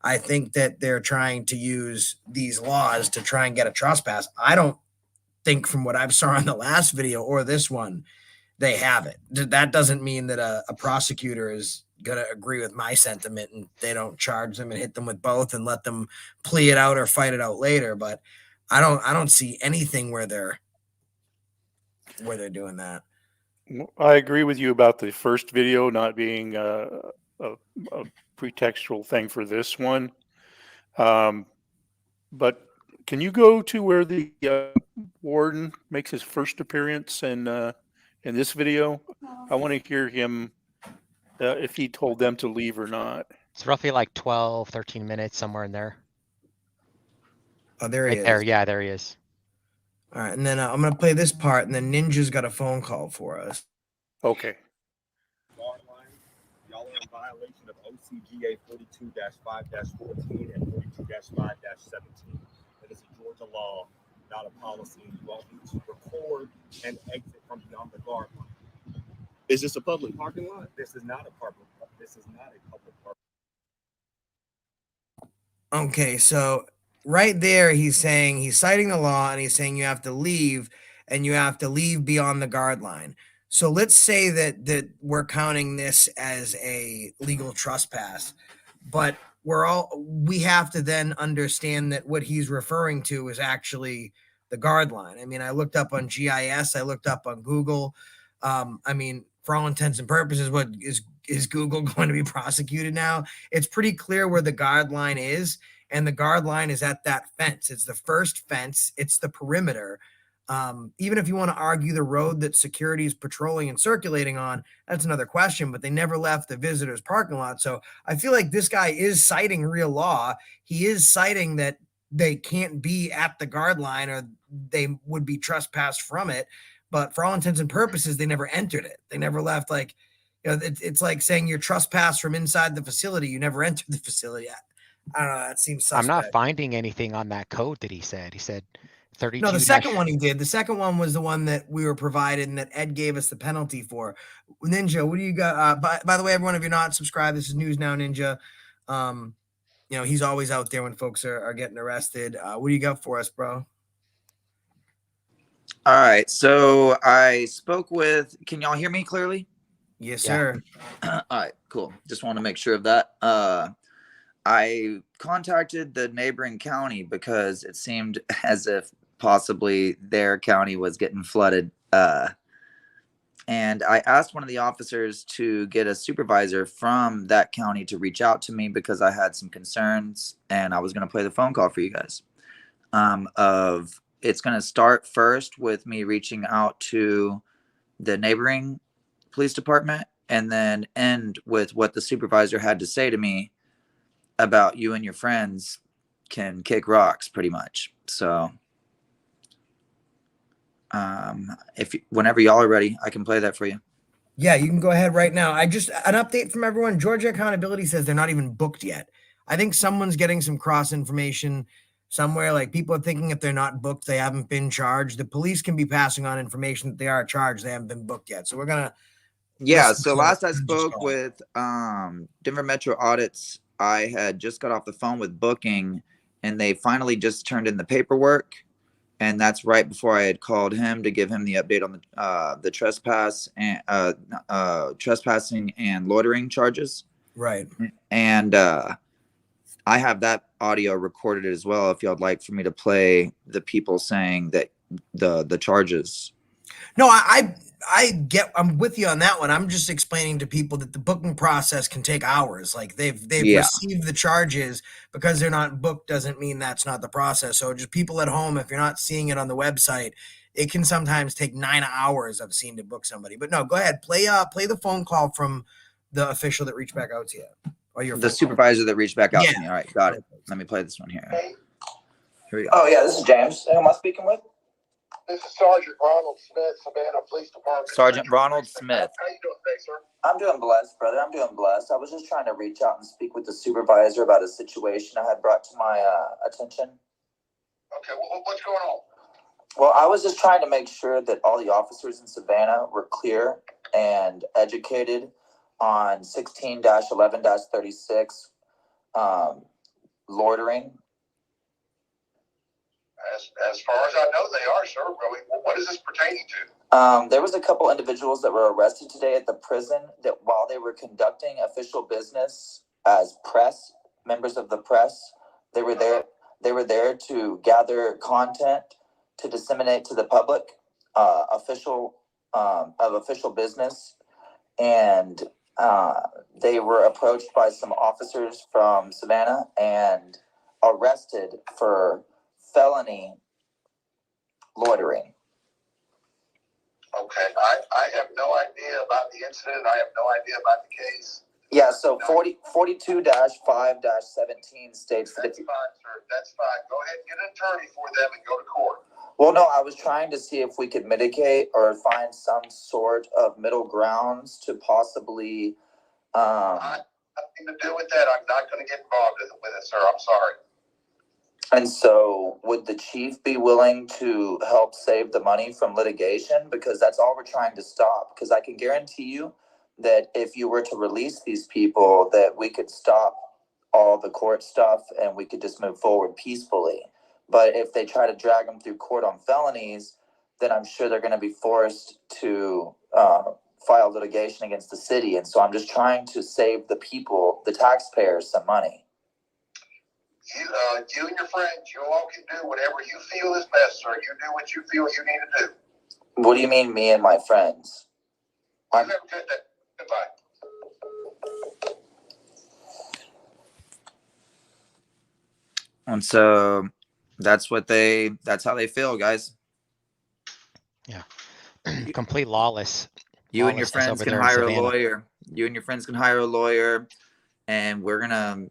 I think that they're trying to use these laws to try and get a trespass. I don't think from what I've saw in the last video or this one, they have it. That doesn't mean that a prosecutor is going to agree with my sentiment and they don't charge them and hit them with both and let them plea it out or fight it out later. But I don't see anything where they're doing that. I agree with you about the first video not being a pretextual thing for this one. But can you go to where the warden makes his first appearance in this video? I want to hear him if he told them to leave or not. It's roughly like 12, 13 minutes, somewhere in there. Oh, there he Right is. there, yeah, there he is. All right, and then I'm going to play this part, and then Ninja's got a phone call for us. Okay. Y'all are in violation of OCGA 42-5-14 and 42-5-17. That is a Georgia law, not a policy. You all need to record and exit from beyond the guard line. Is this a public parking lot? This is not a public. This is not a public parking. Okay, so right there, he's saying he's citing the law, and he's saying you have to leave, and you have to leave beyond the guard line. So let's say that we're counting this as a legal trespass, but we have to then understand that what he's referring to is actually the guard line. I mean, I looked up on GIS, I looked up on Google. I mean, for all intents and purposes, what is Google going to be prosecuted now? It's pretty clear where the guard line is, and the guard line is at that fence. It's the first fence. It's the perimeter. Even if you want to argue the road that security is patrolling and circulating on, that's another question, but they never left the visitors parking lot. So I feel like this guy is citing real law. He is citing that they can't be at the guard line or they would be trespassed from it. But for all intents and purposes, they never entered it. They never left. Like, you know, it's like saying you're trespassed from inside the facility. You never entered the facility. I don't know. That seems suspect. I'm not finding anything on that code that he said. He said 32. No, the second one he did. The second one was the one that we were provided and that Ed gave us the penalty for. Ninja, what do you got? By the way, everyone, if you're not subscribed, this is News Now Ninja. You know, he's always out there when folks are getting arrested. What do you got for us, bro? All right. So I spoke with, can y'all hear me clearly? Yes, sir. All right, cool. Just want to make sure of that. I contacted the neighboring county because it seemed as if possibly their county was getting flooded. And I asked one of the officers to get a supervisor from that county to reach out to me because I had some concerns, and I was going to play the phone call for you guys. It's going to start first with me reaching out to the neighboring police department and then end with what the supervisor had to say to me about you and your friends can kick rocks pretty much. So whenever y'all are ready, I can play that for you. Yeah, you can go ahead right now. An update from everyone. Georgia Accountability says they're not even booked yet. I think someone's getting some cross information somewhere. Like, people are thinking if they're not booked, they haven't been charged. The police can be passing on information that they are charged. They haven't been booked yet. So we're going to. Yeah. So last I spoke with Denver Metro Audits, I had just got off the phone with booking, and they finally just turned in the paperwork. And that's right before I had called him to give him the update on the trespass and trespassing and loitering charges. Right. And I have that audio recorded as well. If y'all'd like for me to play the people saying that the charges. No, I'm with you on that one. I'm just explaining to people that the booking process can take hours. Like, they've received the charges. Because they're not booked doesn't mean that's not the process. So just people at home, if you're not seeing it on the website, it can sometimes take 9 hours of seeing to book somebody. But no, go ahead, play the phone call from the official that reached back out to you, or your The phone supervisor that reached back out Yeah. to me. All right, got it. Let me play this one here. Here we go. Oh yeah, this is James. Who am I speaking with? This is Sergeant Ronald Smith, Savannah Police Department. Sergeant Ronald Smith. How you doing today, sir? I'm doing blessed, brother. I'm doing blessed. I was just trying to reach out and speak with the supervisor about a situation I had brought to my attention. Okay, what's going on? Well, I was just trying to make sure that all the officers in Savannah were clear and educated on 16-11-36 loitering. As far as I know, they are, sir. Really, what is this pertaining to? There was a couple individuals that were arrested today at the prison that while they were conducting official business as press, members of the press, they were there to gather content to disseminate to the public, official business. And they were approached by some officers from Savannah and arrested for felony loitering. Okay, I have no idea about the incident. I have no idea about the case. Yeah, so 42-5-17 states that That's fine, sir. That's fine. Go ahead and get an attorney for them and go to court. Well, no, I was trying to see if we could mitigate or find some sort of middle grounds to possibly. Nothing to do with that. I'm not going to get involved with it, sir. I'm sorry. And so, would the chief be willing to help save the money from litigation? Because that's all we're trying to stop. Because I can guarantee you that if you were to release these people, that we could stop all the court stuff and we could just move forward peacefully. But if they try to drag them through court on felonies, then I'm sure they're going to be forced to file litigation against the city. And so I'm just trying to save the people, the taxpayers, some money. You and your friends, you all can do whatever you feel is best, sir. You do what you feel you need to do. What do you mean, me and my friends? You have a good day. Goodbye. And so that's how they feel, guys. Yeah. Complete lawless. You and your lawlessness friends over can there in hire a Savannah. lawyer. You and your friends can hire a lawyer, and we're gonna,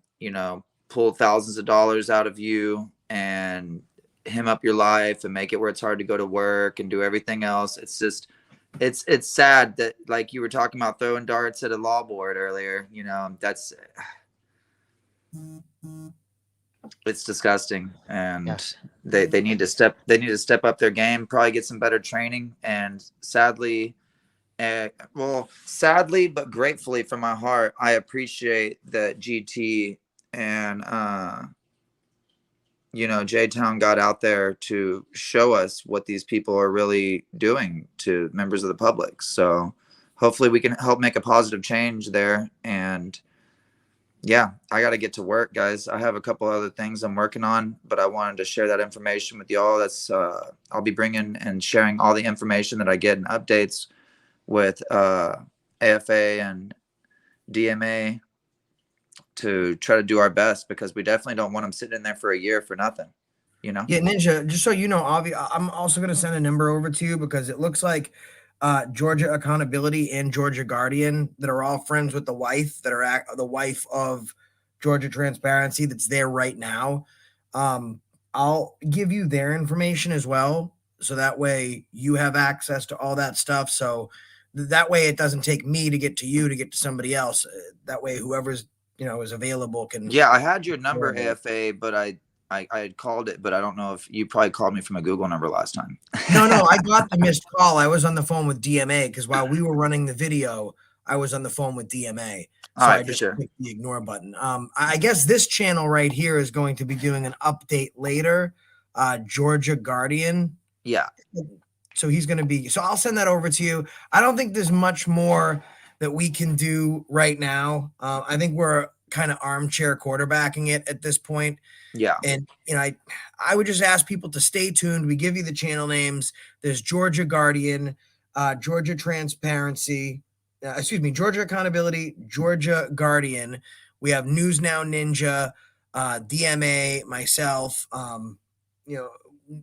pull thousands of dollars out of you and hem up your life and make it where it's hard to go to work and do everything else. It's just, it's sad that, like you were talking about throwing darts at a law board earlier. That's it's disgusting, and they need to step up their game, probably get some better training. And sadly, but gratefully from my heart, I appreciate that GT and J-Town got out there to show us what these people are really doing to members of the public. So hopefully we can help make a positive change there. And yeah, I got to get to work, guys. I have a couple other things I'm working on, but I wanted to share that information with y'all. That's I'll be bringing and sharing all the information that I get and updates with AFA and DMA to try to do our best, because we definitely don't want them sitting in there for a year for nothing. Yeah, Ninja, just so you know, I'm also going to send a number over to you, because it looks like Georgia Accountability and Georgia Guardian, that are all friends with the wife, that are the wife of Georgia Transparency, that's there right now. I'll give you their information as well, so that way you have access to all that stuff. So that way it doesn't take me to get to you to get to somebody else. That way whoever's is available can. Yeah, I had your number, AFA, but I had called it, but I don't know if you probably called me from a Google number last time. No, I got the missed call. I was on the phone with DMA, because while we were running the video, I was on the phone with DMA. So I just clicked the ignore button. I guess this channel right here is going to be doing an update later. Georgia Guardian. Yeah. So he's going to be. So I'll send that over to you. I don't think there's much more that we can do right now. I think we're kind of armchair quarterbacking it at this point. Yeah. And, I would just ask people to stay tuned. We give you the channel names. There's Georgia Guardian, Georgia Transparency, Georgia Accountability, Georgia Guardian. We have News Now Ninja, DMA, myself.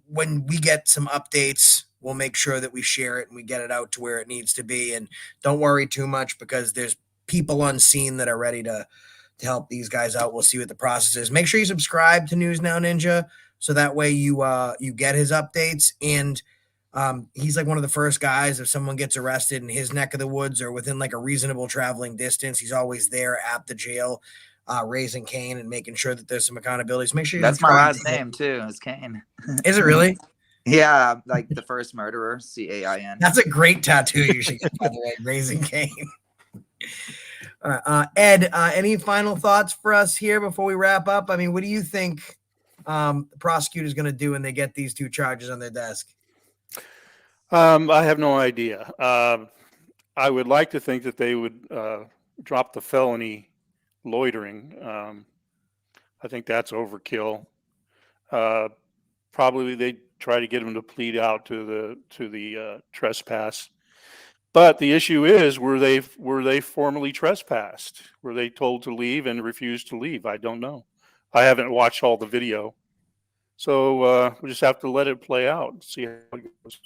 When we get some updates, we'll make sure that we share it and we get it out to where it needs to be. And don't worry too much, because there's people on scene that are ready to help these guys out. We'll see what the process is. Make sure you subscribe to News Now Ninja so that way you get his updates. And he's like one of the first guys, if someone gets arrested in his neck of the woods or within like a reasonable traveling distance, he's always there at the jail, raising Cain and making sure that there's some accountability. So make sure you That's my subscribe last to him. name too, is Cain. Is it really? Yeah, like the first murderer, CAIN. That's a great tattoo you should get, by the way, Raising Cain. All right, Ed, any final thoughts for us here before we wrap up? I mean, what do you think the prosecutor's going to do when they get these two charges on their desk? I have no idea. I would like to think that they would drop the felony loitering. I think that's overkill. Probably they try to get him to plead out to the trespass. But the issue is, were they formally trespassed? Were they told to leave and refused to leave? I don't know. I haven't watched all the video, so we just have to let it play out and see how it goes.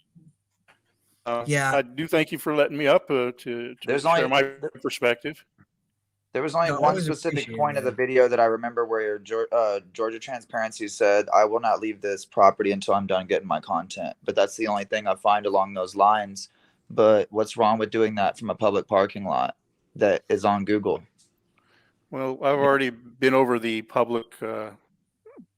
Yeah, I do thank you for letting me up to share my perspective. There was only one specific point of the video that I remember where Georgia Transparency said, "I will not leave this property until I'm done getting my content." But that's the only thing I find along those lines. But what's wrong with doing that from a public parking lot that is on Google? Well, I've already been over the public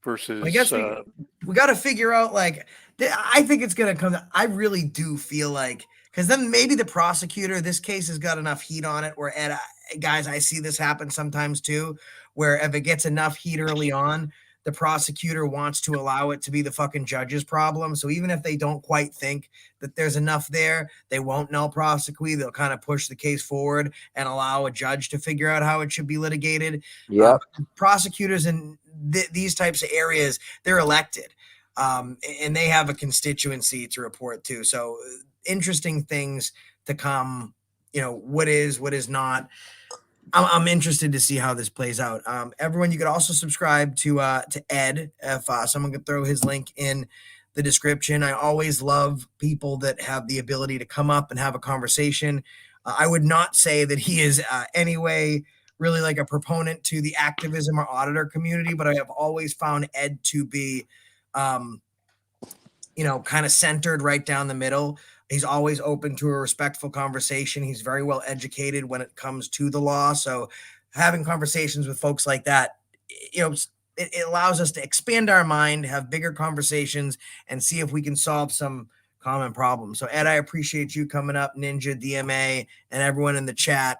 versus. I guess we got to figure out, like, I think it's going to come. I really do feel like, because then maybe the prosecutor, this case has got enough heat on it where, Ed, guys, I see this happen sometimes too, where if it gets enough heat early on, the prosecutor wants to allow it to be the fucking judge's problem. So even if they don't quite think that there's enough there, they won't null prosecute. They'll kind of push the case forward and allow a judge to figure out how it should be litigated. Yeah. Prosecutors in these types of areas, they're elected, and they have a constituency to report to. So interesting things to come, what is not. I'm interested to see how this plays out. Everyone, you could also subscribe to Ed if someone could throw his link in the description. I always love people that have the ability to come up and have a conversation. I would not say that he is anyway really like a proponent to the activism or auditor community, but I have always found Ed to be, kind of centered right down the middle. He's always open to a respectful conversation. He's very well educated when it comes to the law. So having conversations with folks like that, it allows us to expand our mind, have bigger conversations, and see if we can solve some common problems. So Ed, I appreciate you coming up, Ninja, DMA, and everyone in the chat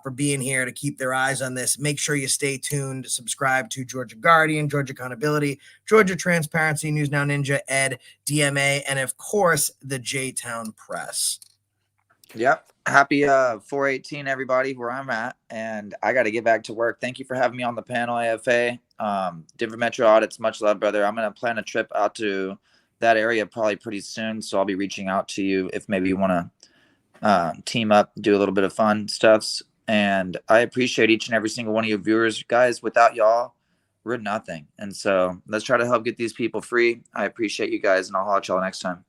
for being here to keep their eyes on this. Make sure you stay tuned, subscribe to Georgia Guardian, Georgia Accountability, Georgia Transparency, News Now Ninja, Ed, DMA, and of course, the J-Town Press. Yep. Happy 4/18, everybody, where I'm at. And I got to get back to work. Thank you for having me on the panel, AFA. Denver Metro Audits, much love, brother. I'm going to plan a trip out to that area probably pretty soon. So I'll be reaching out to you if maybe you want to team up, do a little bit of fun stuffs. And I appreciate each and every single one of your viewers. Guys, without y'all, we're nothing. And so let's try to help get these people free. I appreciate you guys, and I'll holler at y'all next time.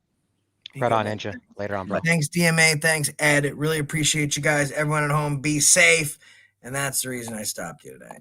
Right on, Ninja. Later on, bro. Thanks, DMA. Thanks, Ed. Really appreciate you guys. Everyone at home, be safe. And that's the reason I stopped you today.